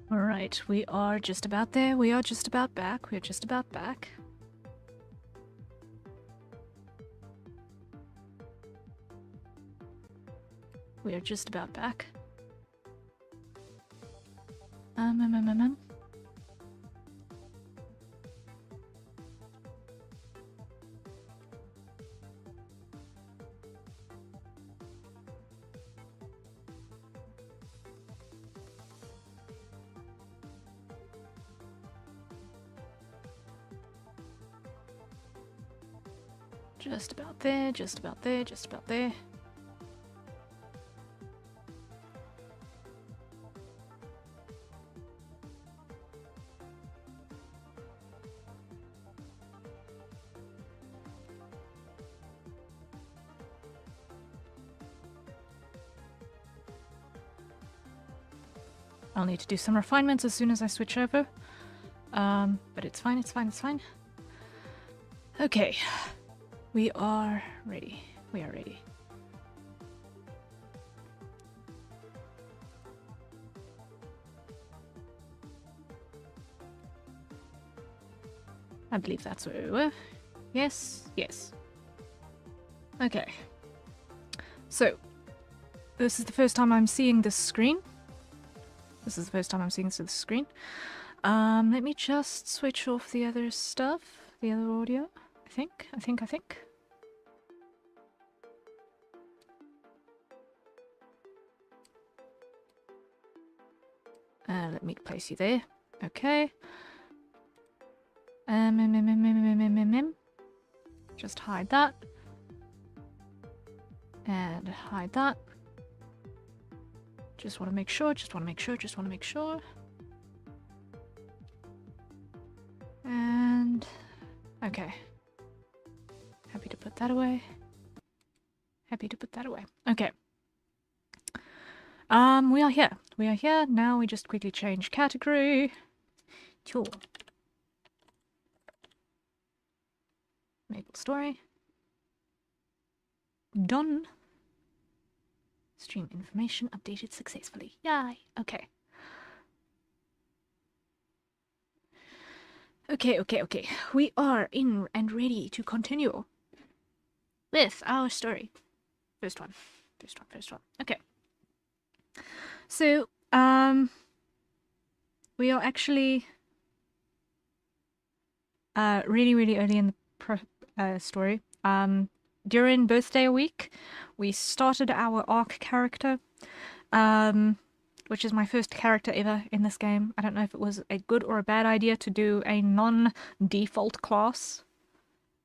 Alright, we are just about there. We are just about back. We are just about back. We are just about back. Just about there, just about there, just about there. I'll need to do some refinements as soon as I switch over. But it's fine, it's fine, it's fine. Okay. We are ready. We are ready. I believe that's where we were. Yes, yes. Okay. So, this is the first time I'm seeing this screen. This is the first time I'm seeing this screen. Let me just switch off the other stuff, the other audio. I think. Let me place you there. Okay. Just hide that. And hide that. Just want to make sure, just want to make sure, just want to make sure. And... okay. Happy to put that away. Happy to put that away. Okay. We are here. We are here. Now we just quickly change category. Cool. MapleStory. Done. Stream information updated successfully. Yay! Okay. Okay. We are in and ready to continue with our story. First one. Okay. So, we are actually really early in the story. During birthday week, we started our ARC character, which is my first character ever in this game. I don't know if it was a good or a bad idea to do a non-default class,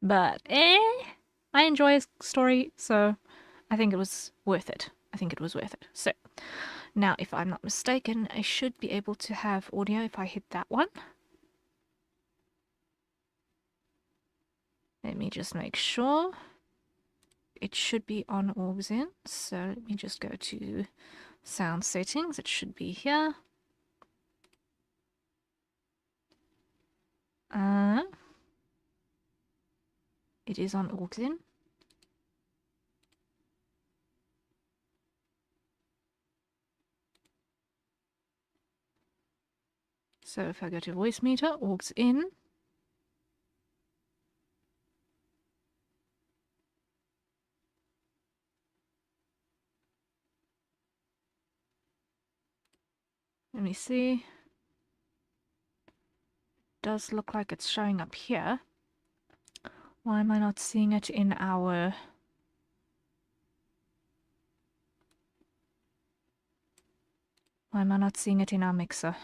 but I enjoy his story, so I think it was worth it. So, now if I'm not mistaken, I should be able to have audio if I hit that one. Let me just make sure. It should be on orgs in, so let me just go to sound settings. It should be here. It is on orgs in. So if I go to voice meter, orgs in. Let me see. Does look like it's showing up here. Why am I not seeing it in our... why am I not seeing it in our mixer?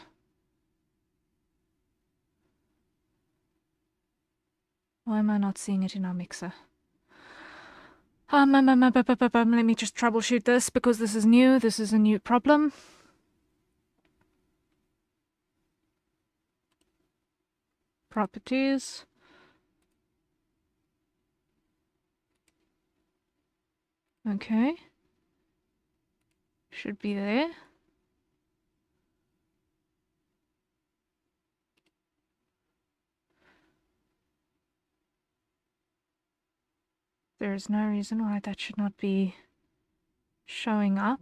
Why am I not seeing it in our mixer? Let me just troubleshoot this because this is new. This is a new problem. Properties. Okay. Should be there. There's no reason why that should not be showing up.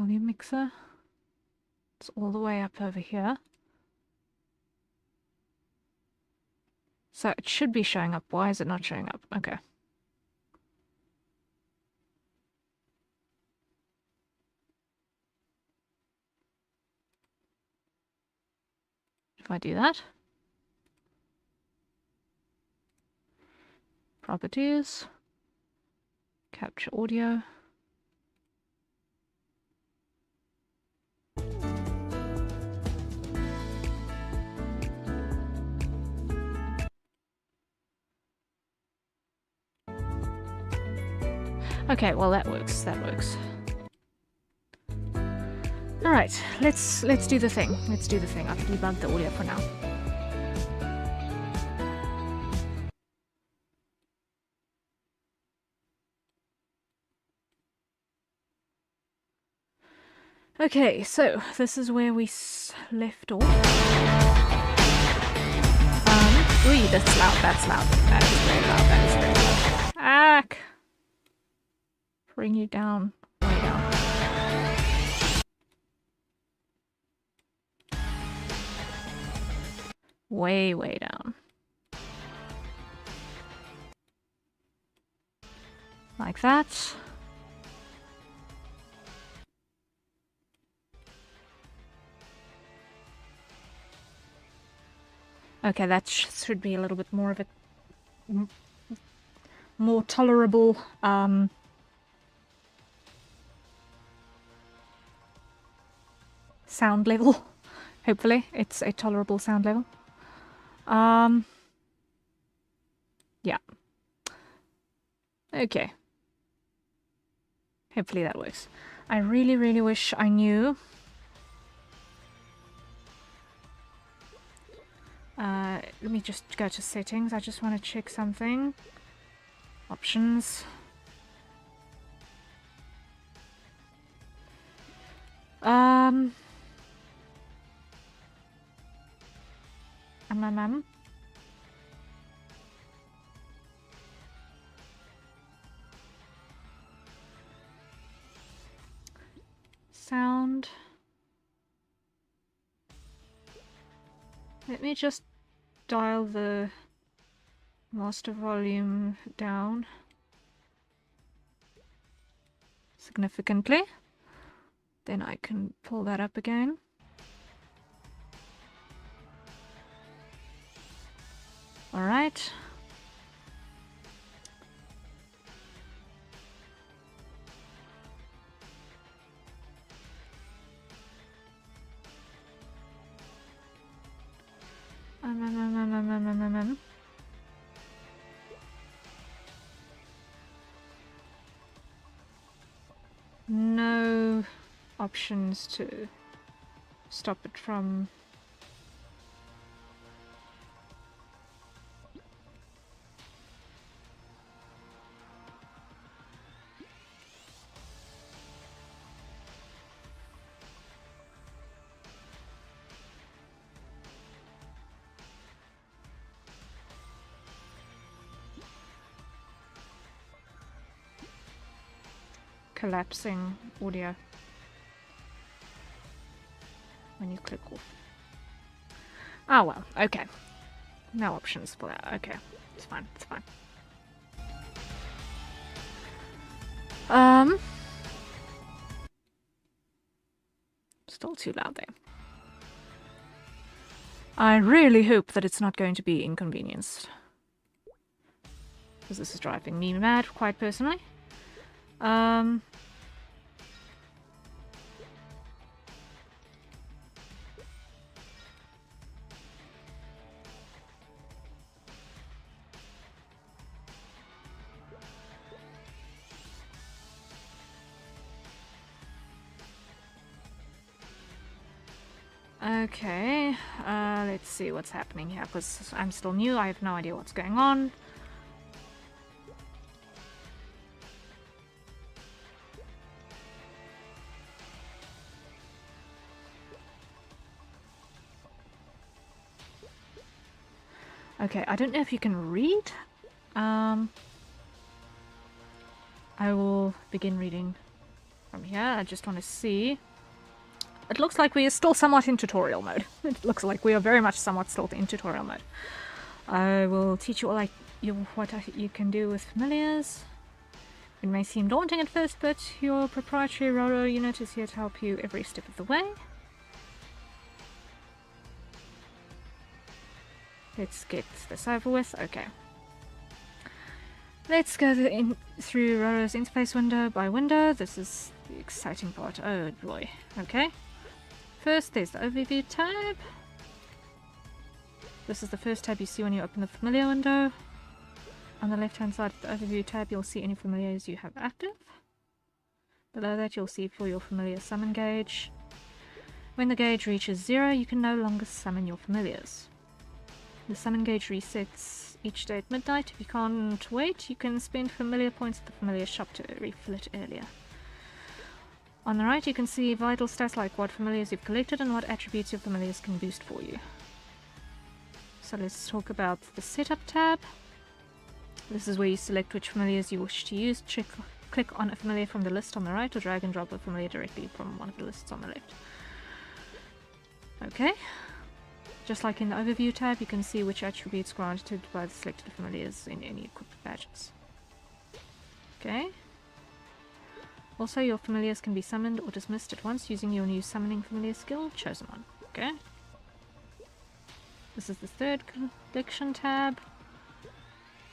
volume mixer. It's all the way up over here. So it should be showing up. Why is it not showing up? Okay. If I do that. Properties. Capture audio. Okay, well that works. That works. All right, let's do the thing. Let's do the thing. I've debugged the audio for now. Okay, so this is where we left off. Ooh, that's loud. That's loud. That is very loud. That is very loud. Ack! Bring you down. Way down. Way, way down. Like that. Okay, that should be a little bit more of a more tolerable sound level. Hopefully it's a tolerable sound level. Yeah. Okay. Hopefully that works. I really, really wish I knew. Let me just go to settings. I just want to check something. Options. Sound. Let me just dial the master volume down significantly. Then I can pull that up again. All right. No options to stop it from collapsing audio when you click off. Oh well, okay. No options for that. Okay, it's fine, it's fine. Still too loud there. I really hope that it's not going to be inconvenienced, because this is driving me mad, quite personally. Okay, let's see what's happening here, because I'm still new, I have no idea what's going on. Okay, I don't know if you can read. I will begin reading from here. I just want to see. It looks like we are still somewhat in tutorial mode. It looks like we are very much somewhat still in tutorial mode. I will teach you all what you can do with familiars. It may seem daunting at first, but your proprietary Roro unit is here to help you every step of the way. Let's get this over with. Okay. Let's go through Roro's interface window by window. This is the exciting part. Oh boy. Okay. First, there's the overview tab. This is the first tab you see when you open the familiar window. On the left hand side of the overview tab, you'll see any familiars you have active. Below that, you'll see for your familiar summon gauge. When the gauge reaches 0, you can no longer summon your familiars. The summon gauge resets each day at midnight. If you can't wait, you can spend familiar points at the familiar shop to refill it earlier. On the right, you can see vital stats like what familiars you've collected and what attributes your familiars can boost for you. So let's talk about the setup tab. This is where you select which familiars you wish to use. Click on a familiar from the list on the right or drag and drop a familiar directly from one of the lists on the left. Okay. Just like in the overview tab, you can see which attributes granted by the selected familiars in any equipped badges. Okay. Also, your familiars can be summoned or dismissed at once using your new summoning familiar skill, chosen one. Okay. This is the third collection tab.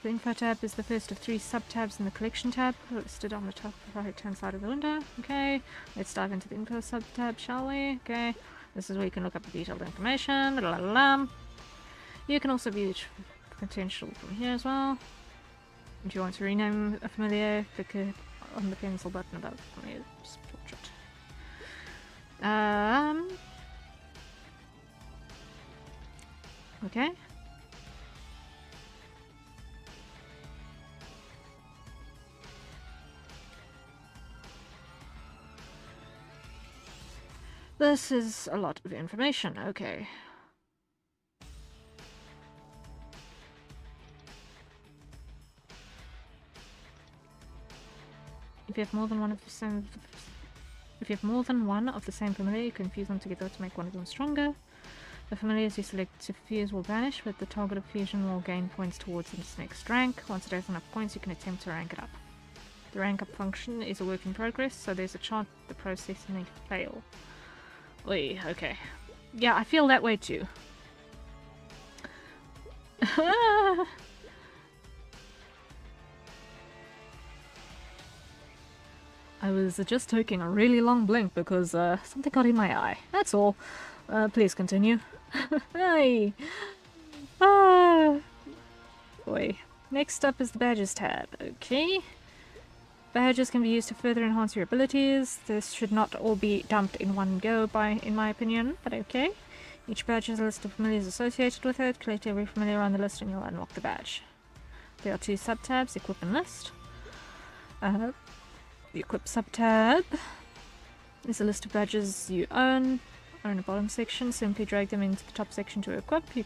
The info tab is the first of 3 sub-tabs in the collection tab, listed on the top right hand side of the window. Okay, let's dive into the info sub-tab, shall we? Okay, this is where you can look up the detailed information. La -la -la. You can also view its potential from here as well. If you want to rename a familiar, click on the pencil button above the familiar's portrait. Okay. This is a lot of information. Okay. If you have more than one of the same familiar, you can fuse them together to make one of them stronger. The familiars you select to fuse will vanish, but the target of fusion will gain points towards its next rank. Once it has enough points, you can attempt to rank it up. The rank up function is a work in progress, so there's a chance the process may fail. Oy, okay. Yeah, I feel that way too. I was just taking a really long blink because something got in my eye. That's all. Please continue. Hey! Boy. Next up is the badges tab. Okay. Badges can be used to further enhance your abilities. This should not all be dumped in one go, in my opinion, but okay. Each badge has a list of familiars associated with it. Collect every familiar on the list and you'll unlock the badge. There are 2 sub-tabs, equip and list. The equip sub-tab is a list of badges you own. Are in the bottom section. Simply drag them into the top section to equip. You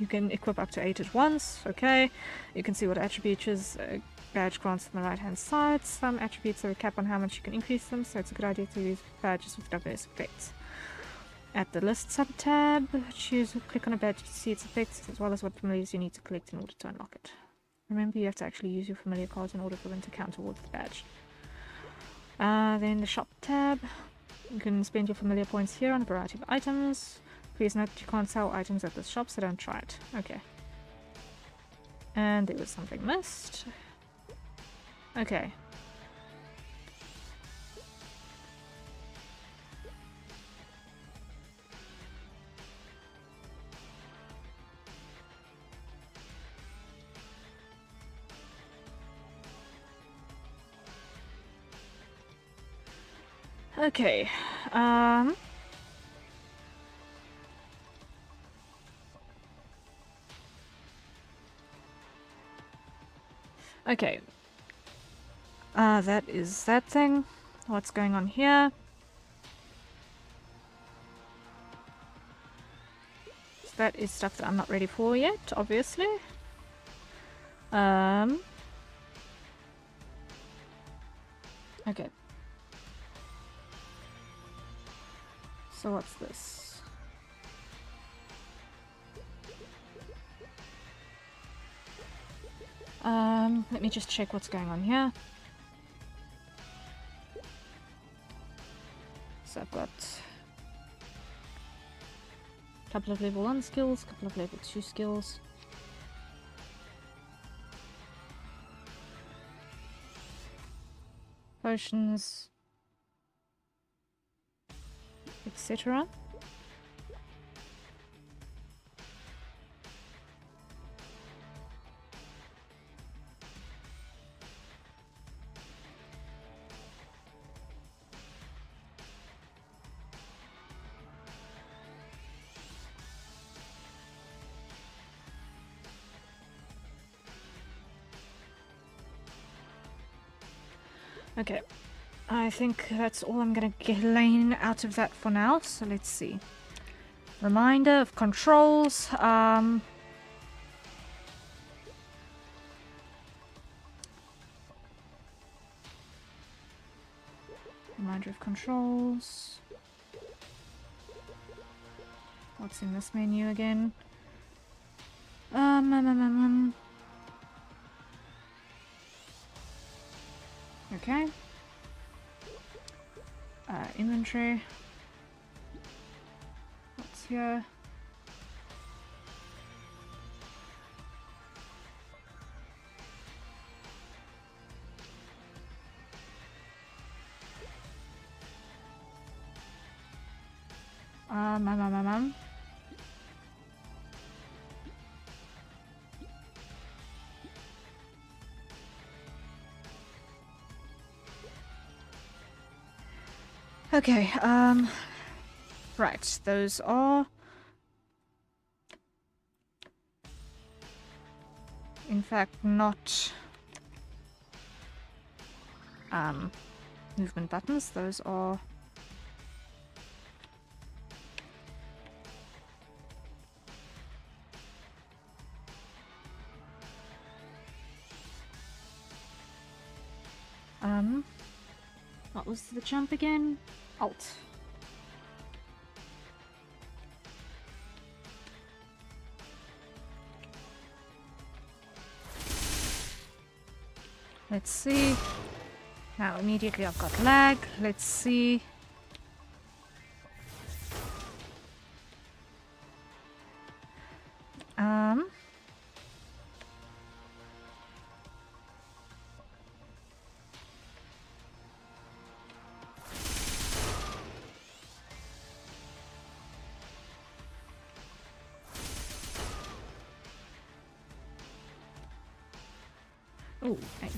can equip up to 8 at once. Okay. You can see what attributes badge grants on the right hand side. Some attributes have a cap on how much you can increase them, so it's a good idea to use badges with diverse effects. At the list sub-tab, click on a badge to see its effects as well as what familiars you need to collect in order to unlock it. Remember, you have to actually use your familiar cards in order for them to count towards the badge. Then the shop tab. You can spend your familiar points here on a variety of items. Please note you can't sell items at this shop, so don't try it. Okay. And there was something missed. Okay. Okay. Okay. That is that thing. What's going on here? So that is stuff that I'm not ready for yet, obviously. Okay. So what's this? Let me just check what's going on here. So I've got a couple of level 1 skills, a couple of level 2 skills. Potions, etc. Okay, I think that's all I'm gonna gain out of that for now, so let's see. Reminder of controls, reminder of controls. What's in this menu again? Okay. Inventory. What's here? Okay, right, those are in fact not movement buttons, those are what was the jump again? Alt. Let's see. Now immediately I've got lag. Let's see. Oh, hang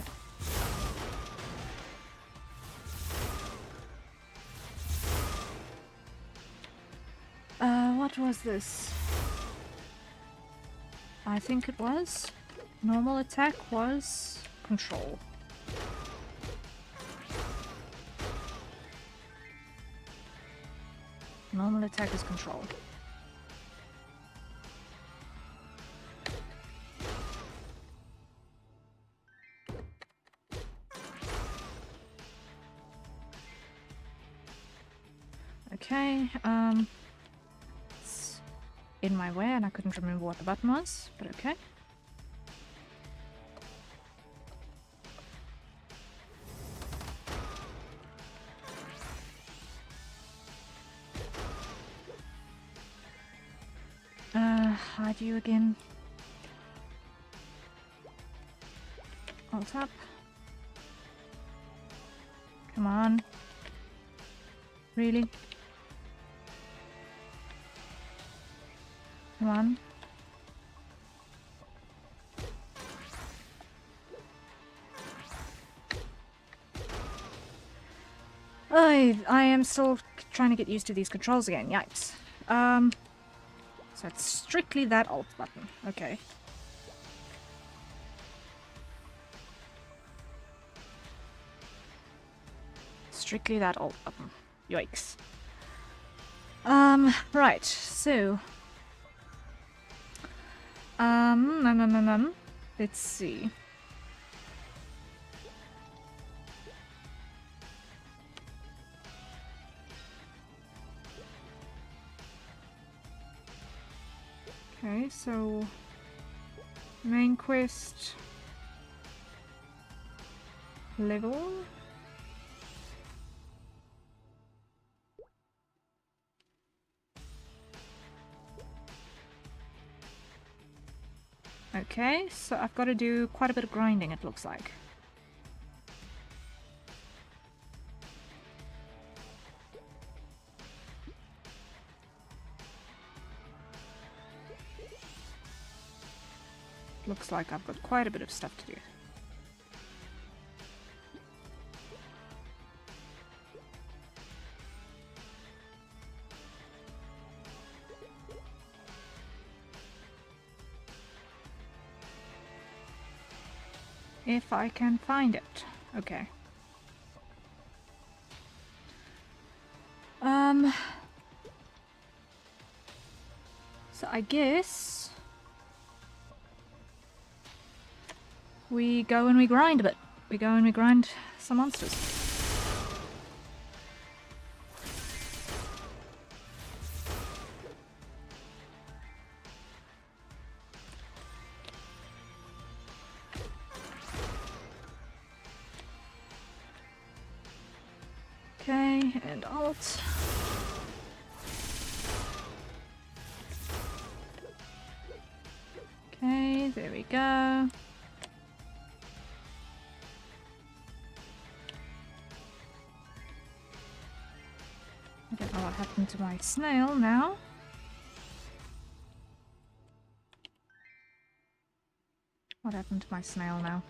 on. What was this? I think it was. Normal attack was control. Normal attack is control. Okay, it's in my way and I couldn't remember what the button was, but okay. Hide you again. Alt up. Come on. Really? Come on. I am still trying to get used to these controls again. Yikes. So it's strictly that alt button. Okay. Strictly that alt button. Yikes. Right, so let's see. Okay, so main quest level. Okay, so I've got to do quite a bit of grinding, it looks like. Looks like I've got quite a bit of stuff to do. If I can find it. Okay. So I guess we go and we grind a bit. We go and we grind some monsters. Okay, and alt. Okay, there we go. I don't know what happened to my snail now. What happened to my snail now?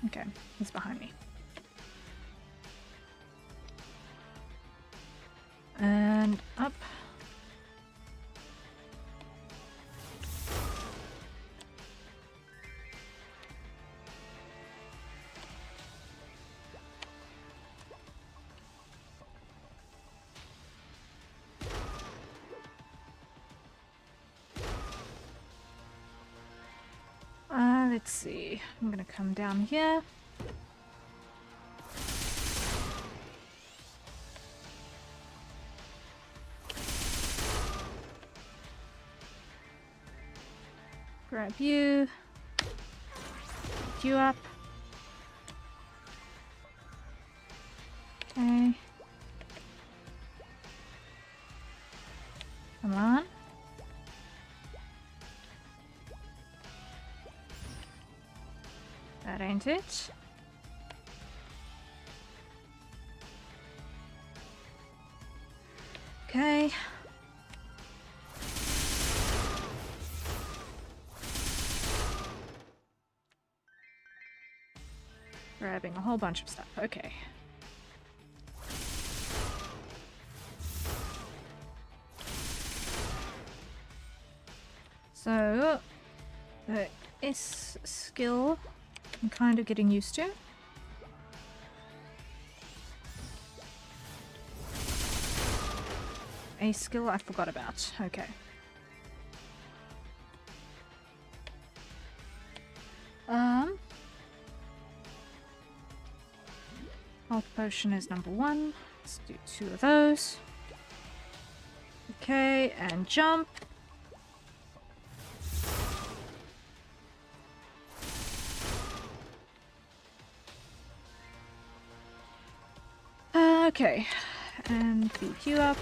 Okay, he's behind me. And up. Let's see. I'm gonna come down here. Grab you. Pick you up. Okay. Come on. That ain't it. Okay. Grabbing a whole bunch of stuff. Okay. So, the S skill I'm kind of getting used to. A skill I forgot about. Okay. Health potion is number 1. Let's do 2 of those. Okay, and jump. Okay, and beat you up.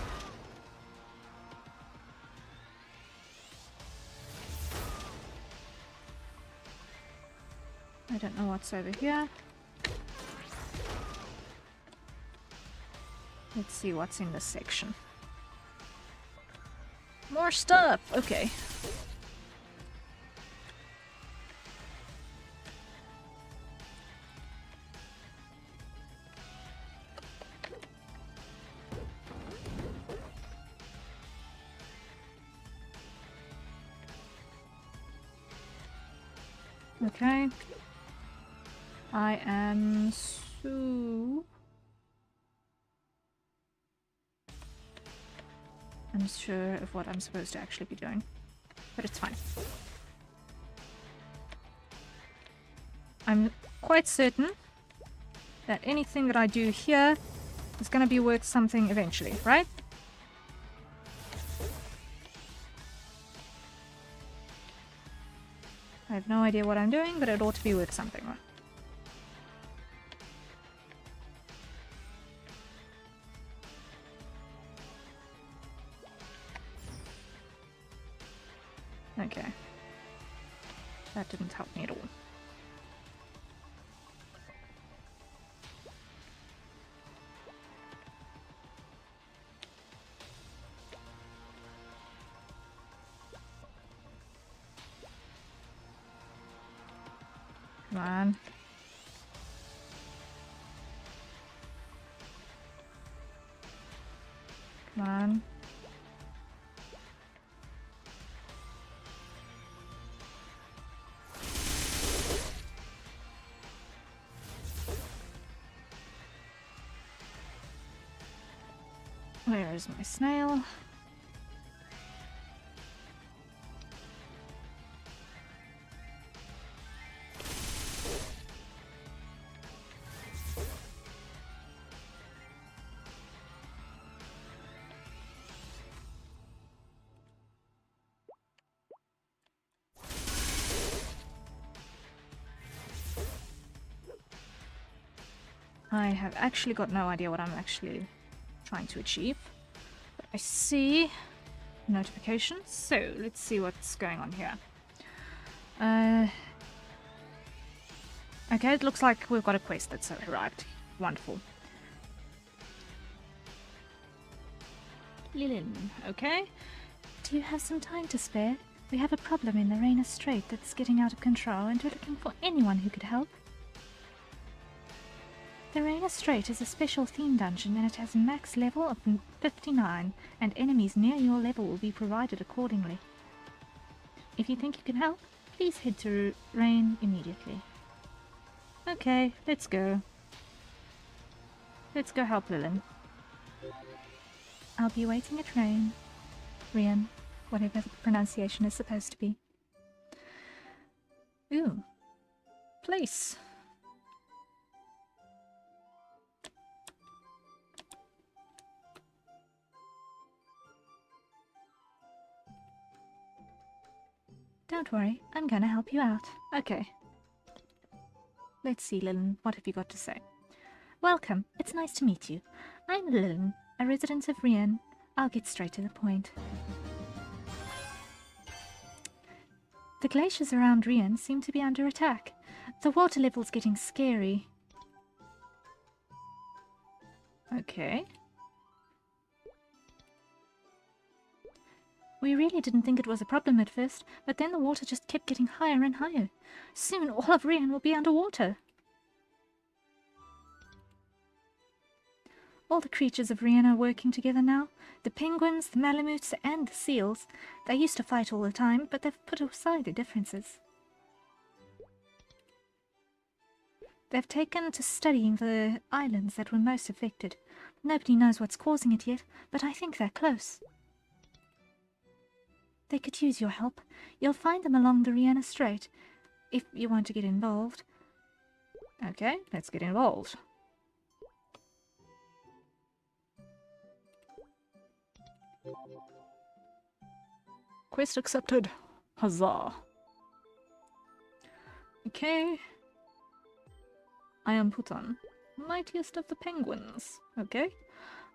I don't know what's over here. Let's see what's in this section. More stuff! Okay. Okay. I am so... unsure of what I'm supposed to actually be doing, but it's fine. I'm quite certain that anything that I do here is going to be worth something eventually, right? I have no idea what I'm doing, but it ought to be worth something. Okay. That didn't help me at all. Come on. Come on. Where is my snail? I have actually got no idea what I'm actually trying to achieve. But I see notifications, so let's see what's going on here. Okay, it looks like we've got a quest that's arrived. Wonderful. Lilin, okay. Do you have some time to spare? We have a problem in the Raina Strait that's getting out of control, and we're looking for anyone who could help. The Raina Strait is a special theme dungeon, and it has a max level of 59, and enemies near your level will be provided accordingly. If you think you can help, please head to Rain immediately. Okay, let's go. Let's go help Lilin. I'll be waiting at Rain. Rian, whatever the pronunciation is supposed to be. Ooh. Place. Don't worry, I'm gonna help you out. Okay. Let's see, Lilin, what have you got to say? Welcome, it's nice to meet you. I'm Lilin, a resident of Rian. I'll get straight to the point. The glaciers around Rian seem to be under attack. The water level's getting scary. Okay. We really didn't think it was a problem at first, but then the water just kept getting higher and higher. Soon all of Rian will be underwater. All the creatures of Rian are working together now. The penguins, the malamutes, and the seals. They used to fight all the time, but they've put aside their differences. They've taken to studying the islands that were most affected. Nobody knows what's causing it yet, but I think they're close. They could use your help. You'll find them along the Riana Strait, if you want to get involved. Okay, let's get involved. Quest accepted. Huzzah. Okay. I am Putan, mightiest of the penguins. Okay.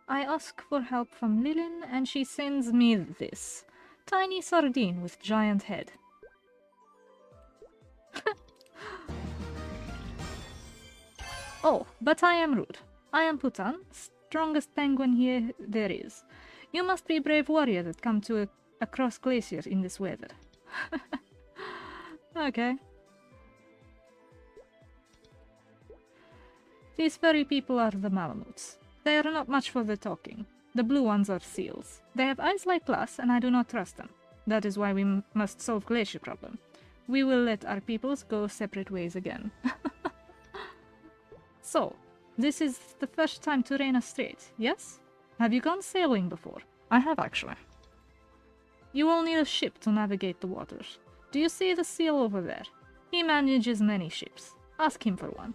I ask for help from Lilin, and she sends me this. Tiny sardine with giant head. Oh, but I am rude. I am Putan, strongest penguin here there is. You must be a brave warrior that come to across glacier in this weather. Okay. These furry people are the Malamutes. They are not much for the talking. The blue ones are seals. They have eyes like glass, and I do not trust them. That is why we must solve glacier problem. We will let our peoples go separate ways again. So, this is the first time to Raina Strait, yes? Have you gone sailing before? I have, actually. You will need a ship to navigate the waters. Do you see the seal over there? He manages many ships. Ask him for one.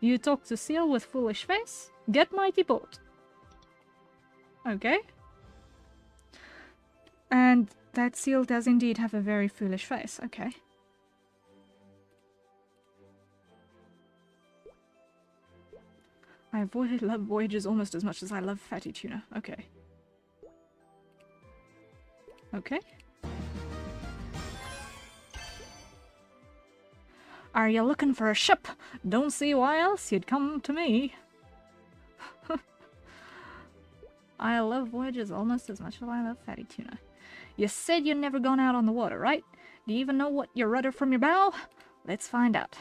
You talk to seal with foolish face? Get mighty boat. Okay. And that seal does indeed have a very foolish face. Okay. I love voyages almost as much as I love fatty tuna. Okay. Okay. Are you looking for a ship? Don't see why else you'd come to me. I love voyages almost as much as I love fatty tuna. You said you'd never gone out on the water, right? Do you even know what you rudder from your bow? Let's find out.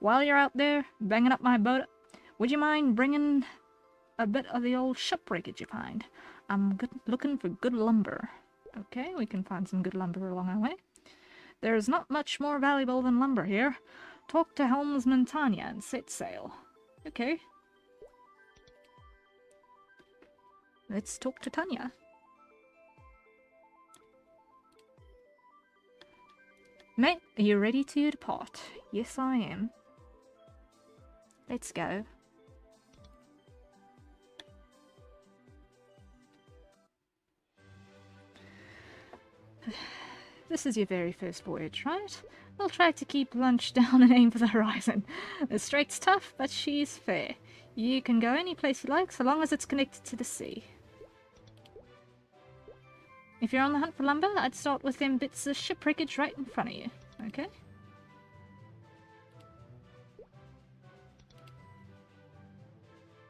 While you're out there banging up my boat, would you mind bringing a bit of the old shipwreckage you find? I'm looking for good lumber. Okay, we can find some good lumber along our way. There's not much more valuable than lumber here. Talk to helmsman Tanya and set sail. Okay. Let's talk to Tanya. Mate, are you ready to depart? Yes, I am. Let's go. This is your very first voyage, right? We'll try to keep lunch down and aim for the horizon. The strait's tough, but she's fair. You can go any place you like, so long as it's connected to the sea. If you're on the hunt for lumber, I'd start with them bits of shipwreckage right in front of you. Okay?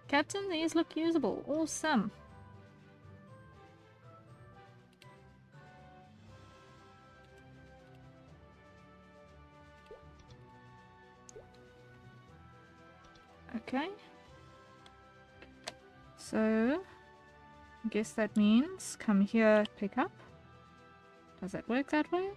Captain, these look usable. Awesome. Okay. So, I guess that means come here, pick up. Does that work that way?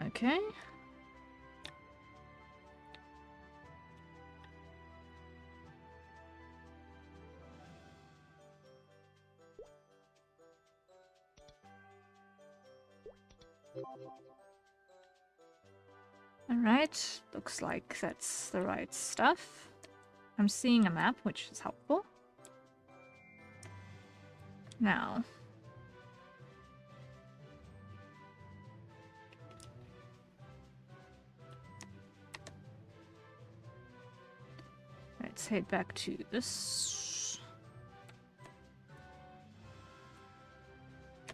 Okay. Alright, looks like that's the right stuff. I'm seeing a map, which is helpful. Now, let's head back to this.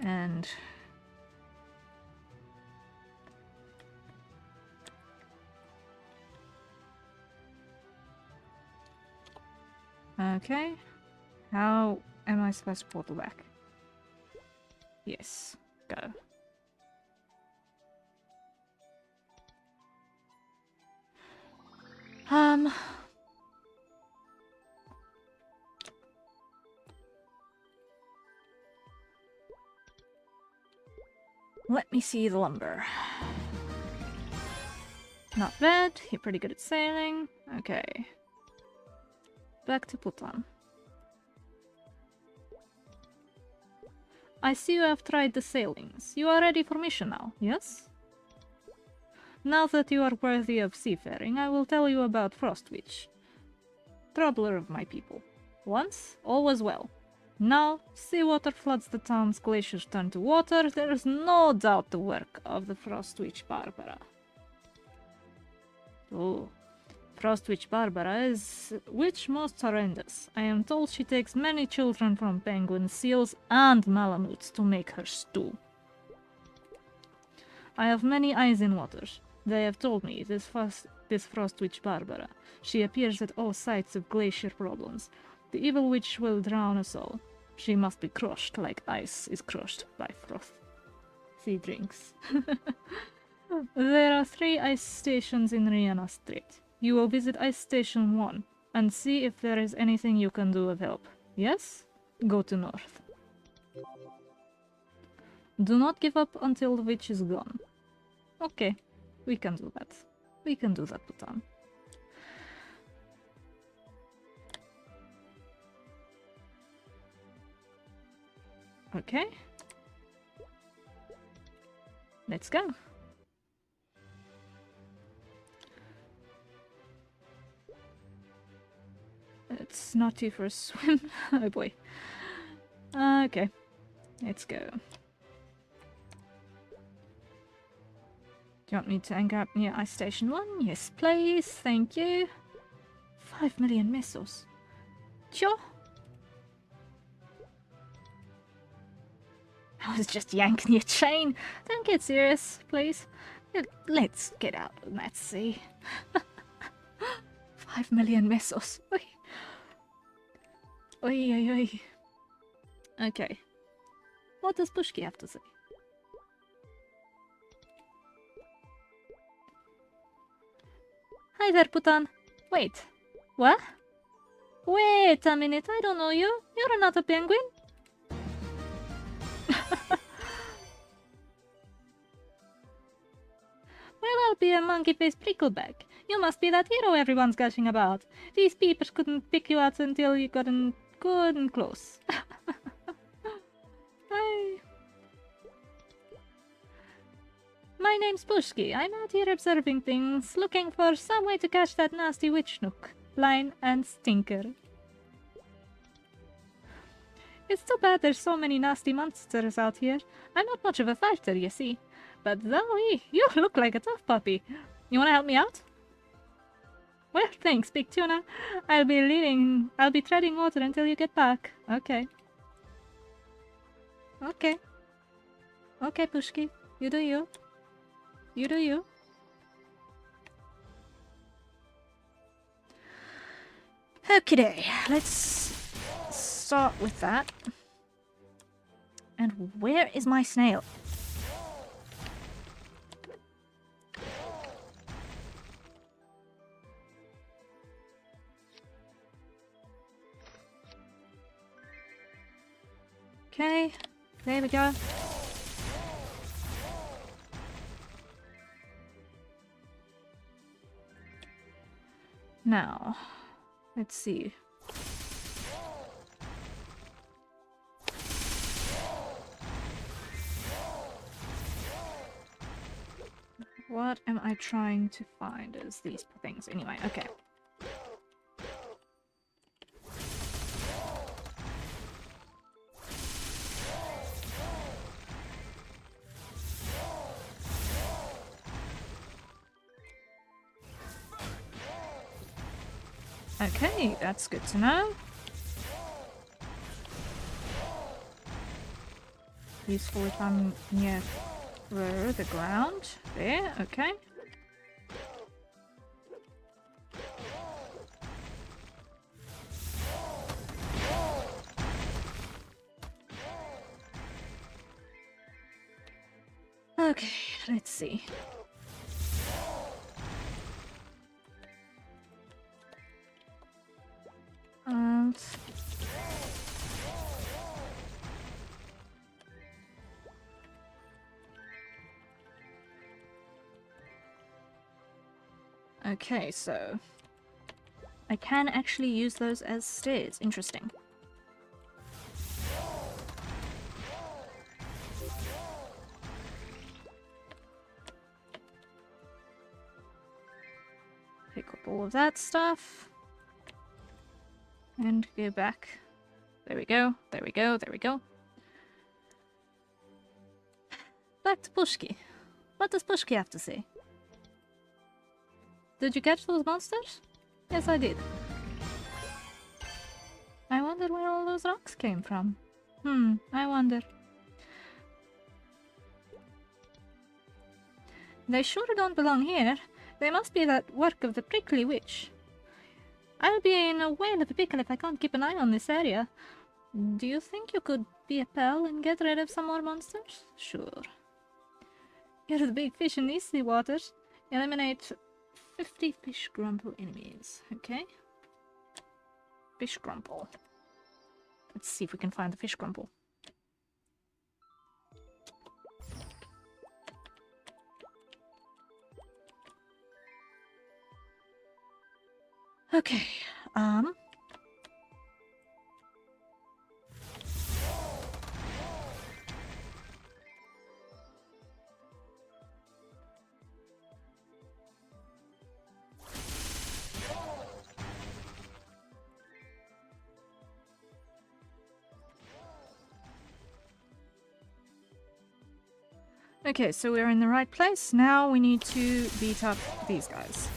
And okay, how am I supposed to portal back? Yes, go. Let me see the lumber. Not bad, you're pretty good at sailing. Okay. Back to Pluton. I see you have tried the sailings. You are ready for mission now, yes? Now that you are worthy of seafaring, I will tell you about Frostwitch, troubler of my people. Once, all was well. Now, seawater floods the town's glaciers turn to water. There is no doubt the work of the Frostwitch Barbara. Oh, Frostwitch Barbara is witch most horrendous. I am told she takes many children from penguins, seals, and malamutes to make her stew. I have many eyes in waters. They have told me this Frostwitch Barbara. She appears at all sites of glacier problems. The evil witch will drown us all. She must be crushed like ice is crushed by frost. Sea drinks. There are 3 ice stations in Rihanna Strait. You will visit Ice Station 1 and see if there is anything you can do with help. Yes? Go to north. Do not give up until the witch is gone. Okay, we can do that. We can do that, Bhutan. Okay. Let's go. It's not due for a swim. Oh boy. Okay. Let's go. Do you want me to anchor up near Ice Station 1? Yes, please. Thank you. 5 million mesos. Sure. I was just yanking your chain. Don't get serious, please. Let's get out and let's see. 5 million mesos. Oi. Oi, oi, oi. Okay. What does Pushki have to say? Hi there, Putan. Wait. What? Wait a minute, I don't know you. You're not a penguin. Well, I'll be a monkey-faced prickleback. You must be that hero everyone's gushing about. These peepers couldn't pick you out until you got in good and close. Hi. My name's Pushki. I'm out here observing things, looking for some way to catch that nasty witch nook. Line and stinker. It's too bad there's so many nasty monsters out here. I'm not much of a fighter, you see. But Zoe, you look like a tough puppy. You wanna help me out? Well, thanks, Big Tuna. I'll be treading water until you get back. Okay. Okay. Okay, Pushki. You do you. You do you. Okay, let's start with that. And where is my snail? Okay, there we go. Now, let's see. What am I trying to find as these things? Anyway, okay. Okay, that's good to know. Useful if I'm near the ground. There, okay. Okay, let's see. Okay, so I can actually use those as stairs. Interesting. Pick up all of that stuff. And go back. There we go, there we go, there we go. Back to Pushki. What does Pushki have to say? Did you catch those monsters? Yes, I did. I wonder where all those rocks came from. I wonder. They sure don't belong here. They must be that work of the prickly witch. I'll be in a whale of a pickle if I can't keep an eye on this area. Do you think you could be a pal and get rid of some more monsters? Sure. You're the big fish in these sea waters. Eliminate 50 fish grumple enemies. Okay. Fish grumple. Let's see if we can find the fish grumple. Okay. Okay, so we're in the right place. Now we need to beat up these guys.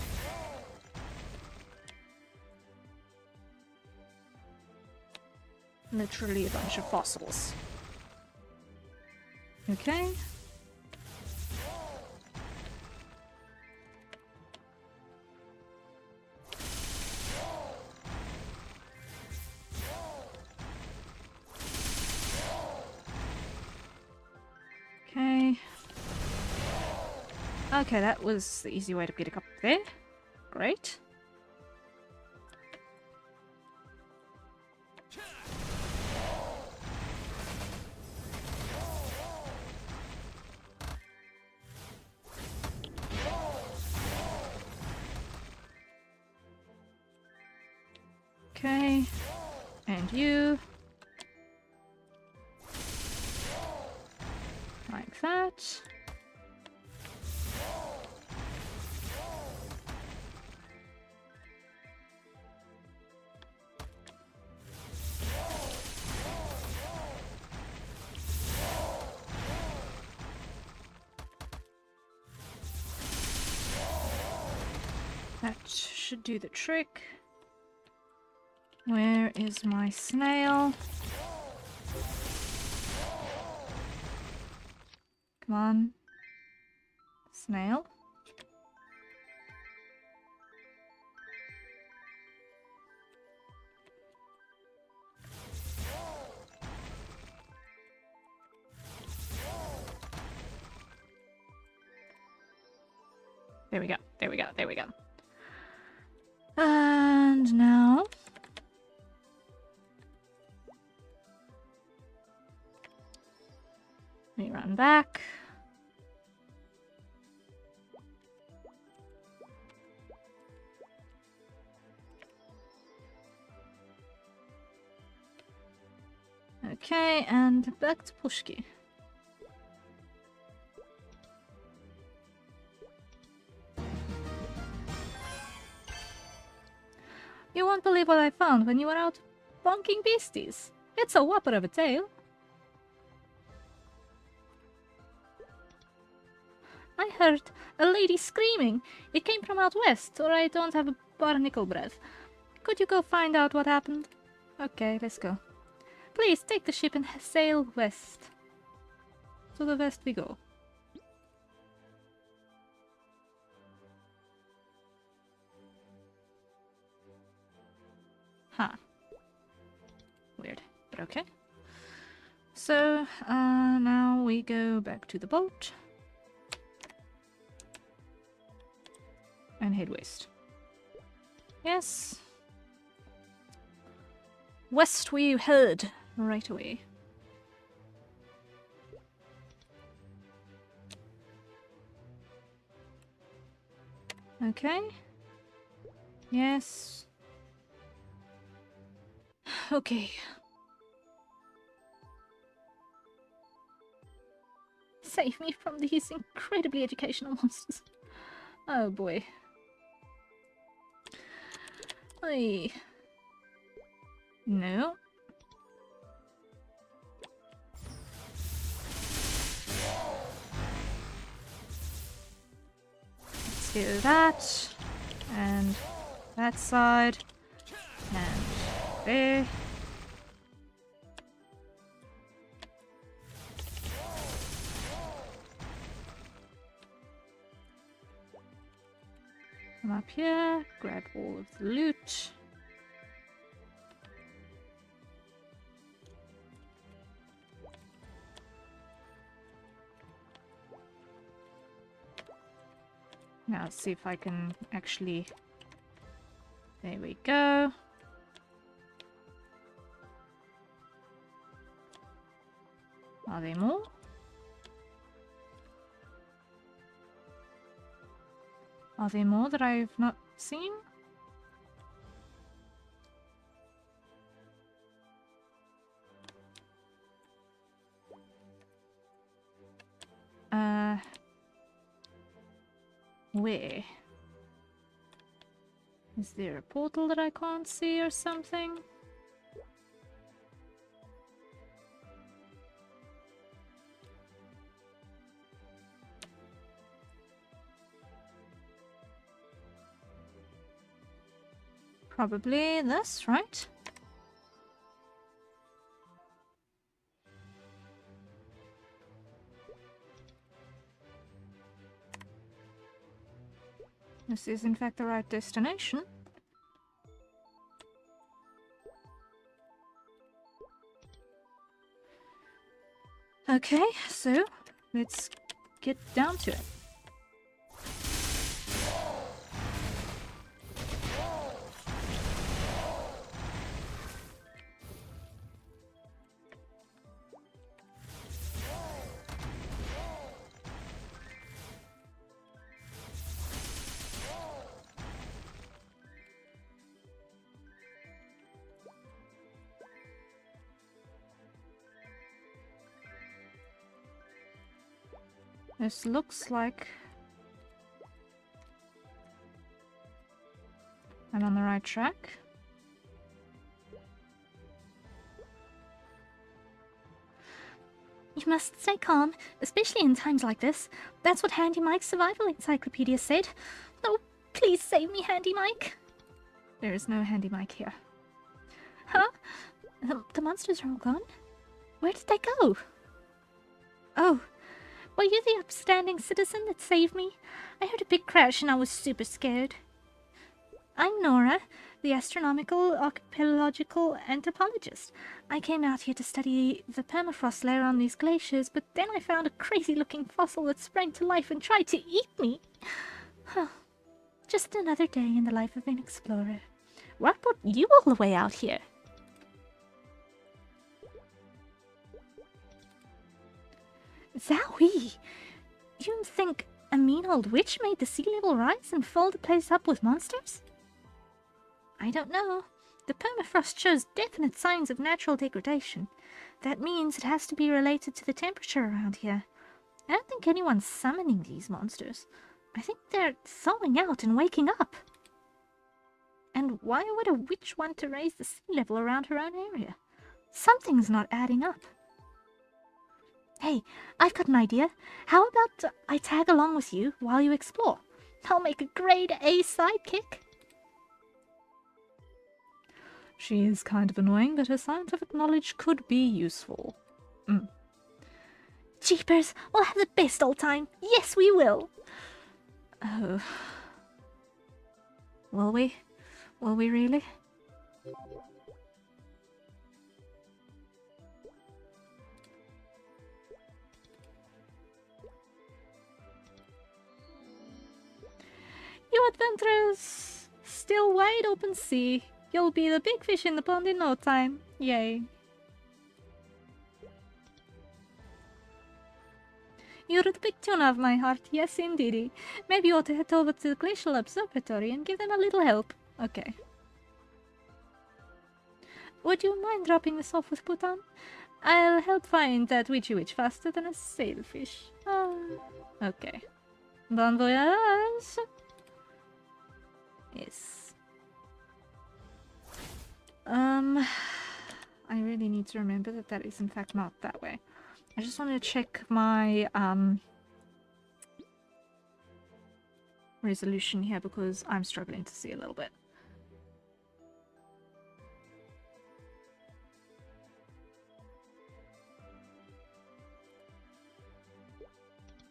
Literally a bunch of fossils. Okay. Okay. Okay, that was the easy way to get up there. Great. Okay. And you. Like that. That should do the trick. Where is my snail? Come on. Snail. There we go, there we go, there we go. And now... we run back. Okay, and back to Pushki. You won't believe what I found when you were out bonking beasties. It's a whopper of a tale. I heard a lady screaming. It came from out west, or I don't have a barnacle breath. Could you go find out what happened? Okay, let's go. Please, take the ship and sail west. To the west we go. Huh. Weird, but okay. So, now we go back to the boat. And head west. Yes. West we head right away. Okay. Yes. Okay. Save me from these incredibly educational monsters. Oh boy. Oy. No. Let's do that. And that side. And there. Come up here, grab all of the loot. Now let's see if I can actually... There we go. Are there more? Are there more that I've not seen? Where? Is there a portal that I can't see or something? probably this, right? This is in fact the right destination. Okay, so let's get down to it. This looks like I'm on the right track. You must stay calm, especially in times like this. That's what Handy Mike's survival encyclopedia said. Oh, please save me, Handy Mike. There is no Handy Mike here. Huh? The monsters are all gone? Where did they go? Oh, were you the upstanding citizen that saved me? I heard a big crash and I was super scared. I'm Nora, the astronomical archaeological anthropologist. I came out here to study the permafrost layer on these glaciers, but then I found a crazy-looking fossil that sprang to life and tried to eat me. Just another day in the life of an explorer. What brought you all the way out here? Zowie! You think a mean old witch made the sea level rise and fill the place up with monsters? I don't know. The permafrost shows definite signs of natural degradation. That means it has to be related to the temperature around here. I don't think anyone's summoning these monsters. I think they're thawing out and waking up. And why would a witch want to raise the sea level around her own area? Something's not adding up. Hey, I've got an idea. How about I tag along with you while you explore? I'll make a grade A sidekick. She is kind of annoying, but her scientific knowledge could be useful. Jeepers, we'll have the best old time. Yes, we will. Oh. Will we? Will we really? You adventurers! Still wide open sea. You'll be the big fish in the pond in no time. Yay. You're the big tuna of my heart. Yes, indeedy. Maybe you ought to head over to the Glacial Observatory and give them a little help. Okay. Would you mind dropping this off with Bhutan? I'll help find that witchy witch faster than a sailfish. Okay. Bon voyage! Yes. I really need to remember that that is in fact not that way. I just want to check my resolution here because I'm struggling to see a little bit.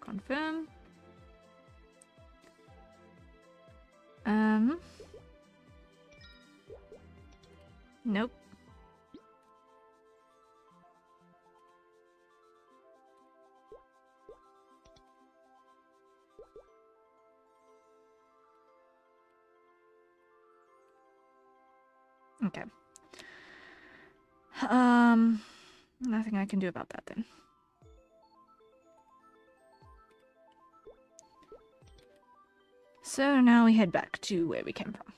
Confirm. Nope. Okay. Nothing I can do about that then. So now we head back to where we came from.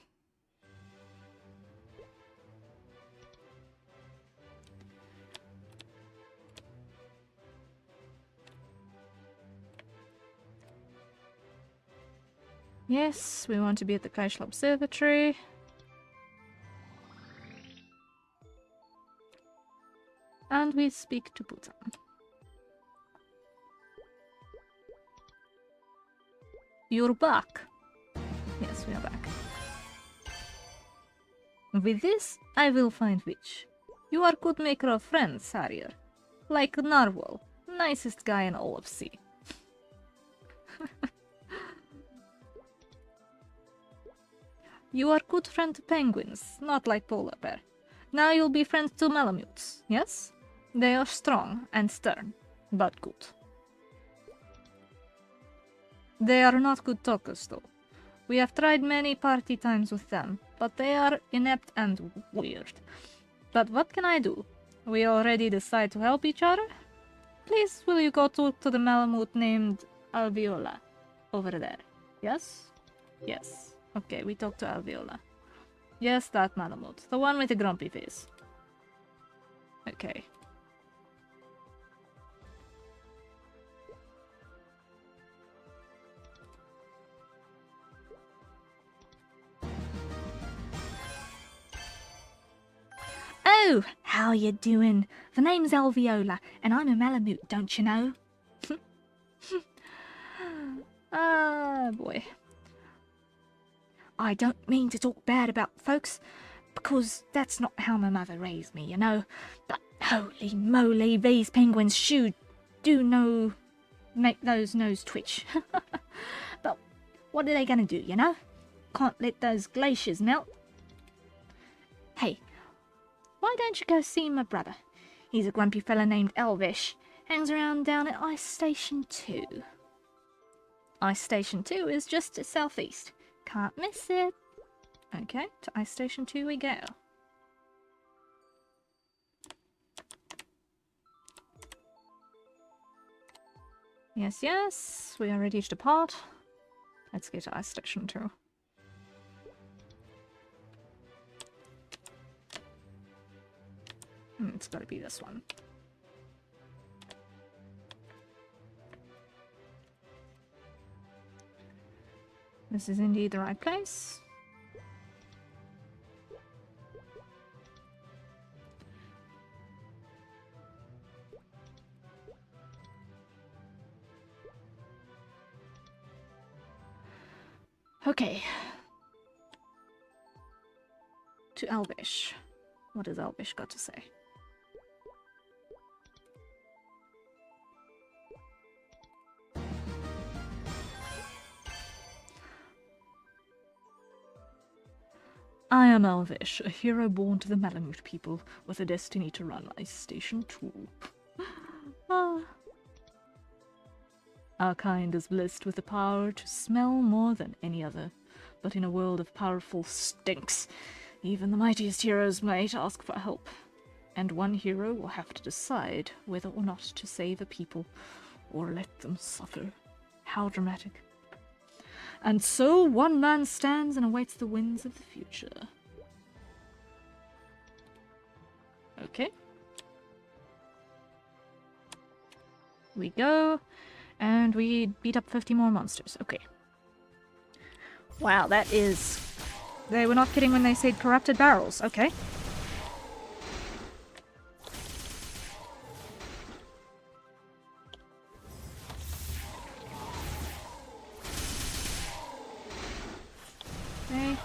Yes, we want to be at the Glacial Observatory. And we speak to Bhutan. You're back. Yes, we are back. With this, I will find which. You are good maker of friends, Harrier. Like Narwhal, nicest guy in all of sea. You are good friend to penguins, not like polar bear. Now you'll be friends to malamutes, yes? They are strong and stern, but good. They are not good talkers, though. We have tried many party times with them, but they are inept and weird. But what can I do? We already decide to help each other? Please, will you go talk to the malamute named Alveola over there? Yes? Yes. Okay, we talk to Alveola. Yes, that malamute. The one with the grumpy face. Okay. Oh, how you doing? The name's Alveola, and I'm a malamute, don't you know? Ah, boy. I don't mean to talk bad about folks, because that's not how my mother raised me, you know. But holy moly, these penguins do make those nose twitch. But what are they gonna do, you know? Can't let those glaciers melt. Hey, why don't you go see my brother? He's a grumpy fella named Elvish. Hangs around down at Ice Station 2. Ice Station 2 is just to southeast. Can't miss it. Okay, to Ice Station 2 we go. Yes, yes, we are ready to depart. Let's get to Ice Station 2. It's gotta be this one. This is indeed the right place. Okay. To Elvish. What has Elvish got to say? I am Elvish, a hero born to the Malamute people, with a destiny to run Ice Station 2. Our kind is blessed with the power to smell more than any other, but in a world of powerful stinks, even the mightiest heroes might ask for help. And one hero will have to decide whether or not to save a people, or let them suffer. How dramatic. And so one man stands and awaits the winds of the future. Okay. We go, and we beat up 50 more monsters. Okay. Wow, that is... They were not kidding when they said corrupted barrels. Okay. Okay.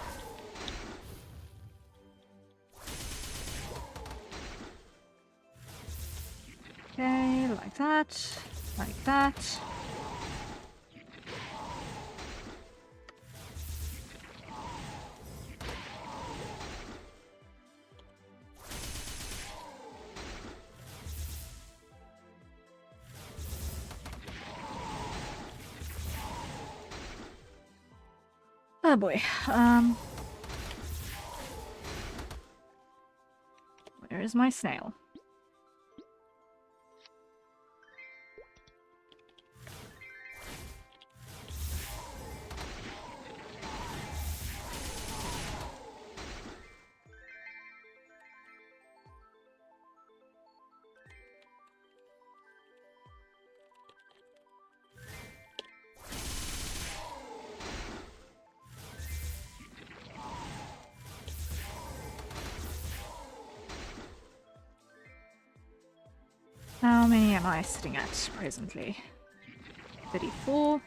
Okay, like that. Like that. Oh boy, where is my snail? How many am I sitting at presently? 34.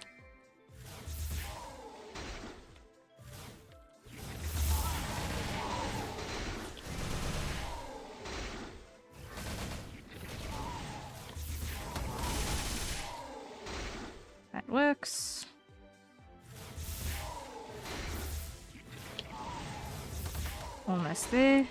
works. Almost there.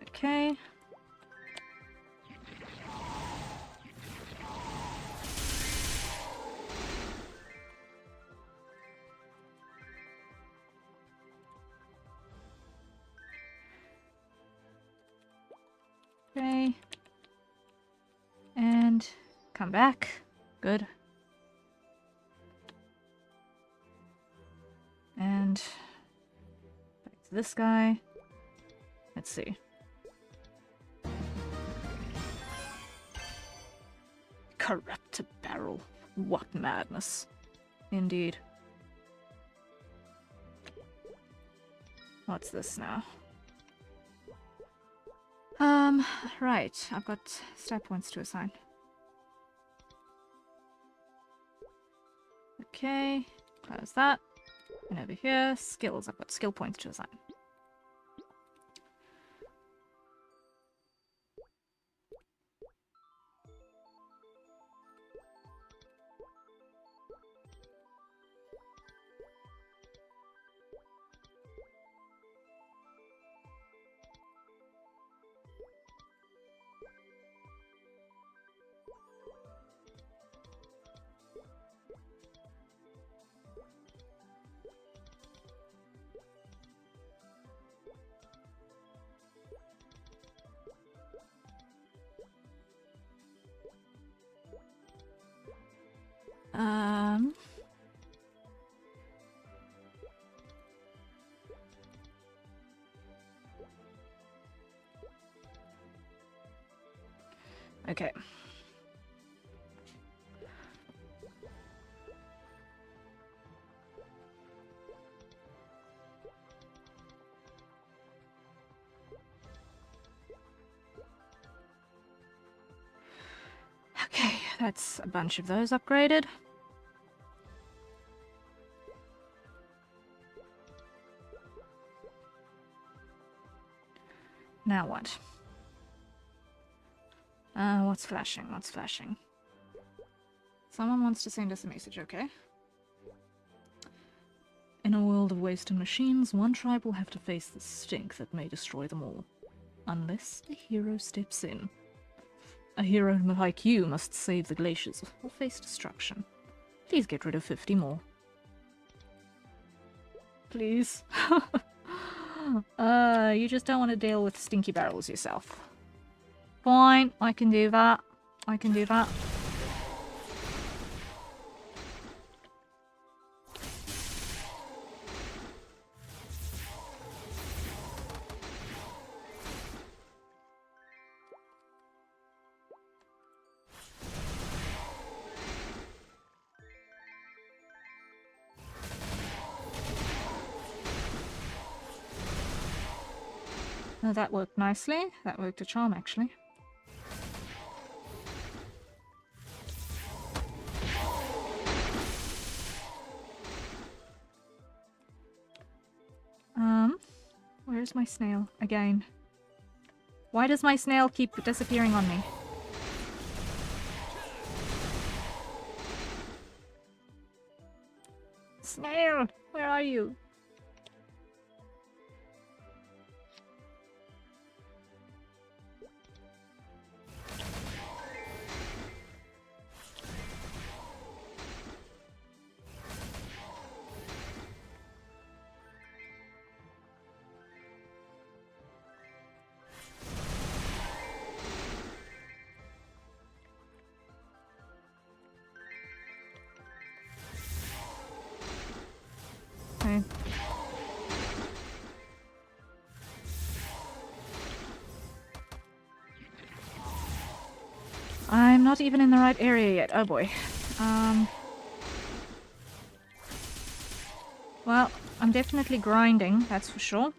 Okay. Okay. And come back. Good. And back to this guy. Let's see. Corrupt barrel. What madness. Indeed. What's this now? Right. I've got stat points to assign. Okay. Close that. And over here, skills. I've got skill points to assign. Okay. Okay, that's a bunch of those upgraded. Now what? What's flashing? What's flashing? Someone wants to send us a message, okay? In a world of waste and machines, one tribe will have to face the stink that may destroy them all. Unless a hero steps in. A hero like you must save the glaciers or face destruction. Please get rid of 50 more. Please. You just don't want to deal with stinky barrels yourself. Fine, I can do that. I can do that. Oh, that worked nicely. That worked a charm, actually. Where's my snail? Again. Why does my snail keep disappearing on me? Snail! Where are you? Okay. I'm not even in the right area yet. Oh boy. Well, I'm definitely grinding, that's for sure.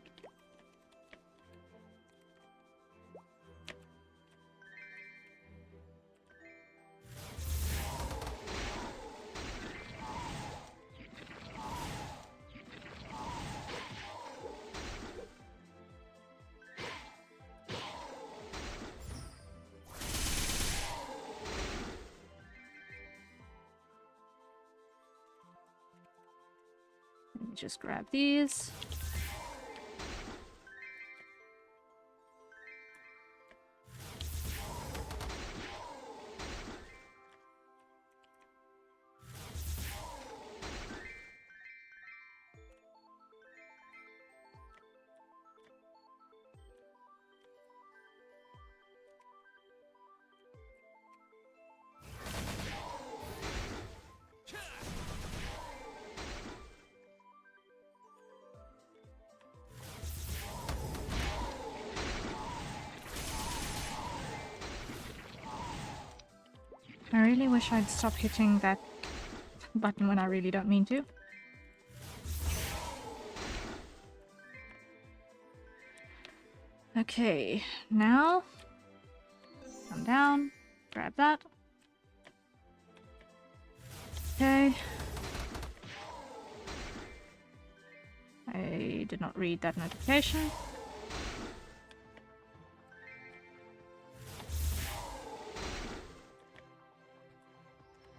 Just grab these. I really wish I'd stop hitting that button when I really don't mean to. Okay, now come down, grab that. Okay. I did not read that notification.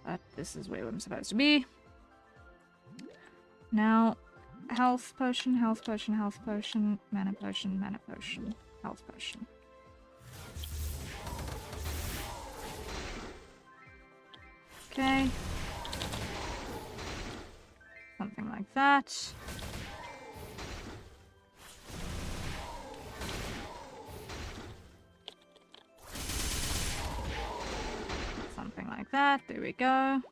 But this is where I'm supposed to be. Now, health potion, health potion, health potion, mana potion, mana potion, health potion. Okay. Something like that. Something like that. There we go.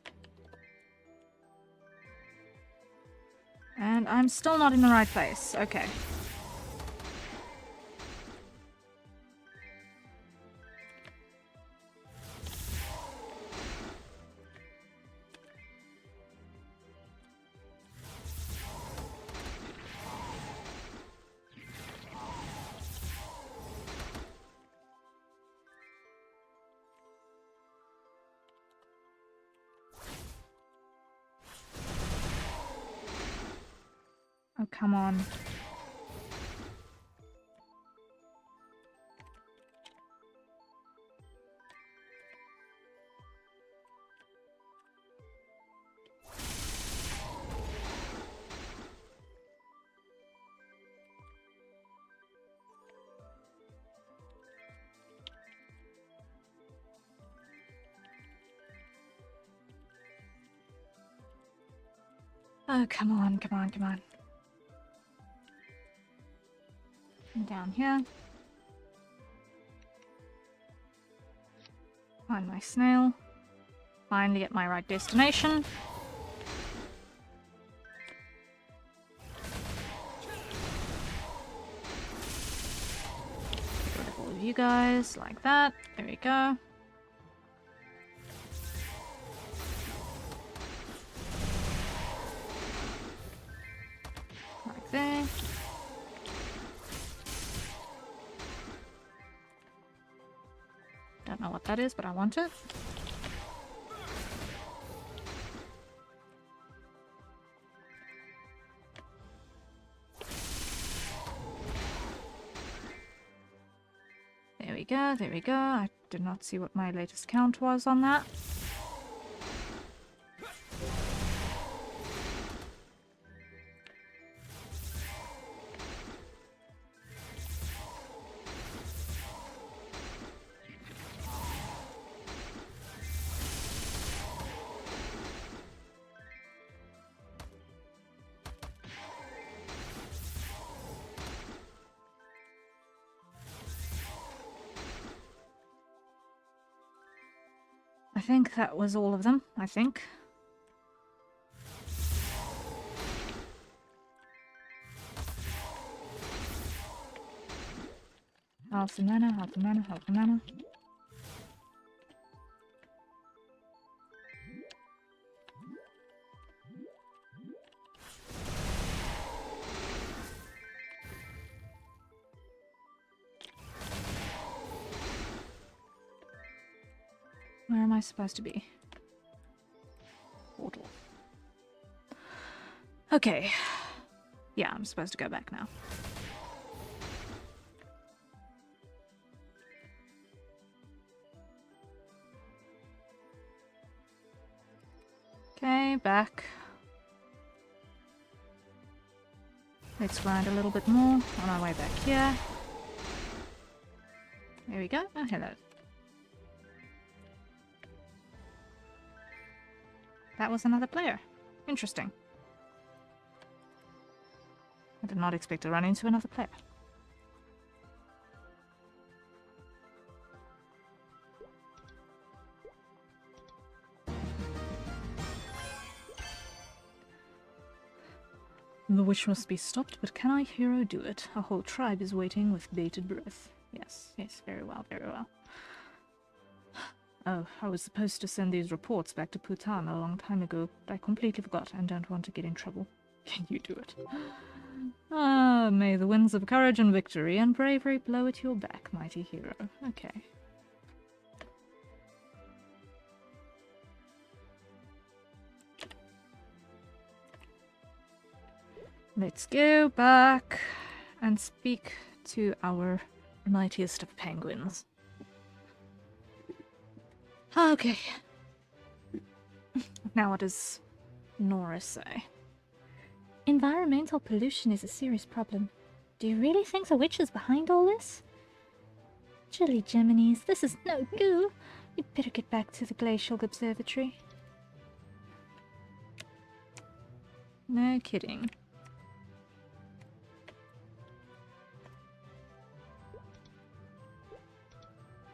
And I'm still not in the right place. Okay. Oh, come on. Oh, come on, come on, come on. Down here. Find my snail. Finally at my right destination. Get rid of all of you guys, like that. There we go. Right there. Don't know what that is, but I want it. There we go, there we go. I did not see what my latest count was on that. I think that was all of them, I think. Half the mana, half the mana, half the mana. Where am I supposed to be? Portal. Okay. Yeah, I'm supposed to go back now. Okay, back. Let's grind a little bit more on our way back here. There we go. Oh, hello. That was another player. Interesting. I did not expect to run into another player. The witch must be stopped, but can I, hero, do it? A whole tribe is waiting with bated breath. Yes, yes, very well, very well. Oh, I was supposed to send these reports back to Bhutan a long time ago, but I completely forgot and don't want to get in trouble. Can you do it? Ah, may the winds of courage and victory and bravery blow at your back, mighty hero. Okay. Let's go back and speak to our mightiest of penguins. Okay. Now what does Nora say? Environmental pollution is a serious problem. Do you really think the witch is behind all this? Jolly Geminis, this is no go. We'd better get back to the Glacial Observatory. No kidding.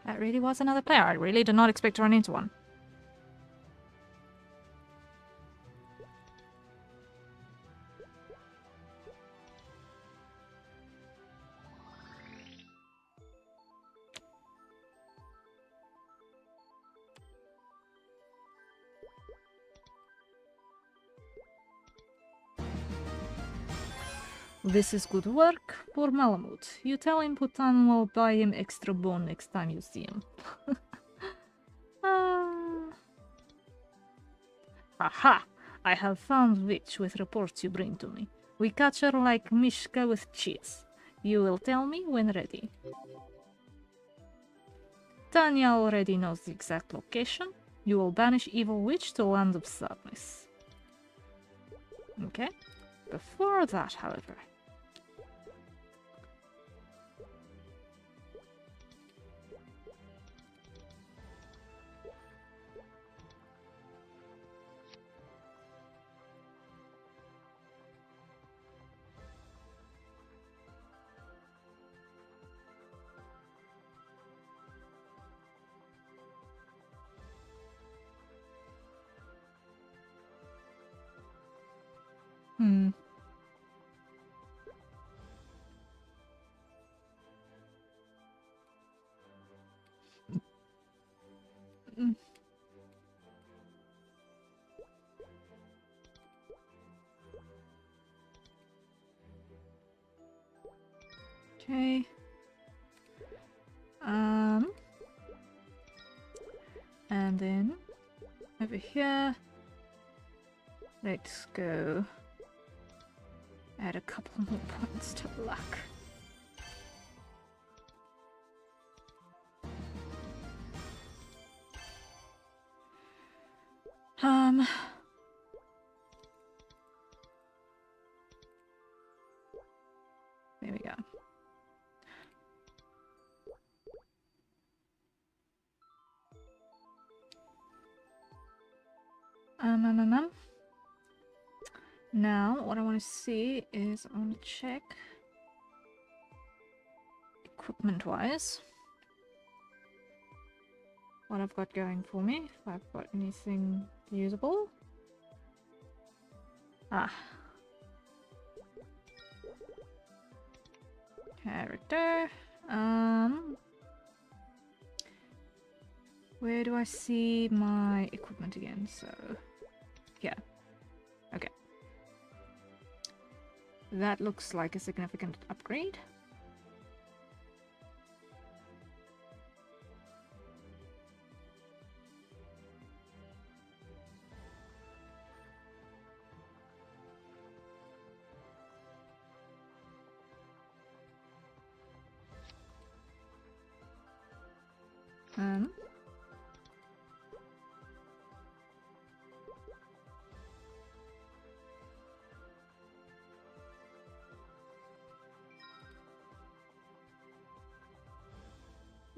That really was another player. I really did not expect to run into one. This is good work for Malamute. You tell him Bhutan will buy him extra bone next time you see him. Aha! I have found witch with reports you bring to me. We catch her like Mishka with cheese. You will tell me when ready. Tanya already knows the exact location. You will banish evil witch to land of sadness. Okay. Before that, however... Okay. And then over here, let's go add a couple more points to luck. There we go. Now, what I want to see is I want to check equipment-wise what I've got going for me. If I've got anything usable. Ah. Character. Where do I see my equipment again? So, yeah. Okay. That looks like a significant upgrade.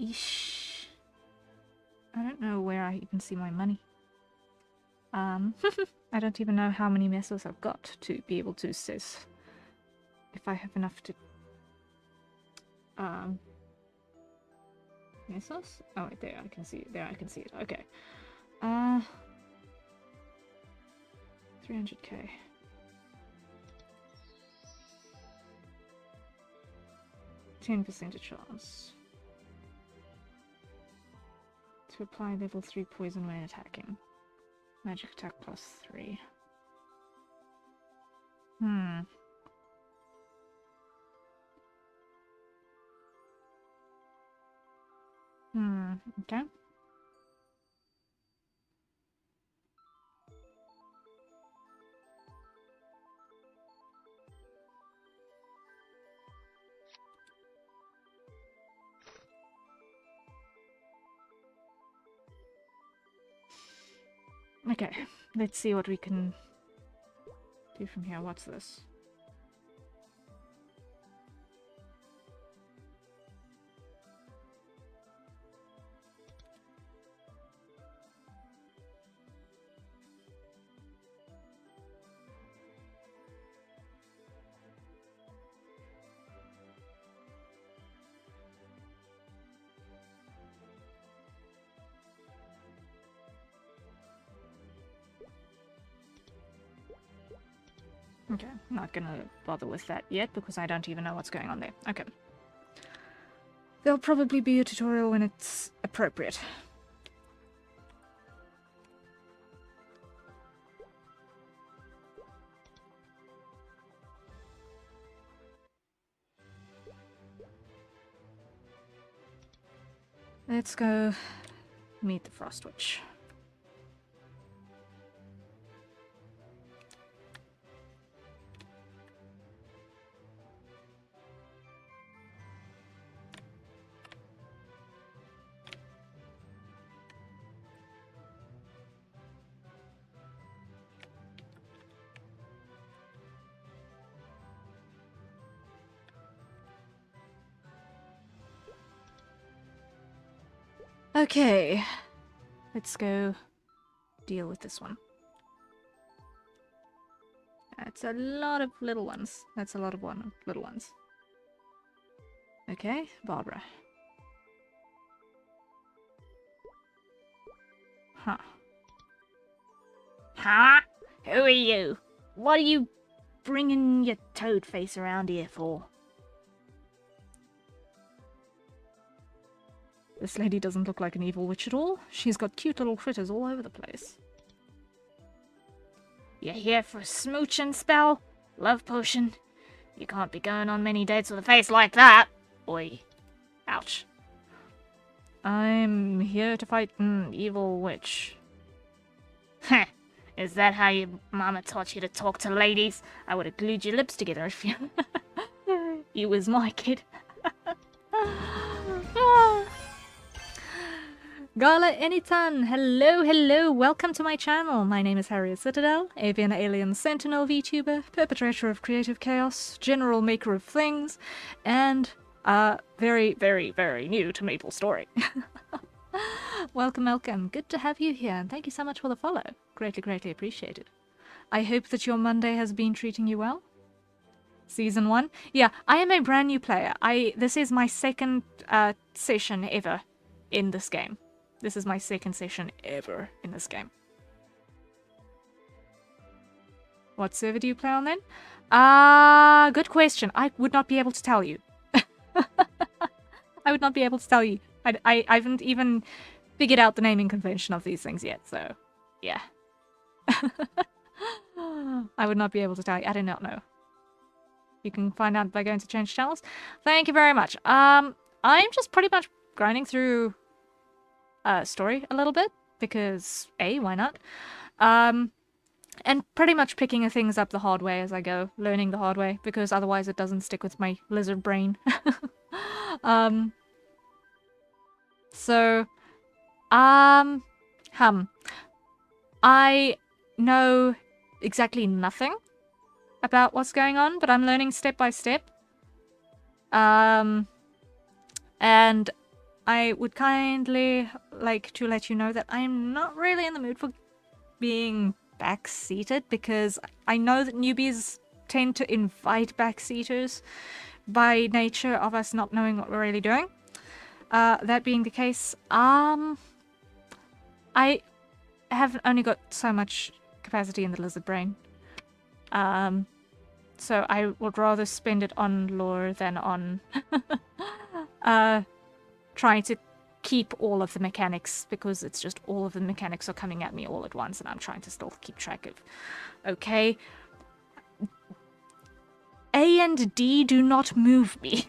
Eesh. I don't know where I even see my money. I don't even know how many mesos I've got to be able to assess if I have enough to... Mesos? Oh, wait, there, I can see it. There, I can see it. Okay. 300k. %% chance to apply level 3 poison when attacking. Magic attack +3. Okay. Okay, let's see what we can do from here. What's this? Okay, not gonna bother with that yet because I don't even know what's going on there. Okay. There'll probably be a tutorial when it's appropriate. Let's go meet the Frost Witch. Okay, let's go deal with this one. That's a lot of little ones. That's a lot of little ones. Okay, Barbara. Huh. Huh? Who are you? What are you bringing your toad face around here for? This lady doesn't look like an evil witch at all. She's got cute little critters all over the place. You here for a smooching spell? Love potion? You can't be going on many dates with a face like that. Oi. Ouch. I'm here to fight an evil witch. Heh. Is that how your mama taught you to talk to ladies? I would have glued your lips together if you... you was my kid. Gala Anytan, hello, welcome to my channel. My name is Harriet Citadel, avian alien sentinel VTuber, perpetrator of creative chaos, general maker of things, and very, very, very new to MapleStory. Welcome, good to have you here, and thank you so much for the follow. Greatly appreciated. I hope that your Monday has been treating you well. Season 1? Yeah, I am a brand new player. This is my second session ever in this game. This is my second session ever in this game. What server do you play on then? Good question. I would not be able to tell you. I would not be able to tell you. I haven't even figured out the naming convention of these things yet, so yeah. I would not be able to tell you. I do not know. You can find out by going to change channels. Thank you very much. I'm just pretty much grinding through story a little bit because why not? And pretty much picking things up the hard way as I go, learning the hard way because otherwise it doesn't stick with my lizard brain. I know exactly nothing about what's going on, but I'm learning step by step. And I would kindly like to let you know that I'm not really in the mood for being backseated, because I know that newbies tend to invite backseaters by nature of us not knowing what we're really doing. That being the case, I have only got so much capacity in the lizard brain. So I would rather spend it on lore than on trying to keep all of the mechanics, because it's just all of the mechanics are coming at me all at once and I'm trying to still keep track of. Okay. A and D do not move me.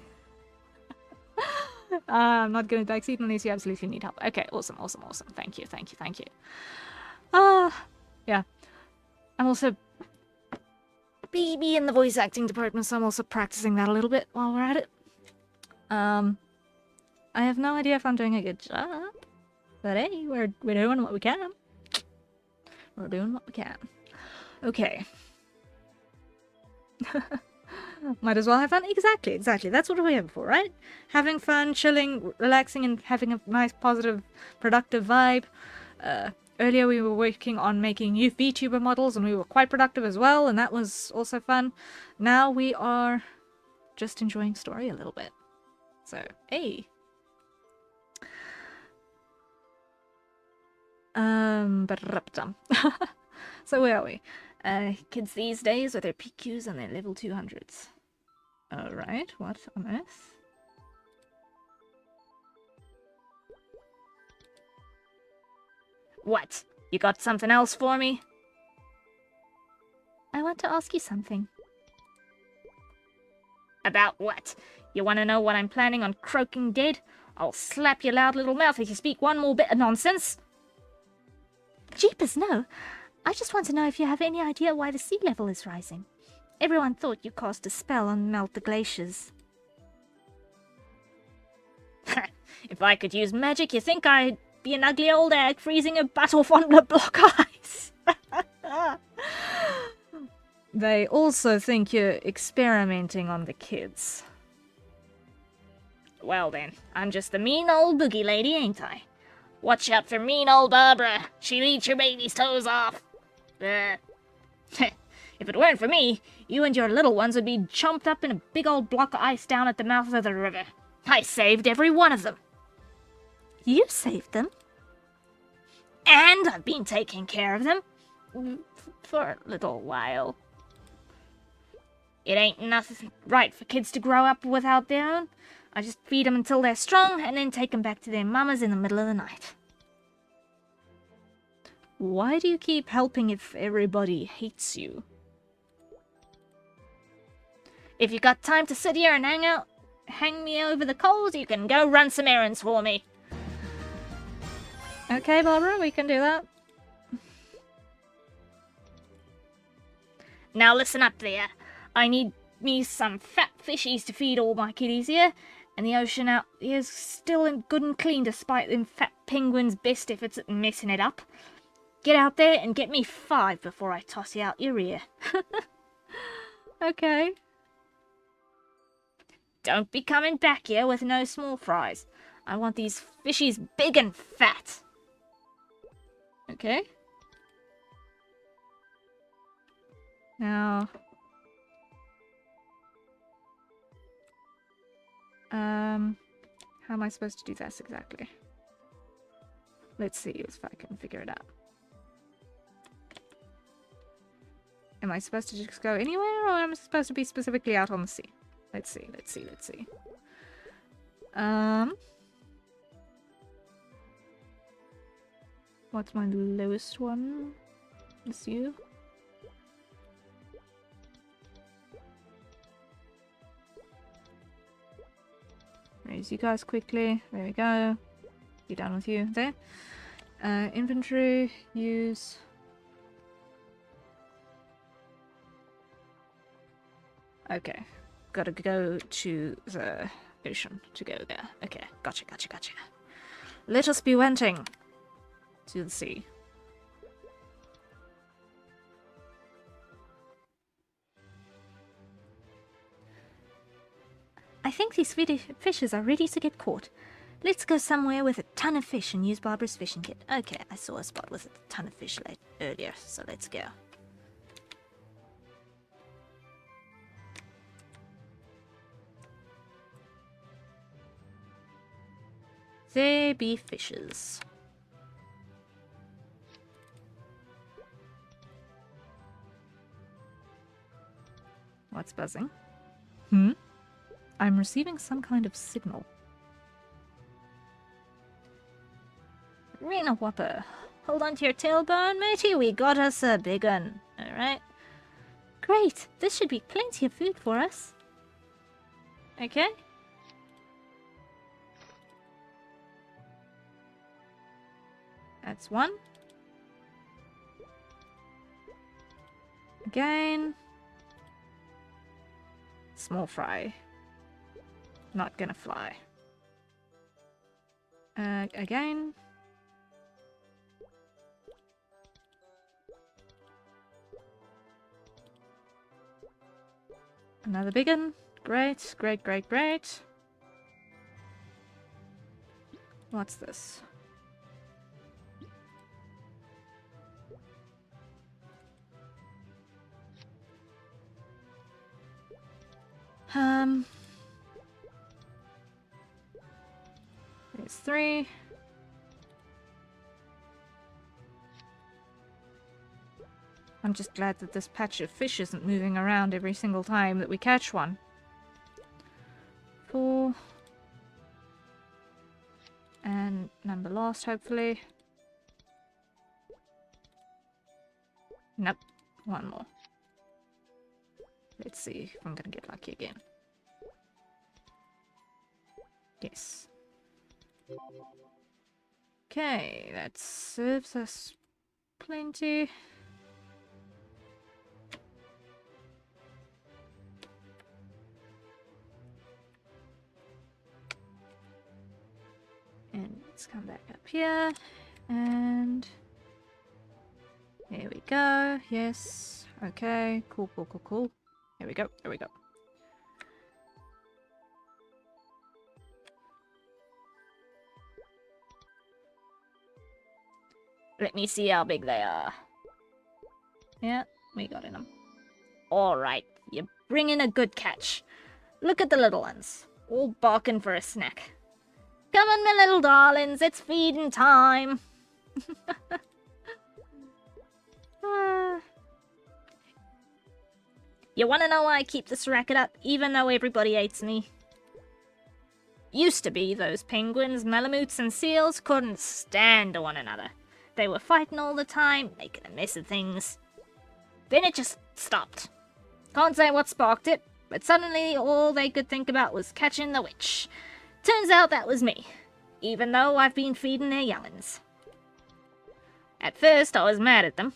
I'm not going to backseat unless you absolutely need help. Okay, awesome. Thank you. Yeah. I'm also BB in the voice acting department, so I'm also practicing that a little bit while we're at it. I have no idea if I'm doing a good job, but hey, we're doing what we can. We're doing what we can. Okay. Might as well have fun. Exactly. That's what we're here for, right? Having fun, chilling, relaxing, and having a nice, positive, productive vibe. Earlier we were working on making new VTuber models, and we were quite productive as well, and that was also fun. Now we are just enjoying story a little bit. So, hey. So where are we? Kids these days with their PQs and their level 200s. Alright, what on earth? What? You got something else for me? I want to ask you something. About what? You want to know what I'm planning on croaking dead? I'll slap your loud little mouth if you speak one more bit of nonsense. Jeepers, no. I just want to know if you have any idea why the sea level is rising. Everyone thought you cast a spell and melt the glaciers. If I could use magic, you think I'd be an ugly old egg freezing a butt off on the block ice? They also think you're experimenting on the kids. Well then, I'm just the mean old boogie lady, ain't I? Watch out for mean old Barbara. She'll eat your baby's toes off. If it weren't for me, you and your little ones would be chomped up in a big old block of ice down at the mouth of the river. I saved every one of them. You saved them? And I've been taking care of them. For a little while. It ain't nothing right for kids to grow up without their own. I just feed them until they're strong, and then take them back to their mamas in the middle of the night. Why do you keep helping if everybody hates you? If you got time to sit here and hang me over the coals, you can go run some errands for me. Okay, Barbara, we can do that. Now listen up there. I need me some fat fishies to feed all my kiddies here, and the ocean out here's still good and clean despite them fat penguins' best efforts at messing it up. Get out there and get me 5 before I toss you out your ear. Okay. Don't be coming back here with no small fries. I want these fishies big and fat. Okay. Now... how am I supposed to do this exactly? Let's see if I can figure it out. Am I supposed to just go anywhere, or am I supposed to be specifically out on the sea? Let's see. What's my lowest one? It's you. Raise you guys quickly. There we go. Be done with you. There. Inventory. Use. Okay. Gotta go to the ocean to go there. Okay. Gotcha. Let us be wenting to the sea. I think these fishes are ready to get caught. Let's go somewhere with a ton of fish and use Barbara's fishing kit. Okay, I saw a spot with a ton of fish earlier, so let's go. There be fishes. What's buzzing? I'm receiving some kind of signal. Rena Whopper. Hold on to your tailbone, matey. We got us a big one. Alright. Great. This should be plenty of food for us. Okay. That's one. Again. Small fry. Not gonna fly. Again. Another big one. Great, great, great, great. What's this? There's 3. I'm just glad that this patch of fish isn't moving around every single time that we catch one. 4. And number lost, hopefully. Nope. One more. Let's see if I'm gonna get lucky again. Yes. Okay, that serves us plenty. And let's come back up here, and there we go. Yes, okay, cool, cool, cool, cool. There we go, there we go. Let me see how big they are. Yeah, we got in them. Alright, you're bringing a good catch. Look at the little ones, all barking for a snack. Come on, my little darlings, it's feeding time. You wanna know why I keep this racket up, even though everybody hates me? Used to be those penguins, malamutes, and seals couldn't stand one another. They were fighting all the time, making a mess of things. Then it just stopped. Can't say what sparked it, but suddenly all they could think about was catching the witch. Turns out that was me, even though I've been feeding their young'uns. At first, I was mad at them.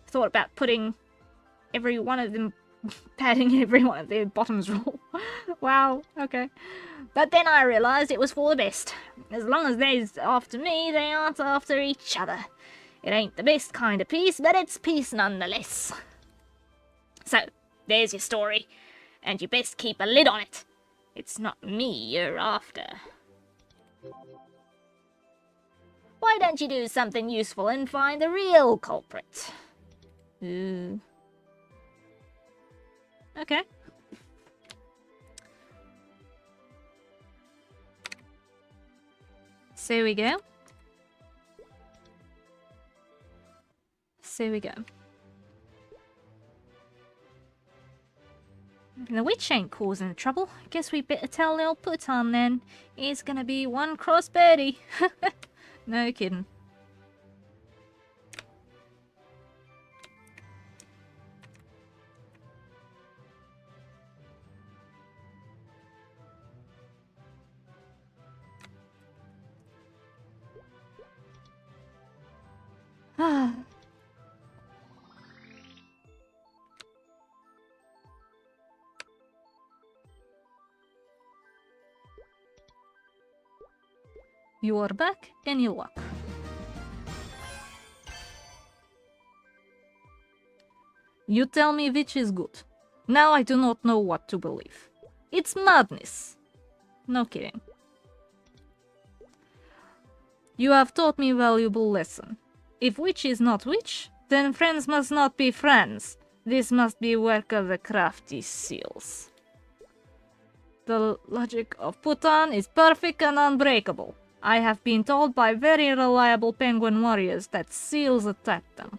Thought about putting every one of them, patting every one of their bottoms raw. Wow, okay. But then I realised it was for the best. As long as they're after me, they aren't after each other. It ain't the best kind of peace, but it's peace nonetheless. So, there's your story, and you best keep a lid on it. It's not me you're after. Why don't you do something useful and find the real culprit? Ooh. Okay. So we go. So we go. The witch ain't causing trouble. Guess we better tell the old put on then. It's gonna be one cross birdie. No kidding. Ah. You are back and you walk. You tell me which is good. Now I do not know what to believe. It's madness. No kidding. You have taught me a valuable lesson. If witch is not witch, then friends must not be friends. This must be work of the crafty seals. The logic of Putan is perfect and unbreakable. I have been told by very reliable penguin warriors that seals attack them.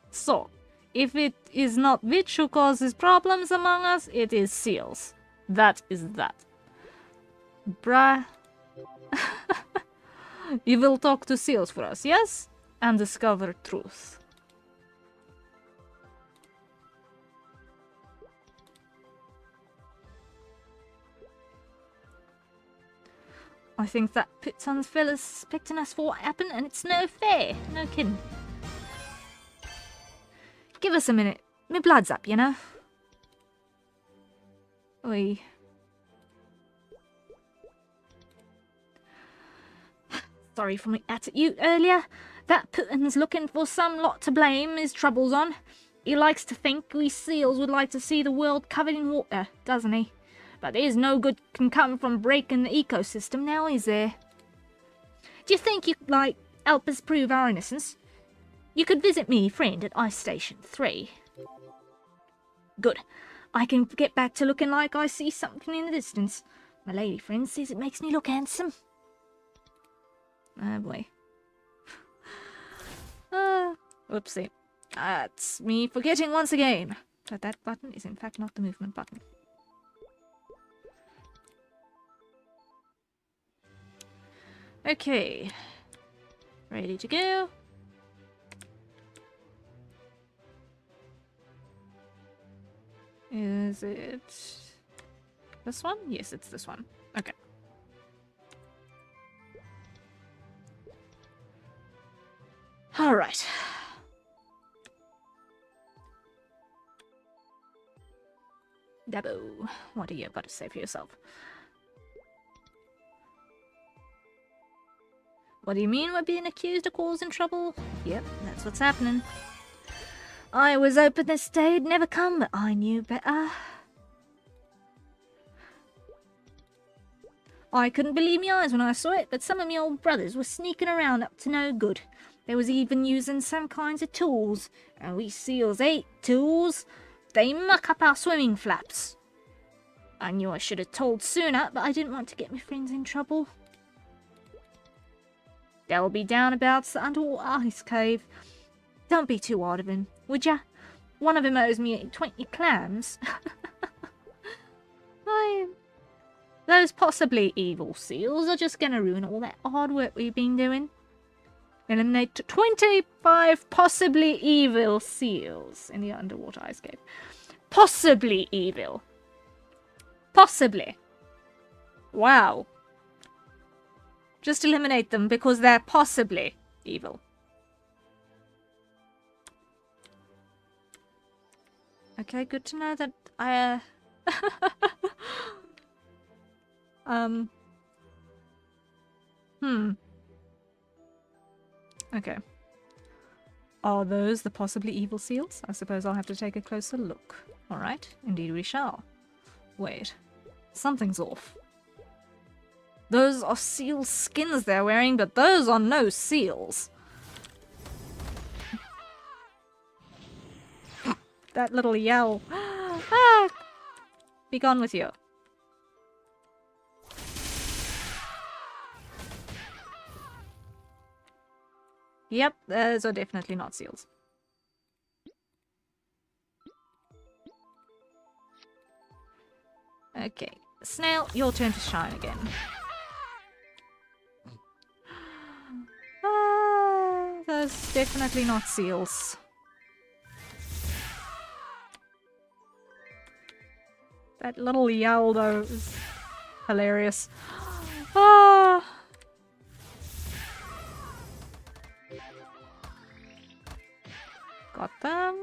So, if it is not witch who causes problems among us, it is seals. That is that. Bruh. You will talk to seals for us, yes? And discover truth. I think that Putan's fella's expecting us for what happened, and it's no fair. No kidding. Give us a minute. My blood's up, you know? Oi. Sorry for my attitude earlier. That Putin's looking for some lot to blame his troubles on. He likes to think we seals would like to see the world covered in water, doesn't he? But there's no good can come from breaking the ecosystem now, is there? Do you think you could, like, help us prove our innocence? You could visit me, friend, at Ice Station 3. Good. I can get back to looking like I see something in the distance. My lady friend says it makes me look handsome. Oh boy. Whoopsie. That's me forgetting once again that that button is in fact not the movement button. Okay. Ready to go. Is it this one? Yes, it's this one. Okay. All right. Dabo, what do you got to say for yourself? What do you mean we're being accused of causing trouble? Yep, that's what's happening. I was hoping this day would never come, but I knew better. I couldn't believe my eyes when I saw it, but some of my old brothers were sneaking around up to no good. They was even using some kinds of tools, and we seals ain't tools. They muck up our swimming flaps. I knew I should have told sooner, but I didn't want to get my friends in trouble. There'll be downabouts the underwater ice cave. Don't be too hard of him, would ya? One of them owes me 20 clams. Those possibly evil seals are just gonna ruin all that hard work we've been doing. Eliminate 25 possibly evil seals in the underwater ice cave. Possibly evil. Possibly. Wow. Just eliminate them because they're possibly evil. Okay, good to know that I... Okay. Are those the possibly evil seals? I suppose I'll have to take a closer look. Alright, indeed we shall. Wait. Something's off. Those are seal skins they're wearing, but those are no seals. That little yell. Ah! Be gone with you. Yep, those are definitely not seals. Okay. Snail, your turn to shine again. Those definitely not seals. That little yowl, though, is hilarious. Ah! Got them.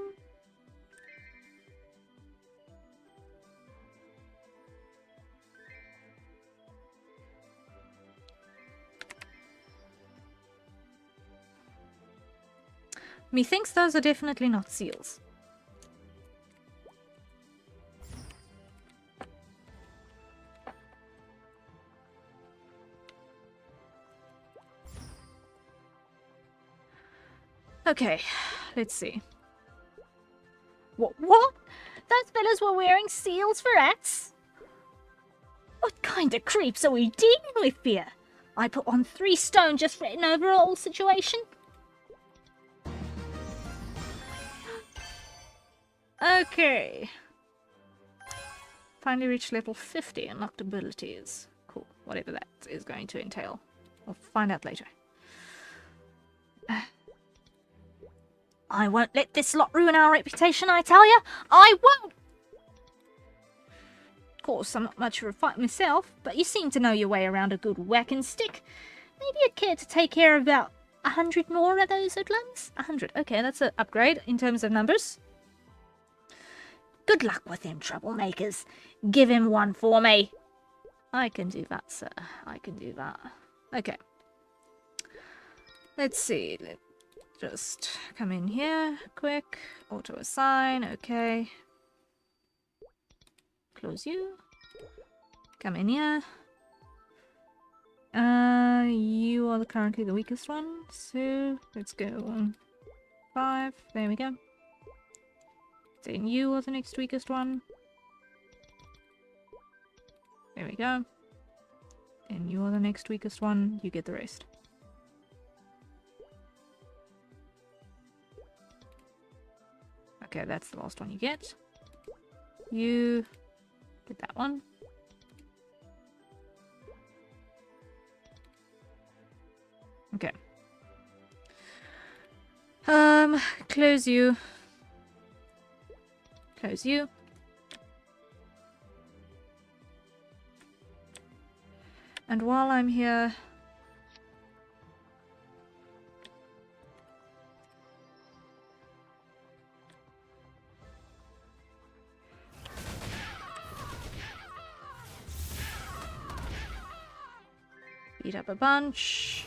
Methinks those are definitely not seals. Okay, let's see. What? Those fellas were wearing seals for hats? What kind of creeps are we dealing with here? I put on 3 stone just for an overall situation. Okay. Finally reached level 50, unlocked abilities. Cool, whatever that is going to entail. We'll find out later. I won't let this lot ruin our reputation, I tell ya. I won't! Of course, I'm not much of a fight myself, but you seem to know your way around a good whacking stick. Maybe you'd care to take care of about 100 more of those hoodlums? 100, okay, that's an upgrade in terms of numbers. Good luck with them troublemakers. Give him one for me. I can do that, sir. I can do that. Okay. Let's see. Let's just come in here. Quick. Auto assign. Okay. Close you. Come in here. You are currently the weakest one. So let's go on 5. There we go. Then you are the next weakest one. There we go. And you are the next weakest one. You get the rest. Okay, that's the last one you get. You get that one. Okay. Close you. Close you. And while I'm here... beat up a bunch.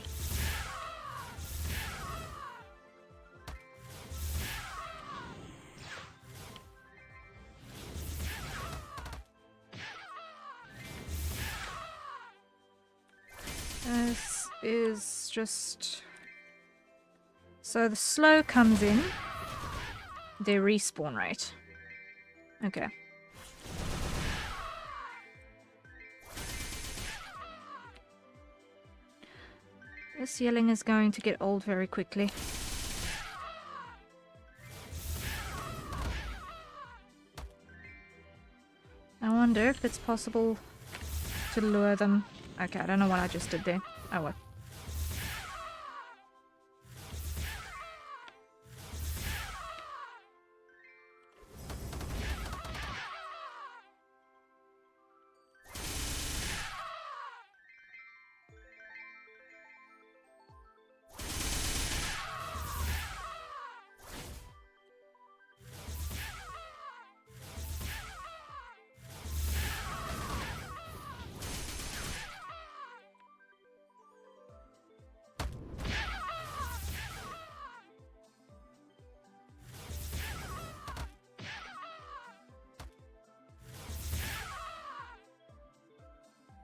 This is just... So the slow comes in. Their respawn rate. Okay. This yelling is going to get old very quickly. I wonder if it's possible to lure them. Okay, I don't know what I just did there. Oh well.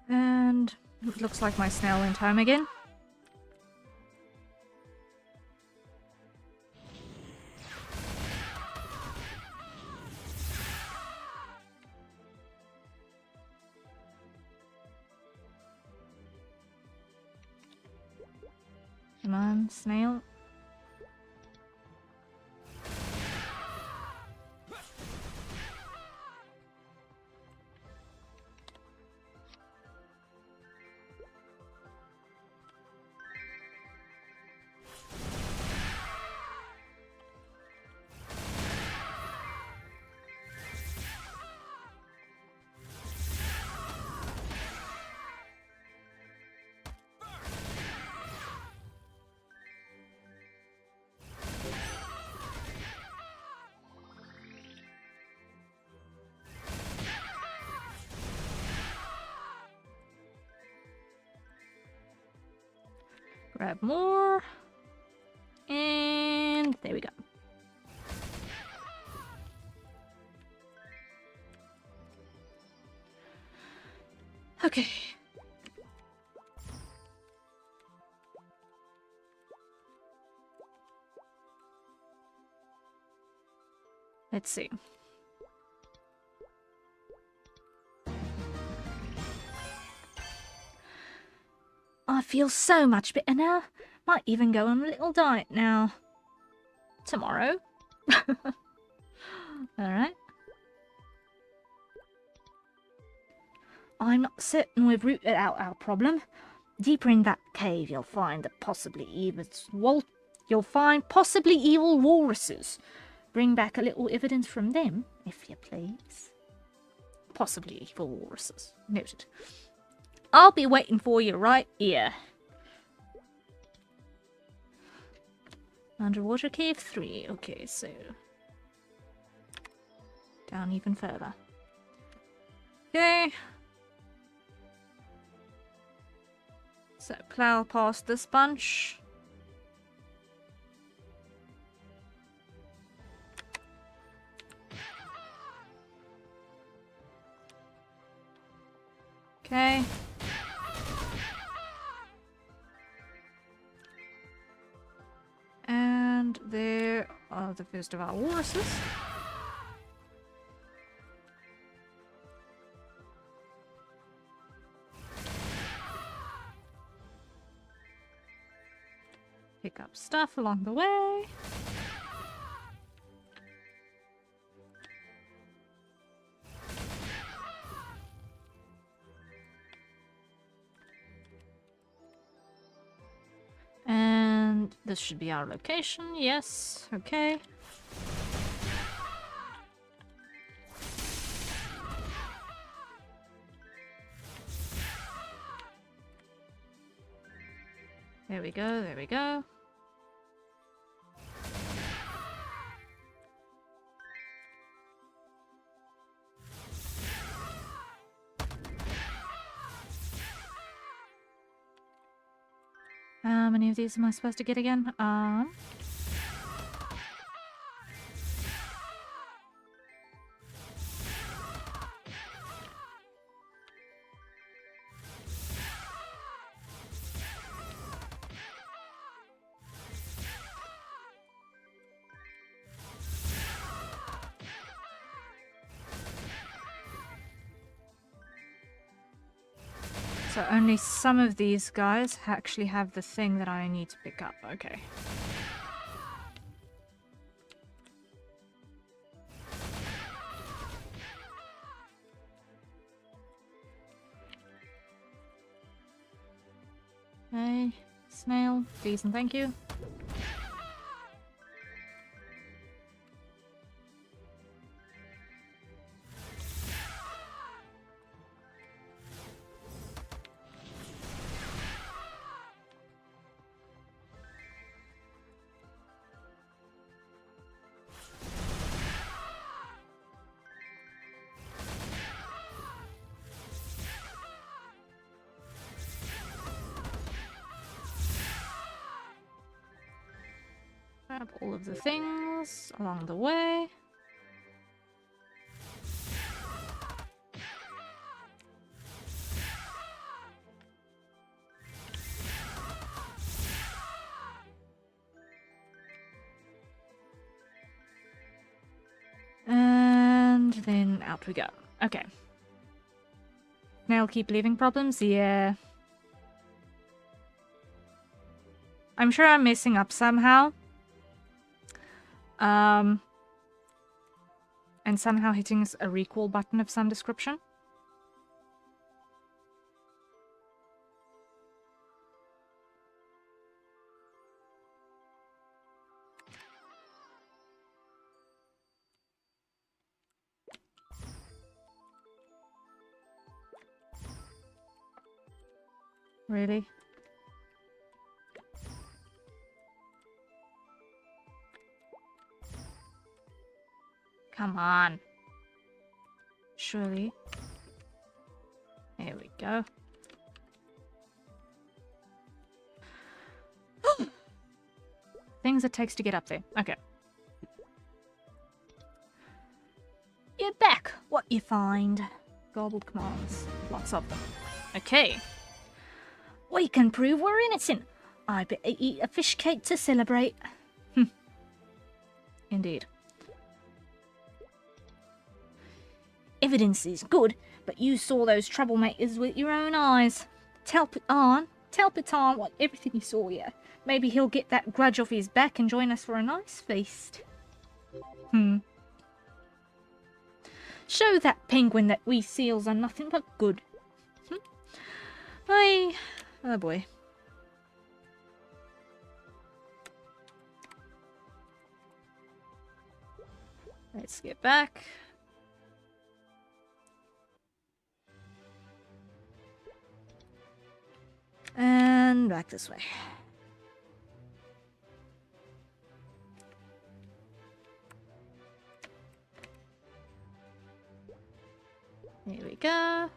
And it looks like my snail went home again. Come on, snail. Grab more. And there we go. Okay. Let's see. I feel so much better now. Might even go on a little diet now. Tomorrow. Alright. I'm not certain we've rooted out our problem. Deeper in that cave, you'll find possibly evil walruses. Bring back a little evidence from them, if you please. Possibly evil walruses. Noted. I'll be waiting for you right here. Underwater cave 3. Okay, so down even further. Okay. So plow past this bunch. Okay. And there are the first of our walruses. Pick up stuff along the way. And this should be our location. Yes, okay. There we go, there we go. How many of these am I supposed to get again? So only some of these guys actually have the thing that I need to pick up. Okay. Okay, snail, decent, thank you. Grab all of the things along the way. And then out we go. Okay. Snail keep leaving problems? Yeah. I'm sure I'm messing up somehow. And somehow hitting a recall button of some description. Really? Come on. Surely. There we go. Things it takes to get up there. Okay. You're back. What you find? Garbled commands. Lots of them. Okay. We can prove we're innocent. I better eat a fish cake to celebrate. Indeed. evidence is good, but you saw those troublemakers with your own eyes. Tell Petan what everything you saw here. Maybe he'll get that grudge off his back and join us for a nice feast. Show that penguin that we seals are nothing but good. Oh boy. Let's get back. And back this way. Here we go.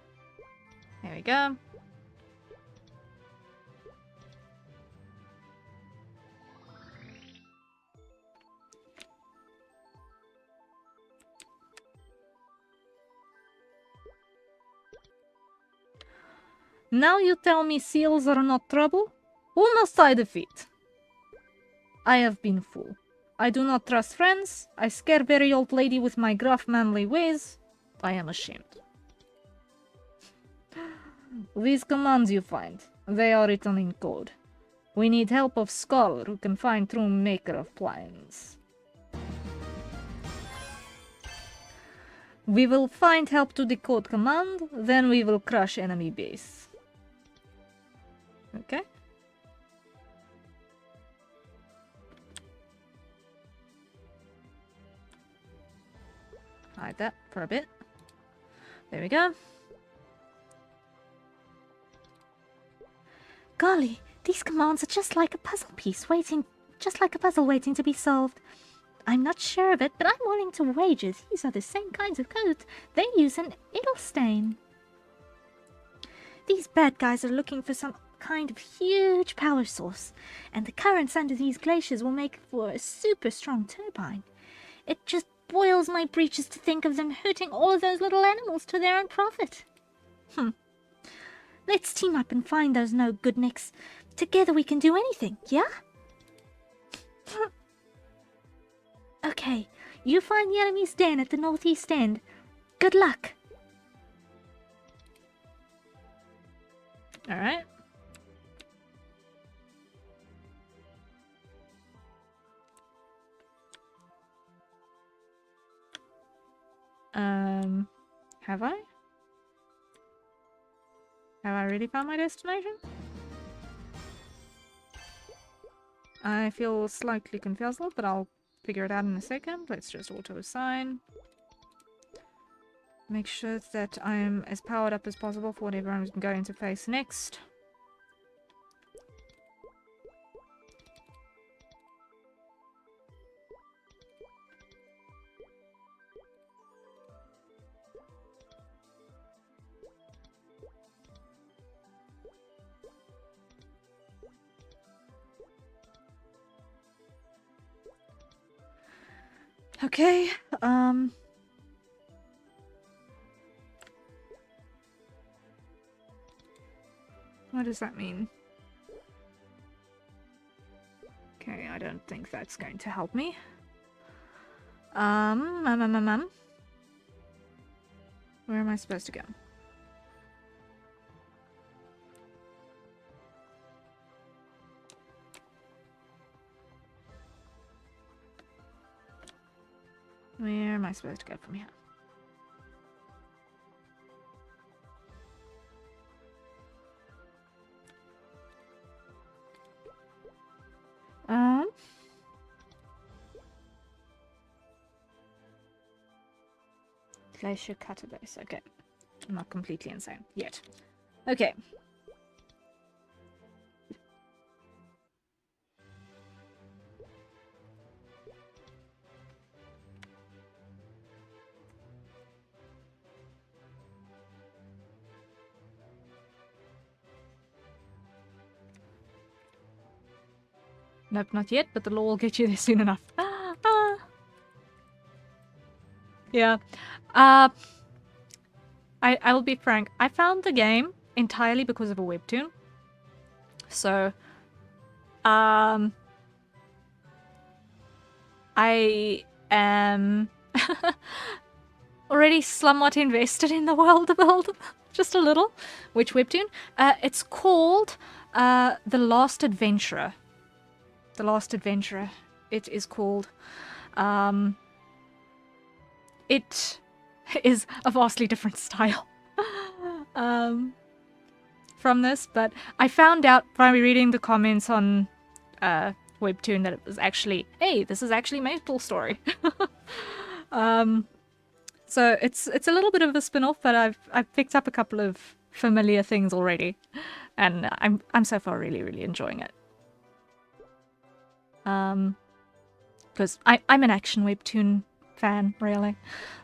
There we go. Now you tell me seals are not trouble? Who must I defeat? I have been fool. I do not trust friends. I scare very old lady with my gruff manly ways. I am ashamed. These commands you find, they are written in code. We need help of scholar who can find true maker of plans. We will find help to decode command, then we will crush enemy base. Okay. Hide that for a bit. There we go. Golly, these commands are just like a puzzle piece waiting to be solved. I'm not sure of it, but I'm willing to wager these are the same kinds of codes they use in Idlestein. These bad guys are looking for some kind of huge power source, and the currents under these glaciers will make for a super strong turbine. It just boils my breeches to think of them hurting all of those little animals to their own profit. Let's team up and find those no-good-nicks. Together we can do anything, yeah? Okay, you find the enemy's den at the northeast end. Good luck. Alright. Have I? Have I really found my destination? I feel slightly confused, but I'll figure it out in a second. Let's just auto-assign. Make sure that I'm as powered up as possible for whatever I'm going to face next. Okay, what does that mean? Okay, I don't think that's going to help me. Where am I supposed to go? Where am I supposed to go from here? Glacier cutter base. Okay. I'm not completely insane yet. Okay. Nope, not yet, but the law will get you there soon enough. Yeah. I will be frank. I found the game entirely because of a webtoon. So, I am already somewhat invested in the world build, just a little. Which webtoon? It's called The Last Adventurer. The Last Adventurer. It is called. It is a vastly different style from this, but I found out by reading the comments on Webtoon that it was actually, hey, this is actually MapleStory. So it's a little bit of a spin-off, but I've picked up a couple of familiar things already, and I'm so far really enjoying it. Because I'm an action webtoon fan, really,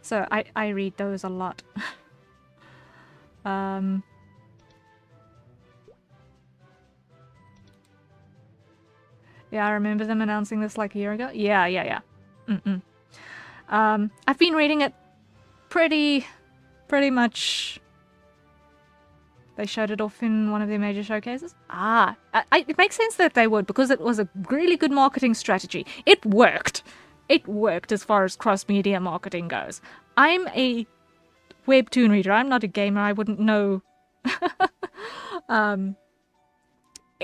so I read those a lot. Yeah, I remember them announcing this like a year ago. Yeah. I've been reading it pretty much. They showed it off in one of their major showcases. It makes sense that they would, because it was a really good marketing strategy. It worked. It worked as far as cross-media marketing goes. I'm a webtoon reader. I'm not a gamer. I wouldn't know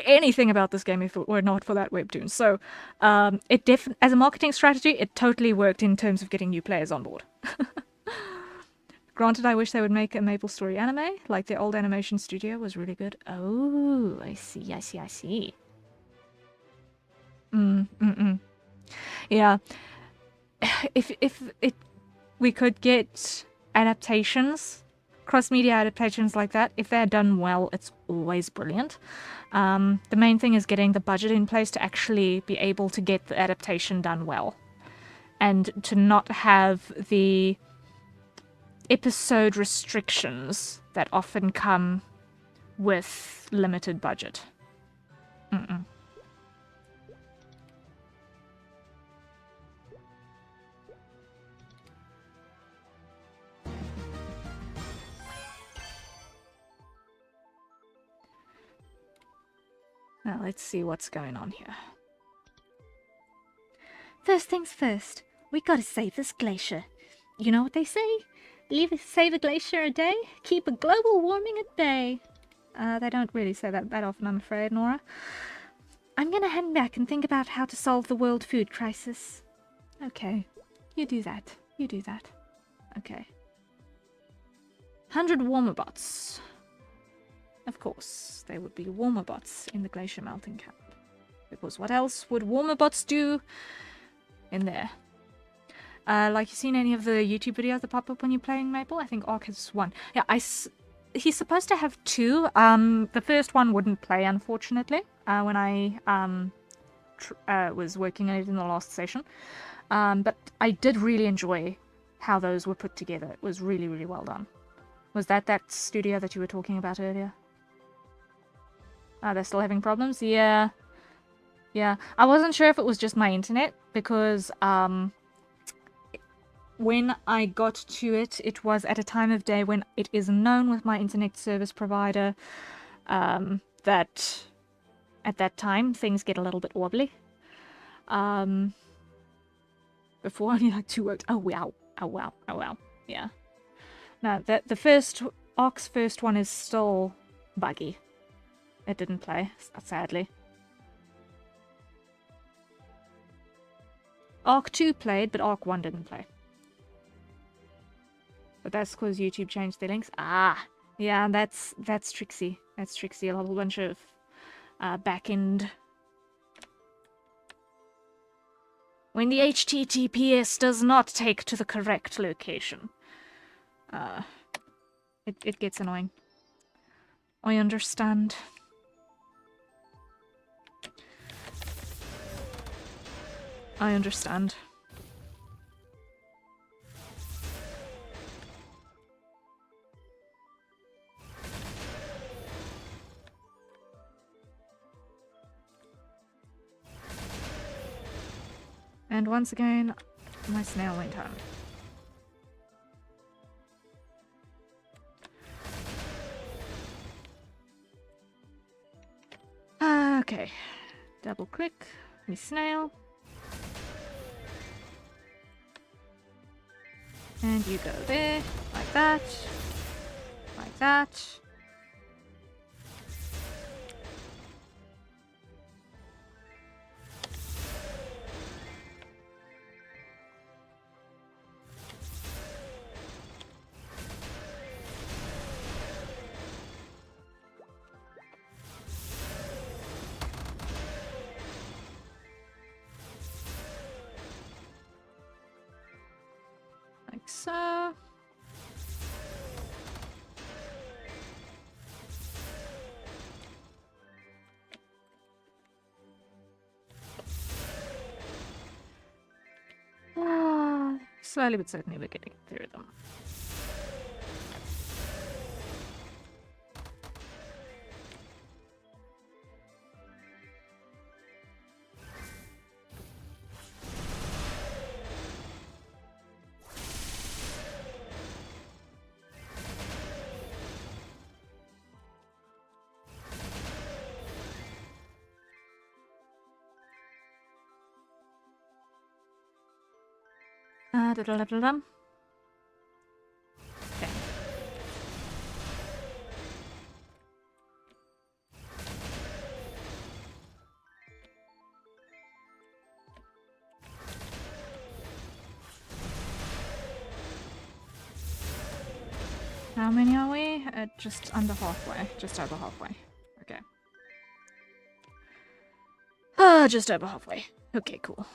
anything about this game if it were not for that webtoon. So, as a marketing strategy, it totally worked in terms of getting new players on board. Granted, I wish they would make a MapleStory anime, like their old animation studio was really good. Oh, I see. Yeah. If we could get adaptations, cross-media adaptations like that, if they're done well, it's always brilliant. The main thing is getting the budget in place to actually be able to get the adaptation done well. And to not have the episode restrictions that often come with limited budget. Now, let's see what's going on here. First things first, we gotta save this glacier. You know what they say? Save a glacier a day, keep a global warming at bay. They don't really say that often, I'm afraid, Nora. I'm gonna hang back and think about how to solve the world food crisis. Okay, you do that. Okay. 100 warmer bots. Of course, there would be warmer bots in the glacier melting camp. Because what else would warmer bots do in there? Like, you seen any of the YouTube videos that pop up when you're playing Maple? I think Ark has one. Yeah, he's supposed to have two. The first one wouldn't play, unfortunately, when I was working on it in the last session. But I did really enjoy how those were put together. It was really well done. Was that studio that you were talking about earlier? They're still having problems? Yeah. I wasn't sure if it was just my internet, because when I got to it, it was at a time of day when it is known with my internet service provider that at that time things get a little bit wobbly. Before only like 2 worked. Oh wow. Yeah. No, the Ark's first one is still buggy. It didn't play, sadly. Ark 2 played, but Ark 1 didn't play. But that's because YouTube changed their links. Yeah, that's tricksy. That's tricksy. A whole bunch of back-end. When the HTTPS does not take to the correct location, it gets annoying. I understand. And once again, my snail went home. Okay. Double click. Me snail. And you go there, like that, like that. Like so. Slowly but certainly we're getting through them. Da-da-da-da-dum. Okay. How many are we? Just under halfway. Just over halfway. Okay. Just over halfway. Okay, cool.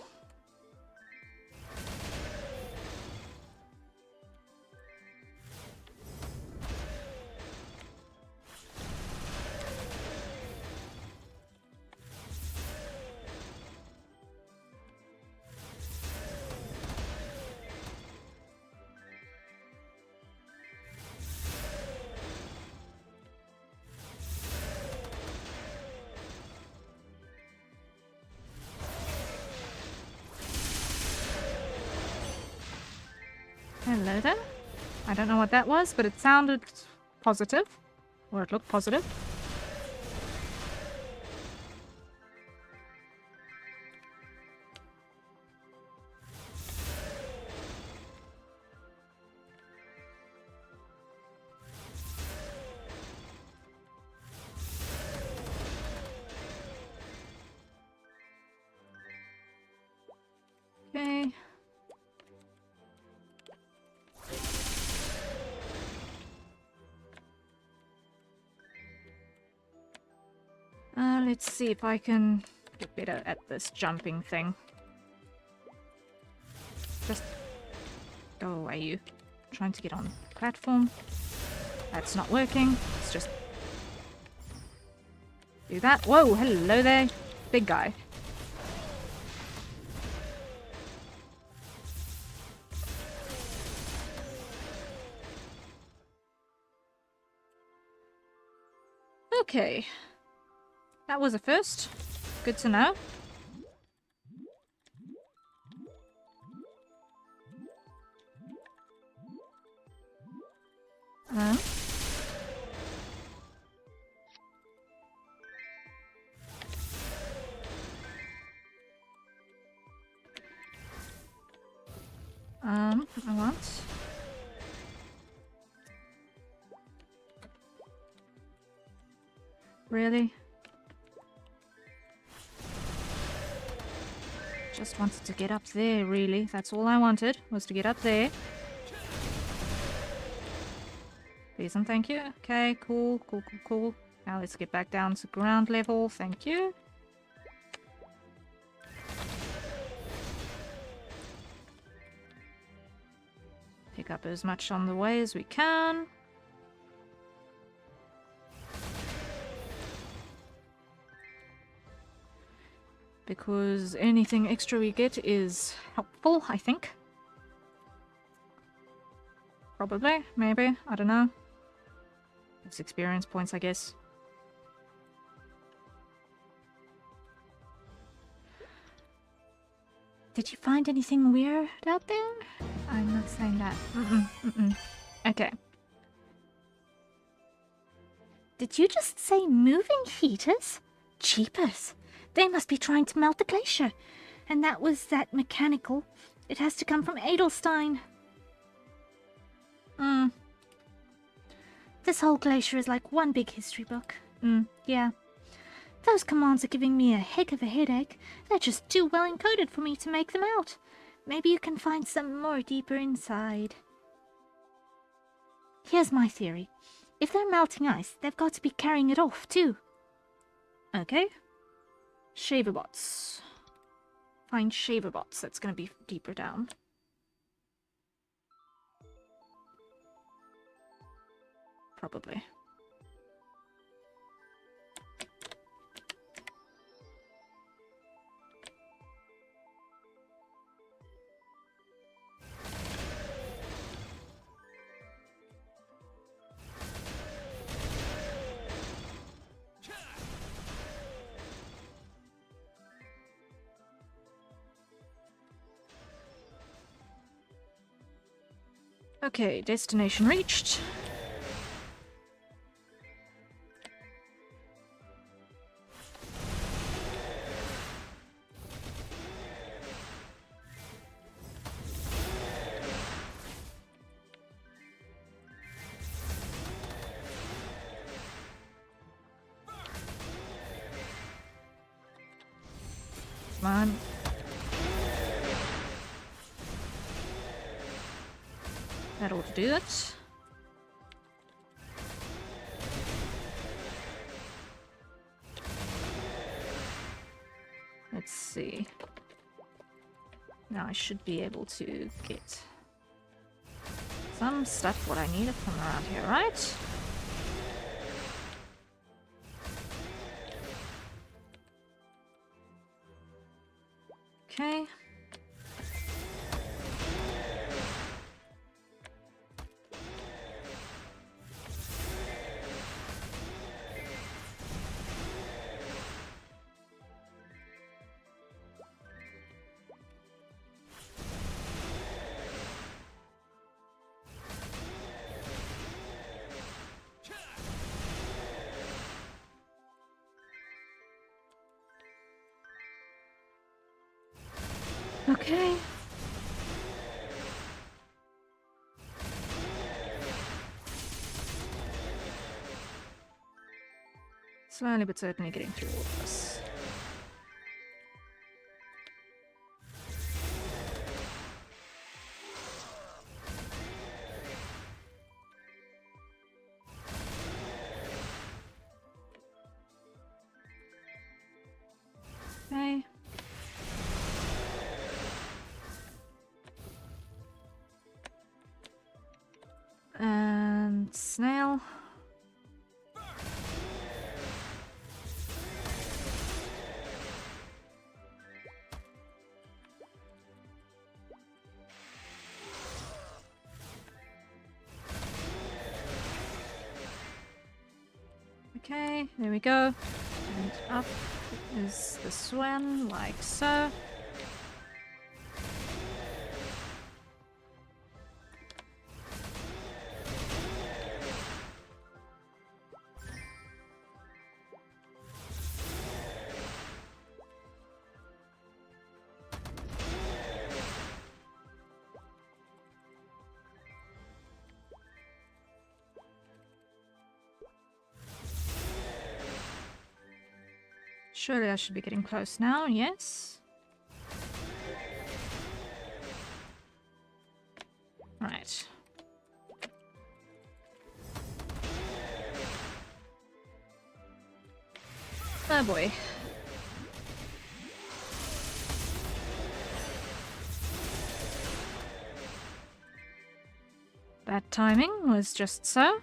Hello there. I don't know what that was, but it sounded positive. Or it looked positive. Okay. Let's see if I can get better at this jumping thing. Just go away, you. Trying to get on the platform. That's not working. Let's just do that. Whoa, hello there, big guy. Okay. That was a first. Good to know. I want. Really? Just wanted to get up there, really. That's all I wanted, was to get up there. Please and thank you. Okay, cool, cool, cool, cool. Now let's get back down to ground level. Thank you. Pick up as much on the way as we can. Because anything extra we get is helpful, I think. Probably, maybe, I don't know. It's experience points, I guess. Did you find anything weird out there? I'm not saying that. Okay. Did you just say moving heaters? Jeepers. They must be trying to melt the glacier. And that was that mechanical. It has to come from Edelstein. This whole glacier is like one big history book. Yeah. Those commands are giving me a heck of a headache. They're just too well encoded for me to make them out. Maybe you can find some more deeper inside. Here's my theory. If they're melting ice, they've got to be carrying it off, too. Okay. Shaver bots. Find shaver bots. That's going to be deeper down. Probably. Okay, destination reached. Come on. That ought to do it. Let's see. Now I should be able to get some stuff what I need from around here, right? Okay. Okay. Slowly but certainly getting through all of this. Okay. And snail. Okay, there we go. And up is the swan, like so. Surely I should be getting close now, yes? Right. Oh boy. That timing was just so.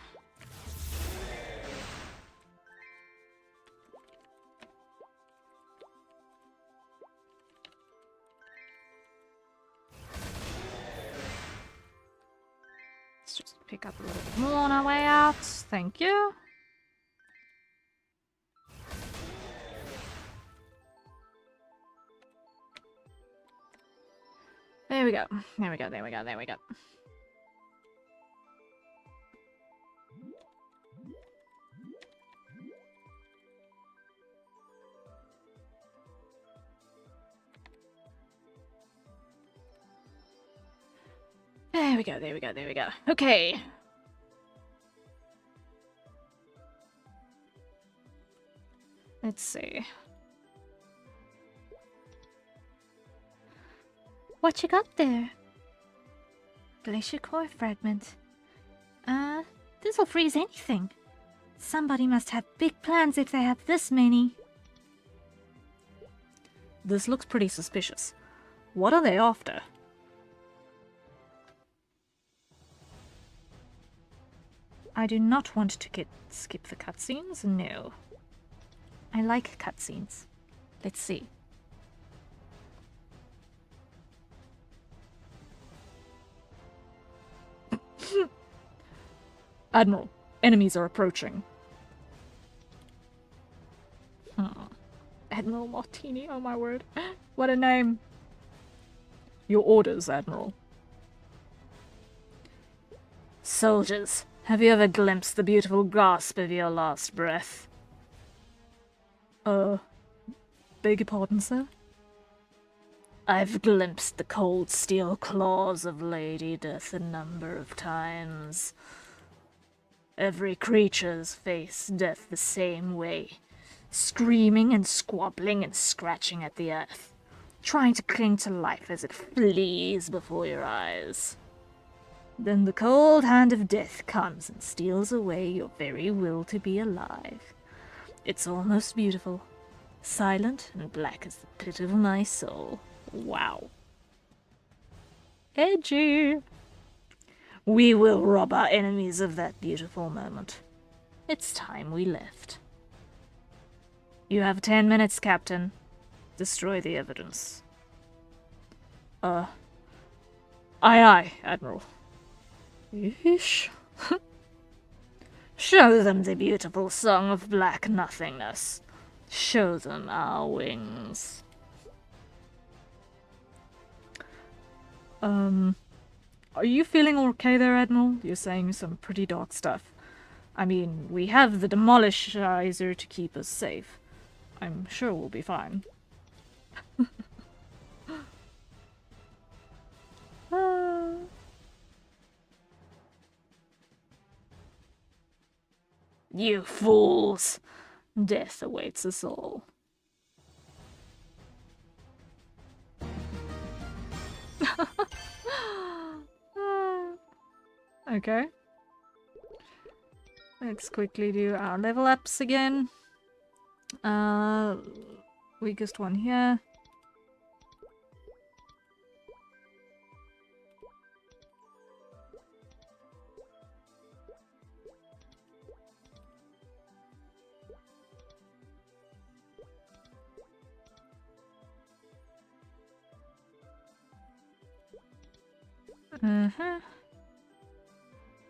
Let's just pick up a little bit more on our way out. Thank you. There we go. There we go, there we go, there we go. There we go, there we go, there we go. Okay. Let's see. What you got there? Glacier core fragment. This'll freeze anything. Somebody must have big plans if they have this many. This looks pretty suspicious. What are they after? I do not want to skip the cutscenes, no. I like cutscenes. Let's see. Admiral, enemies are approaching. Admiral Martini, oh my word. What a name. Your orders, Admiral. Soldiers, have you ever glimpsed the beautiful gasp of your last breath? Beg your pardon, sir? I've glimpsed the cold steel claws of Lady Death a number of times. Every creature's faced death the same way, screaming and squabbling and scratching at the earth, trying to cling to life as it flees before your eyes. Then the cold hand of death comes and steals away your very will to be alive. It's almost beautiful, silent and black as the pit of my soul. Wow. Edgy. We will rob our enemies of that beautiful moment. It's time we left. You have 10 minutes, Captain. Destroy the evidence. Aye, aye, Admiral. Yeesh. Show them the beautiful song of black nothingness. Show them our wings. Are you feeling okay there, Admiral? You're saying some pretty dark stuff. I mean, we have the Demolishizer to keep us safe. I'm sure we'll be fine. You fools! Death awaits us all. Okay. Let's quickly do our level ups again. Weakest one here.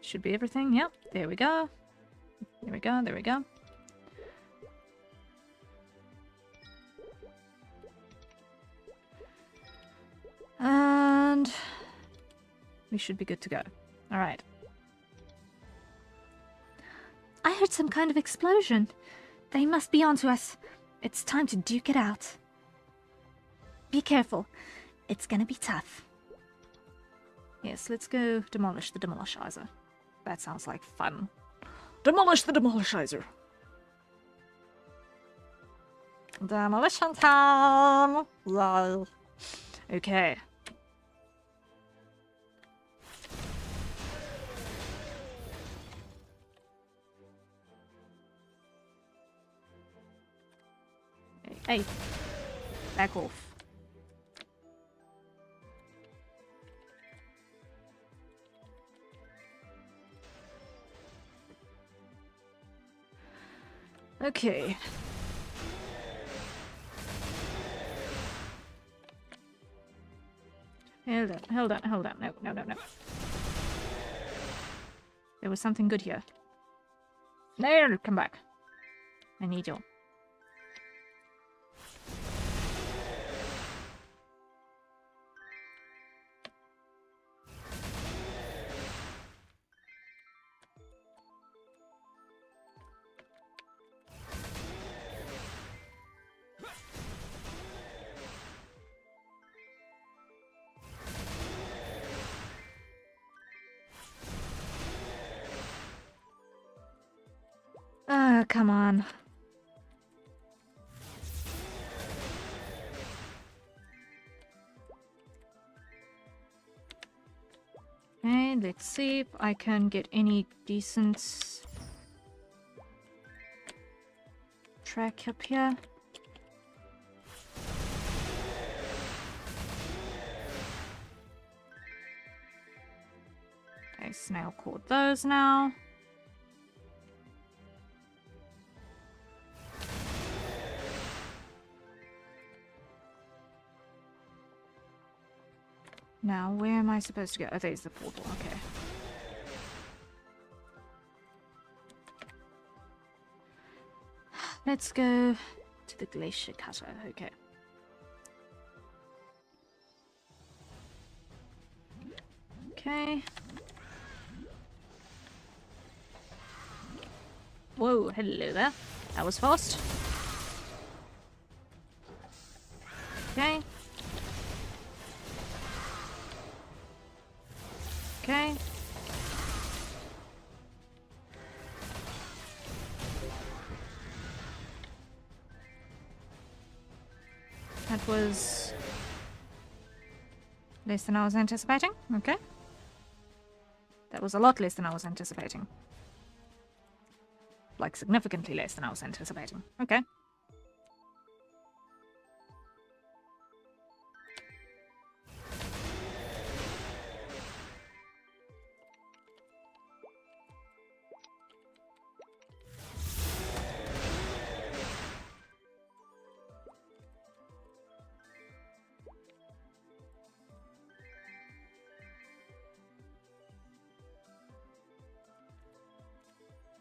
Should be everything. Yep, there we go. There we go, there we go. And we should be good to go. Alright. I heard some kind of explosion. They must be onto us. It's time to duke it out. Be careful. It's gonna be tough. Yes, let's go demolish the Demolishizer. That sounds like fun. Demolish the Demolishizer! Demolition time! Lol. Okay. Hey, back off. Okay. Hold on. No. There was something good here. No, come back. I need you. come on. Okay, let's see if I can get any decent track up here. Okay, snail caught those now. Now, where am I supposed to go? Oh, there's the portal, okay. Let's go to the glacier cutter, okay. Okay. Whoa, hello there. That was fast. Okay. Okay. That was less than I was anticipating. Okay. That was a lot less than I was anticipating. Like, significantly less than I was anticipating. Okay.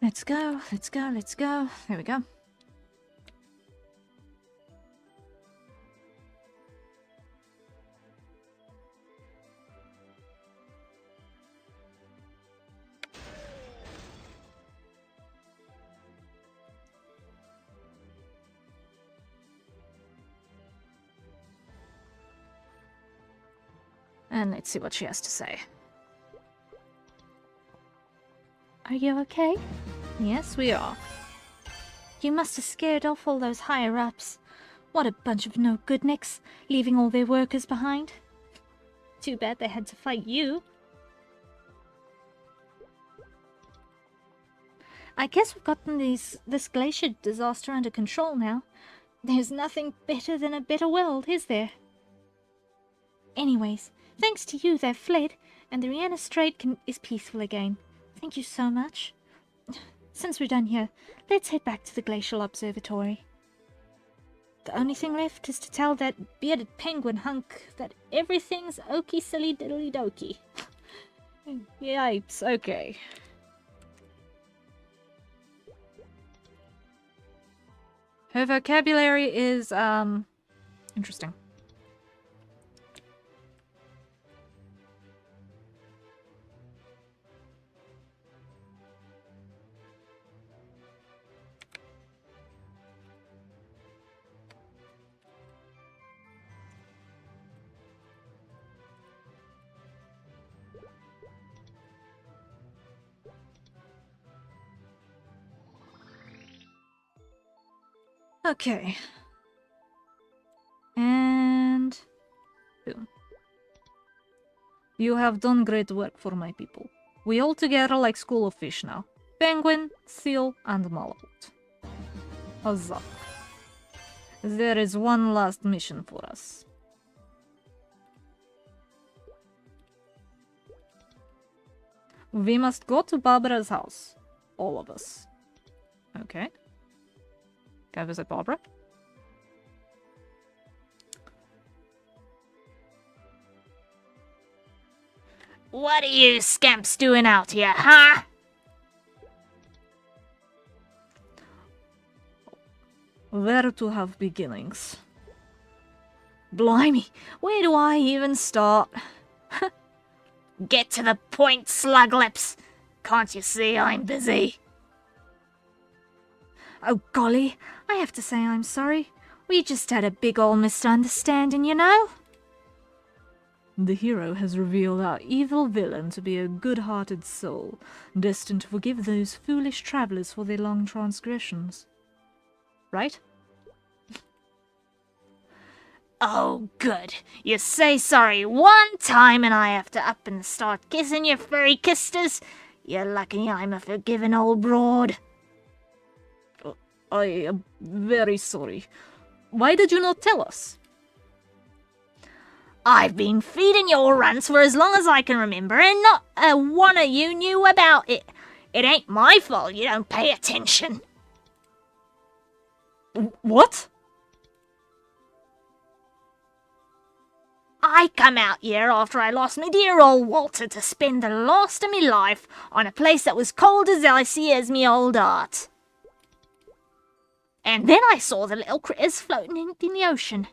Let's go, let's go, let's go. There we go. And let's see what she has to say. Are you okay? Yes, we are. You must have scared off all those higher-ups. What a bunch of no-goodniks, leaving all their workers behind. Too bad they had to fight you. I guess we've gotten this glacier disaster under control now. There's nothing better than a better world, is there? Anyways, thanks to you they've fled, and the Rihanna Strait is peaceful again. Thank you so much. Since we're done here, let's head back to the Glacial Observatory. The only thing left is to tell that bearded penguin hunk that everything's okie silly diddly dokey. Yipes, okay. Her vocabulary is, interesting. Okay. And boom. You have done great work for my people. We all together like school of fish now. Penguin, seal, and malaput. Huzzah. There is one last mission for us. We must go to Barbara's house. All of us. Okay. Go visit Barbara. What are you scamps doing out here, huh? Where to have beginnings? Blimey, where do I even start? Get to the point, slug lips. Can't you see I'm busy? Oh golly, I have to say I'm sorry. We just had a big ol' misunderstanding, you know? The hero has revealed our evil villain to be a good-hearted soul, destined to forgive those foolish travelers for their long transgressions. Right? Oh, good. You say sorry one time and I have to up and start kissing your furry kisters. You're lucky I'm a forgiving old broad. I am very sorry. Why did you not tell us? I've been feeding your runs for as long as I can remember, and not a one of you knew about it. It ain't my fault you don't pay attention. What? I come out here after I lost me dear old Walter to spend the last of me life on a place that was cold as icy as me old heart. And then I saw the little critters floating in the ocean.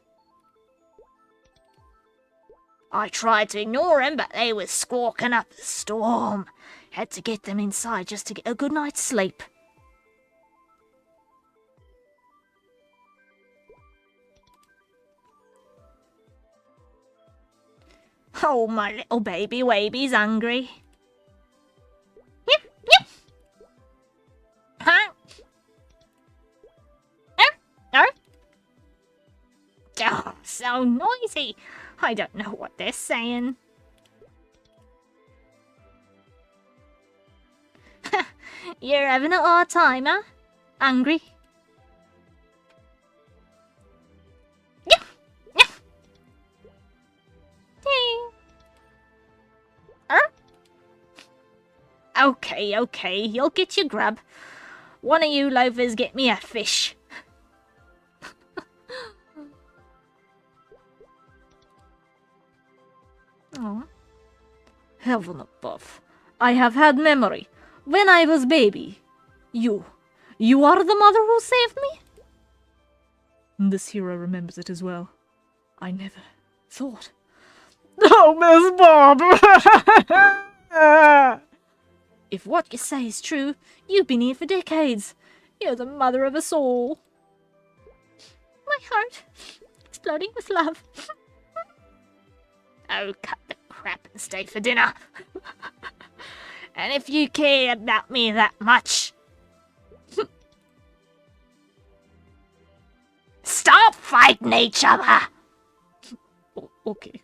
I tried to ignore 'em, but they was squawking up a storm. Had to get them inside just to get a good night's sleep. Oh, my little baby waby's hungry. Yep, yep. Huh? Oh, so noisy. I don't know what they're saying. You're having a hard time, huh? Hungry? Okay, you'll get your grub. One of you loafers get me a fish. Oh. Heaven above. I have had memory. When I was baby. You are the mother who saved me? This hero remembers it as well. I never thought. Oh, Miss Bob! If what you say is true, you've been here for decades. You're the mother of us all. My heart exploding with love. Oh, cut the crap and stay for dinner. And if you care about me that much, stop fighting each other. Okay.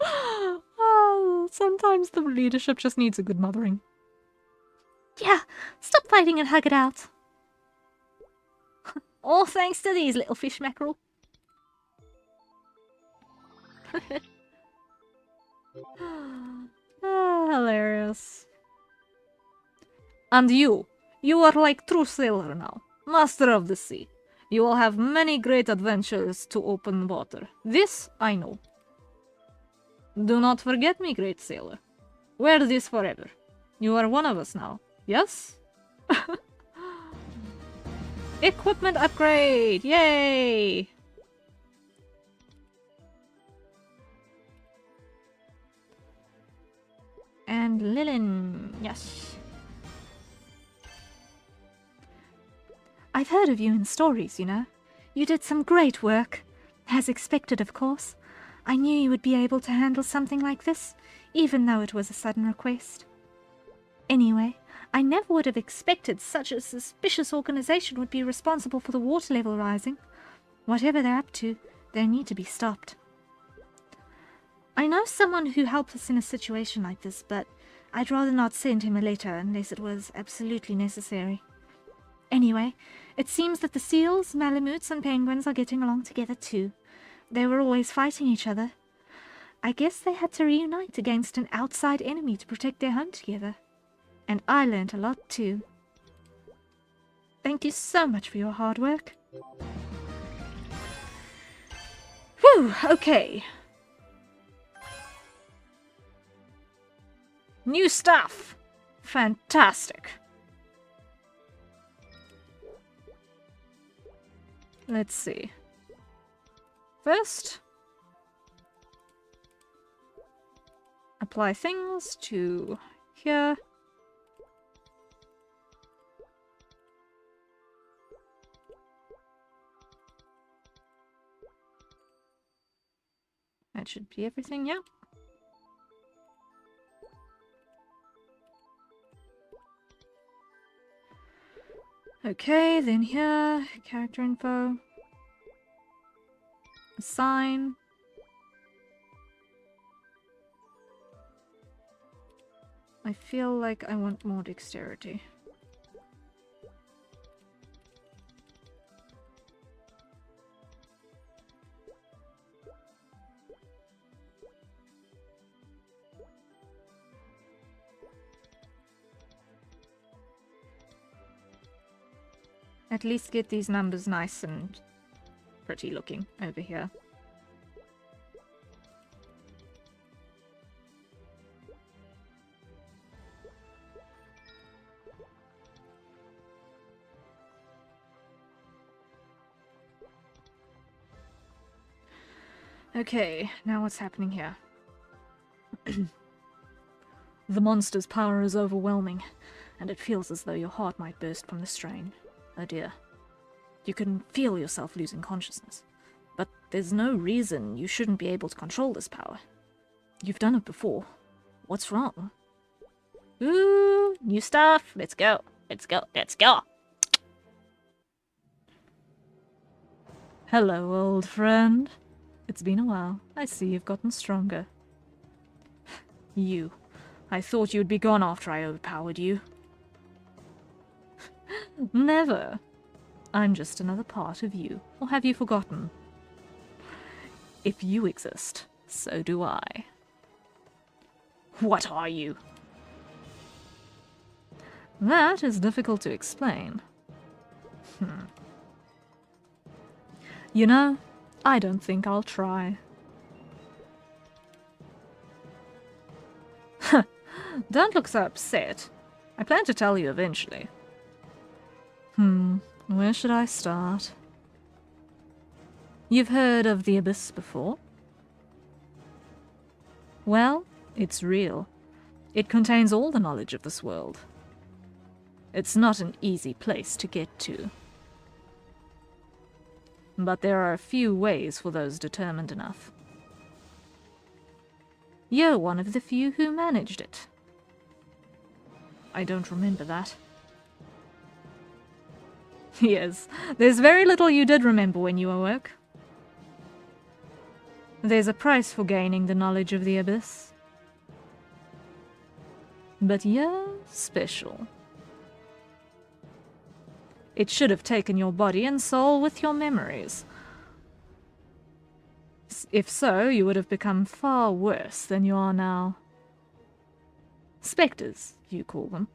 Oh, sometimes the leadership just needs a good mothering. Yeah, stop fighting and hug it out. All thanks to these little fish mackerel. Hilarious. And you are like true sailor now, master of the sea. You will have many great adventures to open water. This I know. Do not forget me, great sailor. Wear this forever. You are one of us now, yes? Equipment upgrade! Yay! And Lilin, yes. I've heard of you in stories, you know. You did some great work. As expected, of course. I knew you would be able to handle something like this, even though it was a sudden request. Anyway, I never would have expected such a suspicious organization would be responsible for the water level rising. Whatever they're up to, they need to be stopped. I know someone who helped us in a situation like this, but I'd rather not send him a letter unless it was absolutely necessary. Anyway, it seems that the seals, malamutes, and penguins are getting along together too. They were always fighting each other. I guess they had to reunite against an outside enemy to protect their home together. And I learned a lot too. Thank you so much for your hard work. Whew, okay. New stuff! Fantastic. Let's see. First, apply things to here. That should be everything, yeah. Okay, then here, character info. Assign. I feel like I want more dexterity. At least get these numbers nice and pretty looking over here. Okay, now what's happening here? The monster's power is overwhelming, and it feels as though your heart might burst from the strain. Oh dear. You can feel yourself losing consciousness. But there's no reason you shouldn't be able to control this power. You've done it before. What's wrong? Ooh, new stuff. Let's go. Let's go. Let's go. Hello, old friend. It's been a while. I see you've gotten stronger. You. I thought you'd be gone after I overpowered you. Never. I'm just another part of you. Or have you forgotten? If you exist, so do I. What are you? That is difficult to explain. You know, I don't think I'll try. Don't look so upset. I plan to tell you eventually. Where should I start? You've heard of the Abyss before? Well, it's real. It contains all the knowledge of this world. It's not an easy place to get to. But there are a few ways for those determined enough. You're one of the few who managed it. I don't remember that. Yes, there's very little you did remember when you awoke. There's a price for gaining the knowledge of the Abyss. But you're special. It should have taken your body and soul with your memories. If so, you would have become far worse than you are now. Spectres, you call them.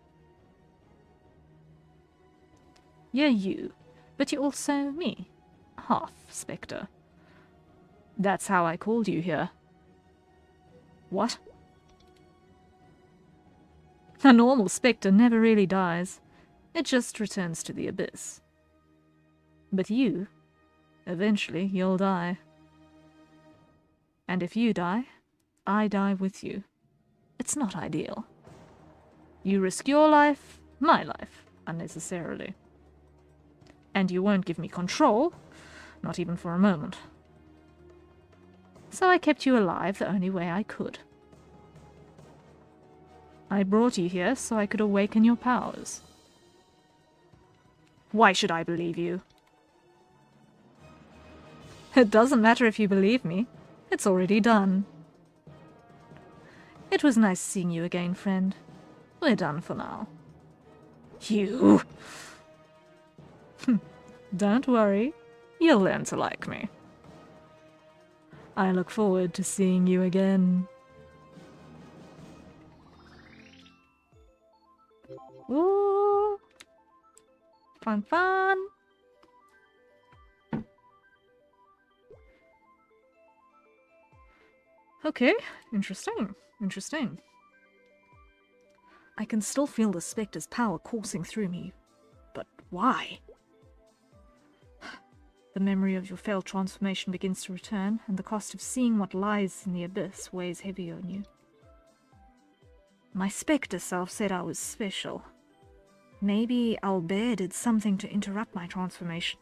You're you, but you're also me. Half spectre. That's how I called you here. What? A normal spectre never really dies. It just returns to the Abyss. But you, eventually you'll die. And if you die, I die with you. It's not ideal. You risk your life, my life, unnecessarily. And you won't give me control, not even for a moment. So I kept you alive the only way I could. I brought you here so I could awaken your powers. Why should I believe you? It doesn't matter if you believe me. It's already done. It was nice seeing you again, friend. We're done for now. You... Don't worry. You'll learn to like me. I look forward to seeing you again. Ooh. Fun, fun. Okay, interesting, interesting. I can still feel the Spectre's power coursing through me, but why? The memory of your failed transformation begins to return, and the cost of seeing what lies in the Abyss weighs heavy on you. My Spectre self said I was special. Maybe Albert did something to interrupt my transformation.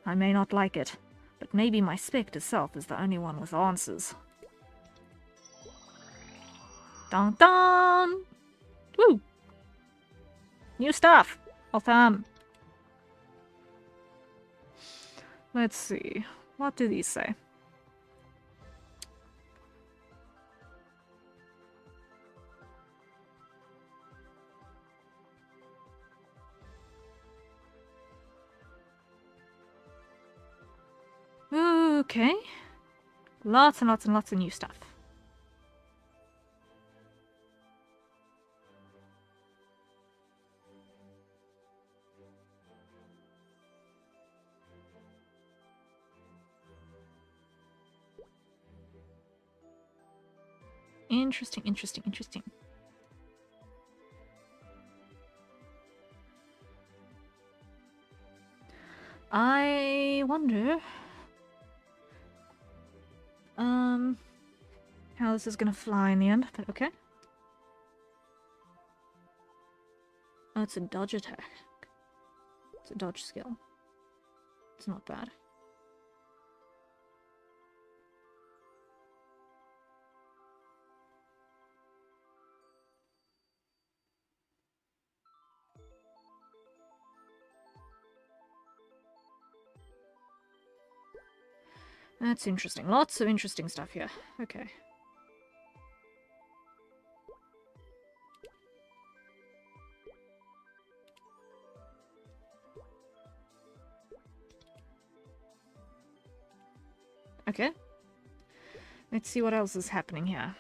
I may not like it, But maybe my spectre self is the only one with answers. Dun dun! Woo! New stuff! Awesome! Let's see. What do these say? Okay. Lots and lots and lots of new stuff. Interesting, interesting, interesting. I wonder how this is gonna fly in the end, but okay. Oh, it's a dodge attack. It's a dodge skill. It's not bad. That's interesting. Lots of interesting stuff here. Okay. Okay. Let's see what else is happening here.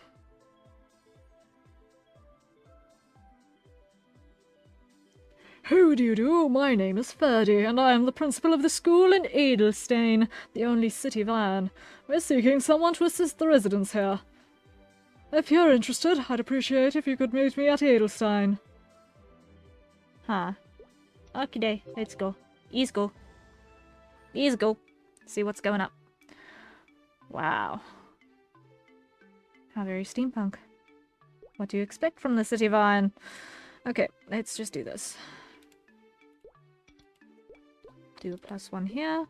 How do you do? My name is Ferdy, and I am the principal of the school in Edelstein, the only city van. We're seeking someone to assist the residents here. If you're interested, I'd appreciate if you could meet me at Edelstein. Huh. Okay, let's go. Ease go. Ease go. See what's going up. Wow. How very steampunk. What do you expect from the city van? Okay, let's just do this. Do a +1 here.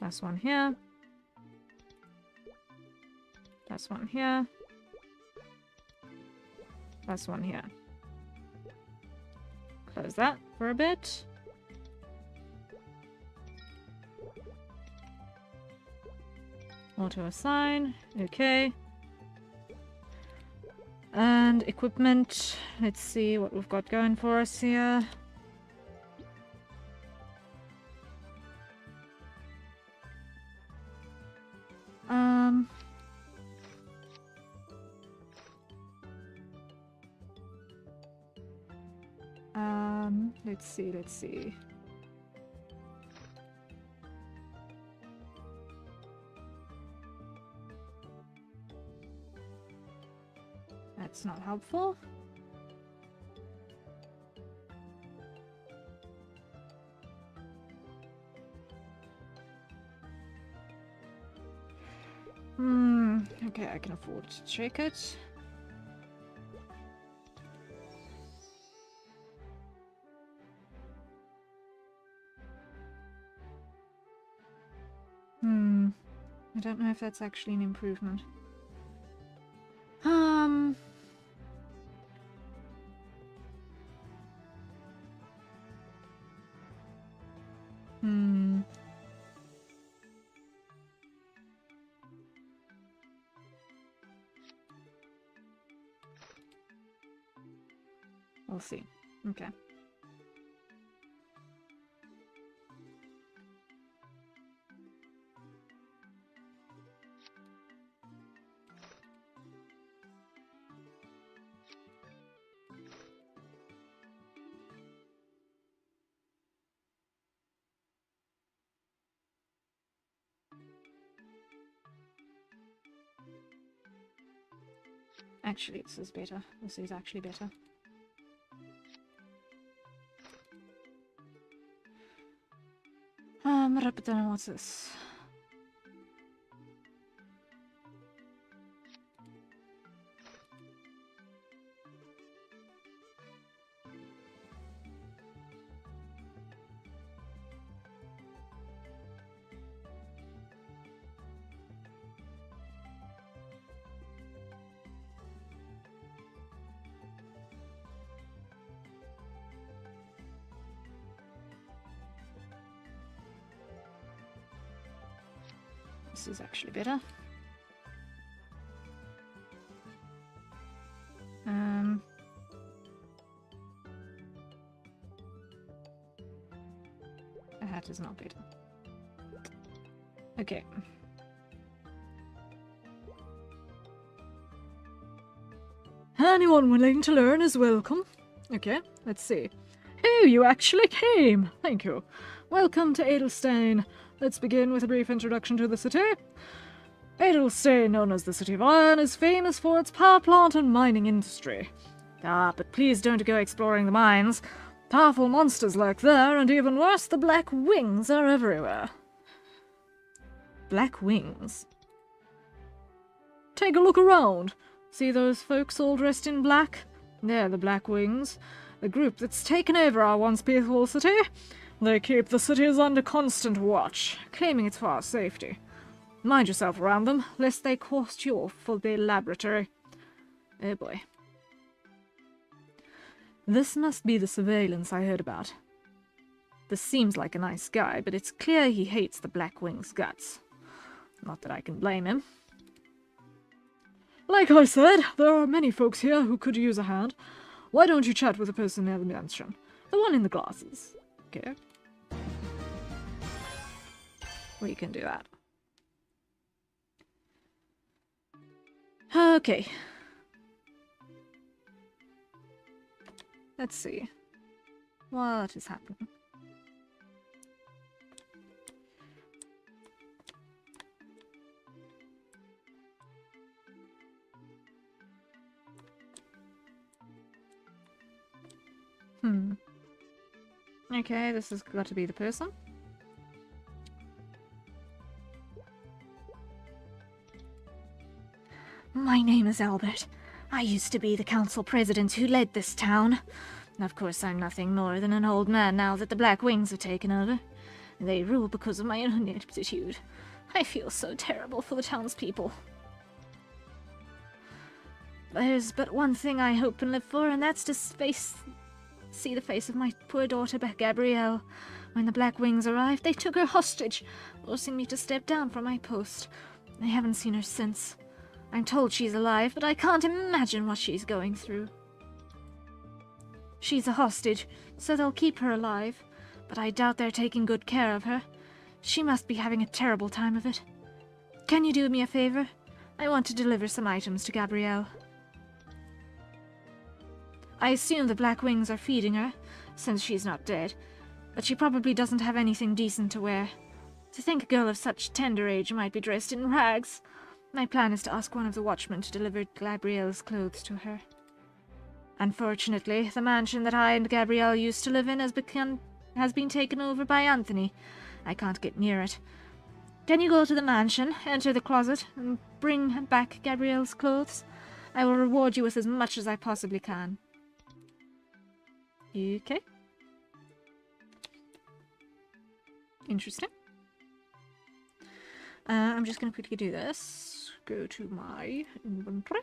+1 here. +1 here. +1 here. Close that for a bit. Auto assign. Okay. And equipment. Let's see what we've got going for us here. Let's see. That's not helpful. Okay, I can afford to check it. I don't know if that's actually an improvement. We'll see. Okay. Actually, this is better. This is actually better. What's this? this is actually better. That is not better. Okay. Anyone willing to learn is welcome. Okay, let's see. Oh, you actually came! Thank you. Welcome to Edelstein. Let's begin with a brief introduction to the city. Edelstein, known as the City of Iron, is famous for its power plant and mining industry. Ah, but please don't go exploring the mines. Powerful monsters lurk there, and even worse, the Black Wings are everywhere. Black Wings? Take a look around. See those folks all dressed in black? They're the Black Wings, the group that's taken over our once peaceful city. They keep the cities under constant watch, claiming it's for our safety. Mind yourself around them, lest they cost you for the laboratory. Oh boy. This must be the surveillance I heard about. This seems like a nice guy, but it's clear he hates the Black Wings' guts. Not that I can blame him. Like I said, there are many folks here who could use a hand. Why don't you chat with the person near the mansion? The one in the glasses. Okay. We can do that. Okay. Let's see. What is happening? Okay, this has got to be the person. My name is Albert. I used to be the council president who led this town. Of course, I'm nothing more than an old man now that the Black Wings have taken over. They rule because of my own ineptitude. I feel so terrible for the townspeople. There's but one thing I hope and live for, and that's to see the face of my poor daughter, Gabrielle. When the Black Wings arrived, they took her hostage, forcing me to step down from my post. I haven't seen her since. I'm told she's alive, but I can't imagine what she's going through. She's a hostage, so they'll keep her alive, but I doubt they're taking good care of her. She must be having a terrible time of it. Can you do me a favor? I want to deliver some items to Gabrielle. I assume the Black Wings are feeding her, since she's not dead, but she probably doesn't have anything decent to wear. To think a girl of such tender age might be dressed in rags. My plan is to ask one of the watchmen to deliver Gabrielle's clothes to her. Unfortunately, the mansion that I and Gabrielle used to live in has been taken over by Anthony. I can't get near it. Can you go to the mansion, enter the closet, and bring back Gabrielle's clothes? I will reward you with as much as I possibly can. Okay. Interesting. I'm just going to quickly do this. Go to my inventory.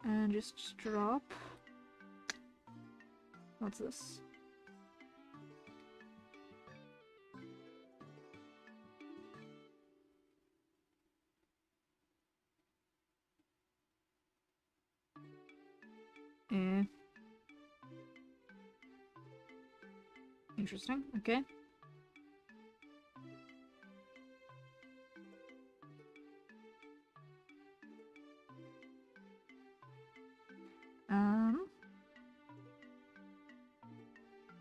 And just drop... What's this? Interesting, okay.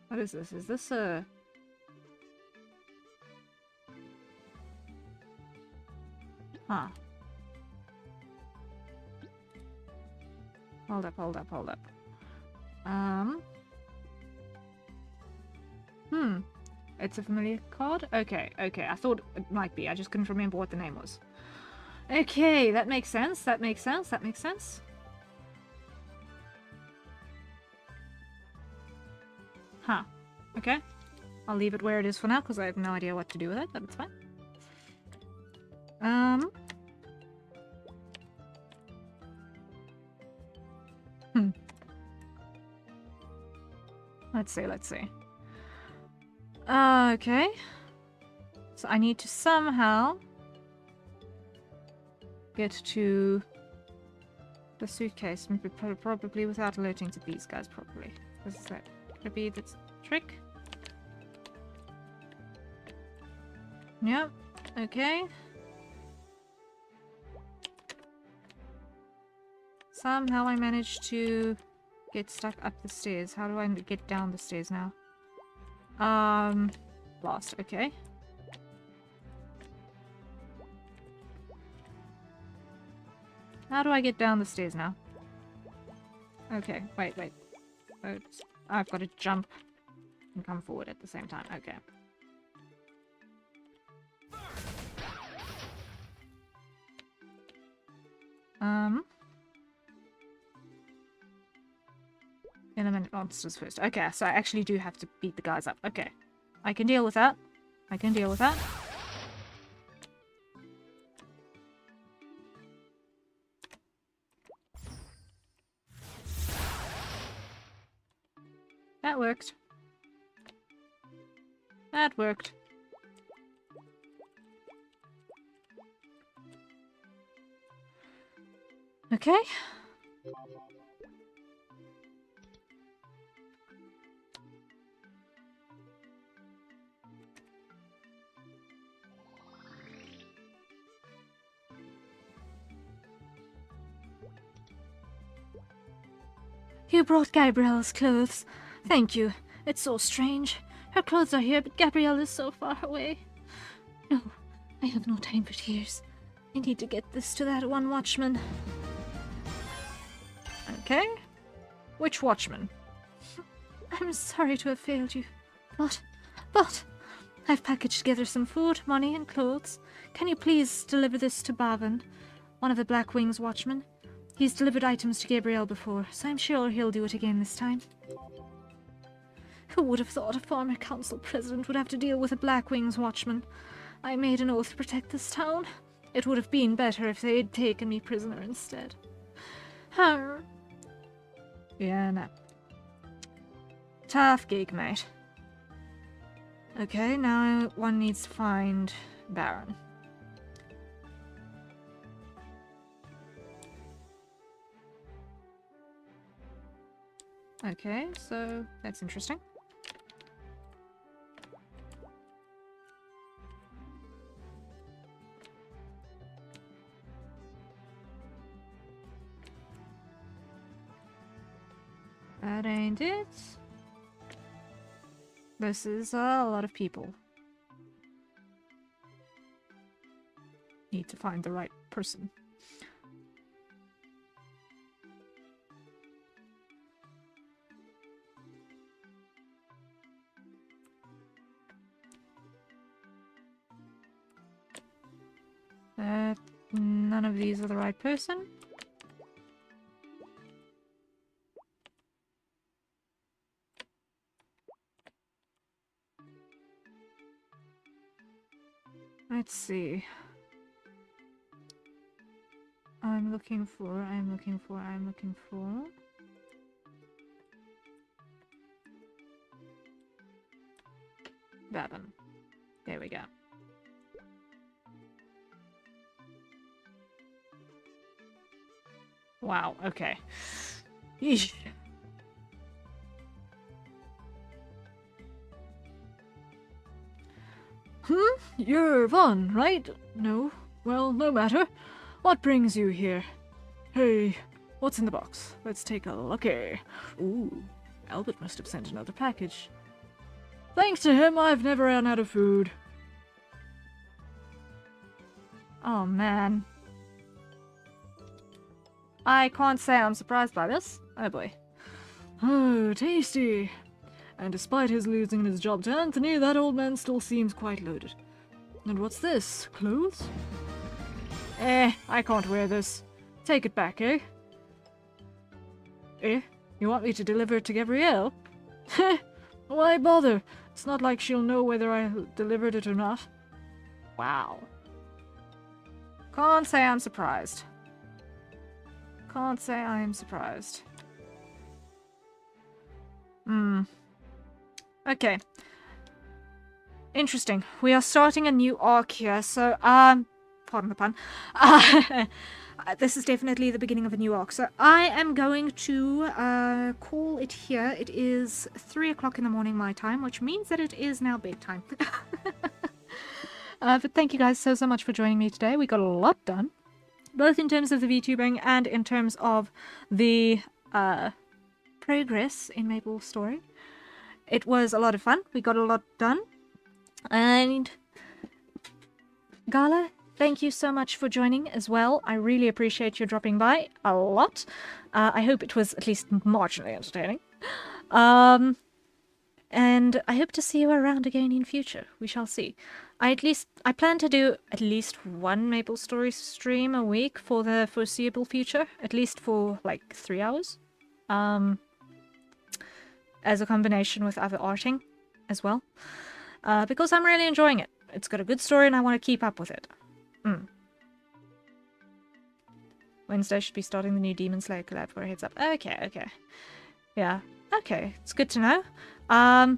What is this? Is this a... Huh. Hold up. It's a familiar card? Okay. I thought it might be. I just couldn't remember what the name was. Okay, that makes sense. Huh. Okay. I'll leave it where it is for now, because I have no idea what to do with it, but it's fine. Let's see. Okay. So I need to somehow get to the suitcase, probably without alerting to these guys properly. Is that gonna be the trick? Yeah, okay. Somehow I managed to get stuck up the stairs. How do I get down the stairs now? Lost, okay. How do I get down the stairs now? Okay, wait. Oops. I've got to jump and come forward at the same time. Okay. Element monsters first. Okay, so I actually do have to beat the guys up. Okay. I can deal with that. I can deal with that. That worked. That worked. Okay. You brought Gabrielle's clothes. Thank you. It's so strange. Her clothes are here, but Gabrielle is so far away. No, I have no time for tears. I need to get this to that one watchman. Okay. Which watchman? I'm sorry to have failed you, but... I've packaged together some food, money, and clothes. Can you please deliver this to Bavin, one of the Black Wings watchmen? He's delivered items to Gabrielle before, so I'm sure he'll do it again this time. Who would have thought a former council president would have to deal with a Black Wings watchman? I made an oath to protect this town. It would have been better if they'd taken me prisoner instead. Yeah, no. Tough gig, mate. Okay, now one needs to find Baron. Okay, so that's interesting. That ain't it. This is a lot of people. Need to find the right person. None of these are the right person. Let's see. I'm looking for... Babin. There we go. Wow, okay. Yeesh. You're Vaughn, right? No? Well, no matter. What brings you here? Hey, what's in the box? Let's take a look. Ooh, Albert must have sent another package. Thanks to him, I've never run out of food. Oh, man. I can't say I'm surprised by this. Oh, boy. Oh, tasty. And despite his losing his job to Anthony, that old man still seems quite loaded. And what's this? Clothes? I can't wear this. Take it back, eh? You want me to deliver it to Gabrielle? Why bother? It's not like she'll know whether I delivered it or not. Wow. Can't say I'm surprised. Can't say I'm surprised. Okay. Interesting. We are starting a new arc here, so, pardon the pun. This is definitely the beginning of a new arc. So I am going to call it here. It is 3 o'clock in the morning my time, which means that it is now bedtime. But thank you guys so much for joining me today. We got a lot done, both in terms of the VTubing and in terms of the progress in MapleStory. It was a lot of fun. We got a lot done. And Gala, thank you so much for joining as well. I really appreciate you dropping by a lot. I hope it was at least marginally entertaining. And I hope to see you around again in future. We shall see. I plan to do at least one MapleStory stream a week for the foreseeable future. At least for like 3 hours. As a combination with other arting as well. Because I'm really enjoying it. It's got a good story and I want to keep up with it. Wednesday should be starting the new Demon Slayer collab for a heads up. Okay. Yeah, okay. It's good to know. I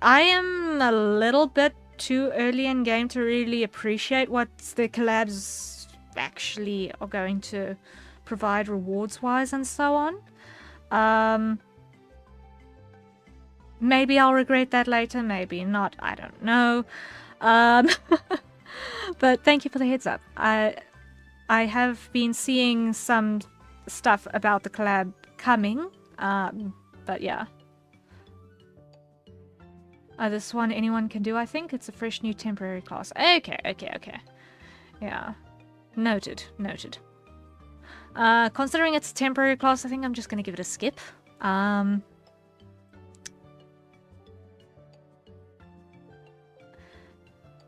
am a little bit too early in game to really appreciate what the collabs actually are going to provide rewards-wise and so on. Maybe I'll regret that later, maybe not, I don't know. But thank you for the heads up. I have been seeing some stuff about the collab coming, but yeah. This one anyone can do, I think. It's a fresh new temporary class. Okay. Yeah. Noted. Considering it's a temporary class, I think I'm just gonna give it a skip.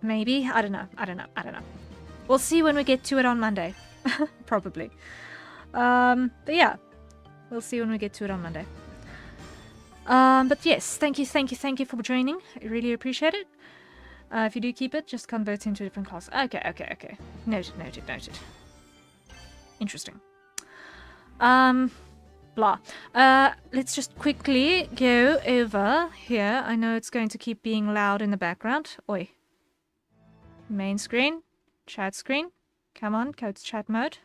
Maybe? I don't know. We'll see when we get to it on Monday. Probably. But yeah. We'll see when we get to it on Monday. But yes, thank you for joining. I really appreciate it. If you do keep it, just convert into a different class. Okay. Noted. Interesting. Blah. Let's just quickly go over here. I know it's going to keep being loud in the background. Oi. Main screen. Chat screen. Come on, go to chat mode.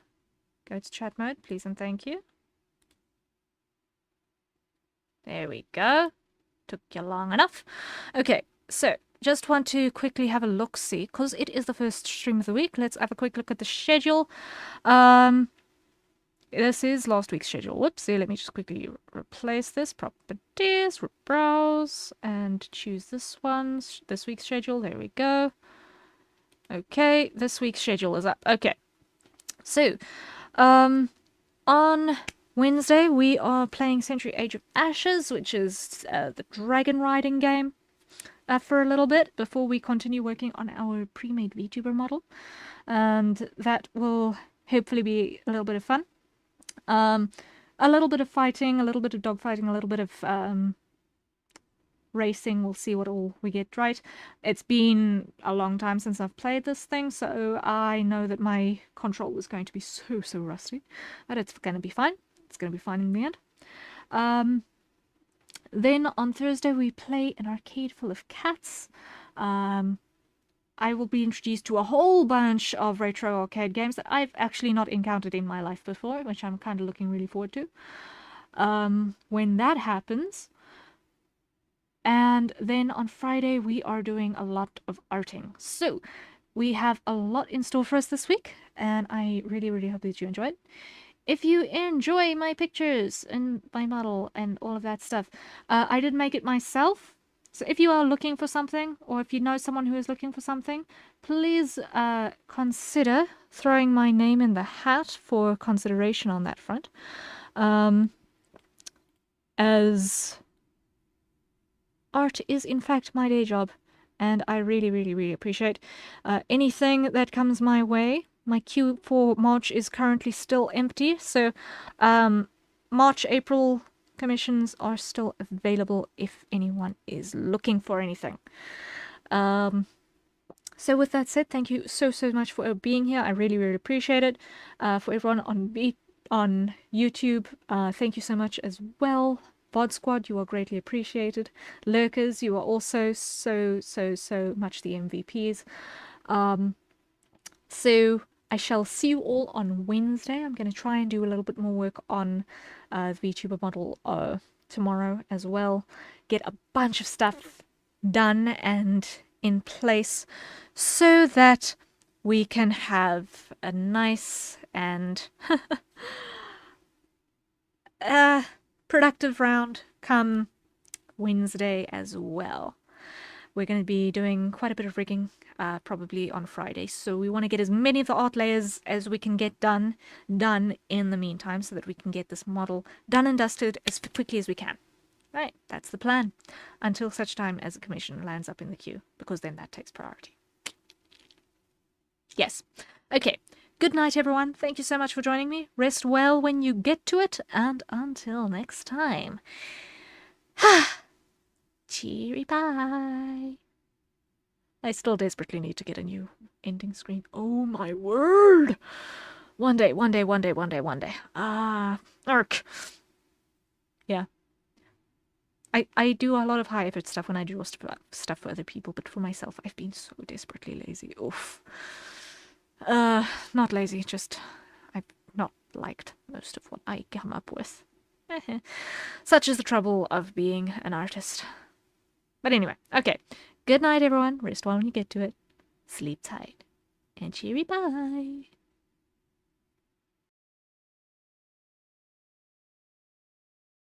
Go to chat mode, please and thank you. There we go. Took you long enough. Okay, so just want to quickly have a look-see, because it is the first stream of the week. Let's have a quick look at the schedule. This is last week's schedule. Whoopsie, let me just quickly replace this. Properties, browse, and choose this one. This week's schedule, there we go. Okay, this week's schedule is up. Okay, so, on Wednesday, we are playing Century Age of Ashes, which is the dragon riding game, for a little bit before we continue working on our pre-made VTuber model. And that will hopefully be a little bit of fun. A little bit of fighting, a little bit of dogfighting, a little bit of racing. We'll see what all we get right. It's been a long time since I've played this thing, so I know that my control is going to be so rusty. But it's going to be fine. It's going to be fine in the end. Then on Thursday we play an arcade full of cats. I will be introduced to a whole bunch of retro arcade games that I've actually not encountered in my life before, which I'm kind of looking really forward to. When that happens. And then on Friday we are doing a lot of arting. So we have a lot in store for us this week, and I really hope that you enjoy it. If you enjoy my pictures and my model and all of that stuff, I did make it myself. So if you are looking for something, or if you know someone who is looking for something, please consider throwing my name in the hat for consideration on that front. As art is in fact my day job, and I really appreciate anything that comes my way. My queue for March is currently still empty, so March, April commissions are still available if anyone is looking for anything. So with that said, thank you so much for being here. I really appreciate it. For everyone on YouTube, thank you so much as well. VOD Squad, you are greatly appreciated. Lurkers, you are also so much the MVPs. So I shall see you all on Wednesday. I'm going to try and do a little bit more work on the VTuber model tomorrow as well. Get a bunch of stuff done and in place so that we can have a nice and productive round come Wednesday as well. We're going to be doing quite a bit of rigging probably on Friday, so we want to get as many of the art layers as we can get done in the meantime, so that we can get this model done and dusted as quickly as we can. Right, that's the plan, until such time as a commission lands up in the queue, because then that takes priority. Yes. Okay. Good night, everyone. Thank you so much for joining me. Rest well when you get to it, and until next time. Cheery bye. I still desperately need to get a new ending screen. Oh my word! One day. Ark. Yeah. I do a lot of high effort stuff when I do stuff for other people, but for myself, I've been so desperately lazy. Oof. Not lazy, just I've not liked most of what I come up with. Such is the trouble of being an artist. But anyway, okay. Good night, everyone. Rest well when you get to it. Sleep tight. And cheery bye.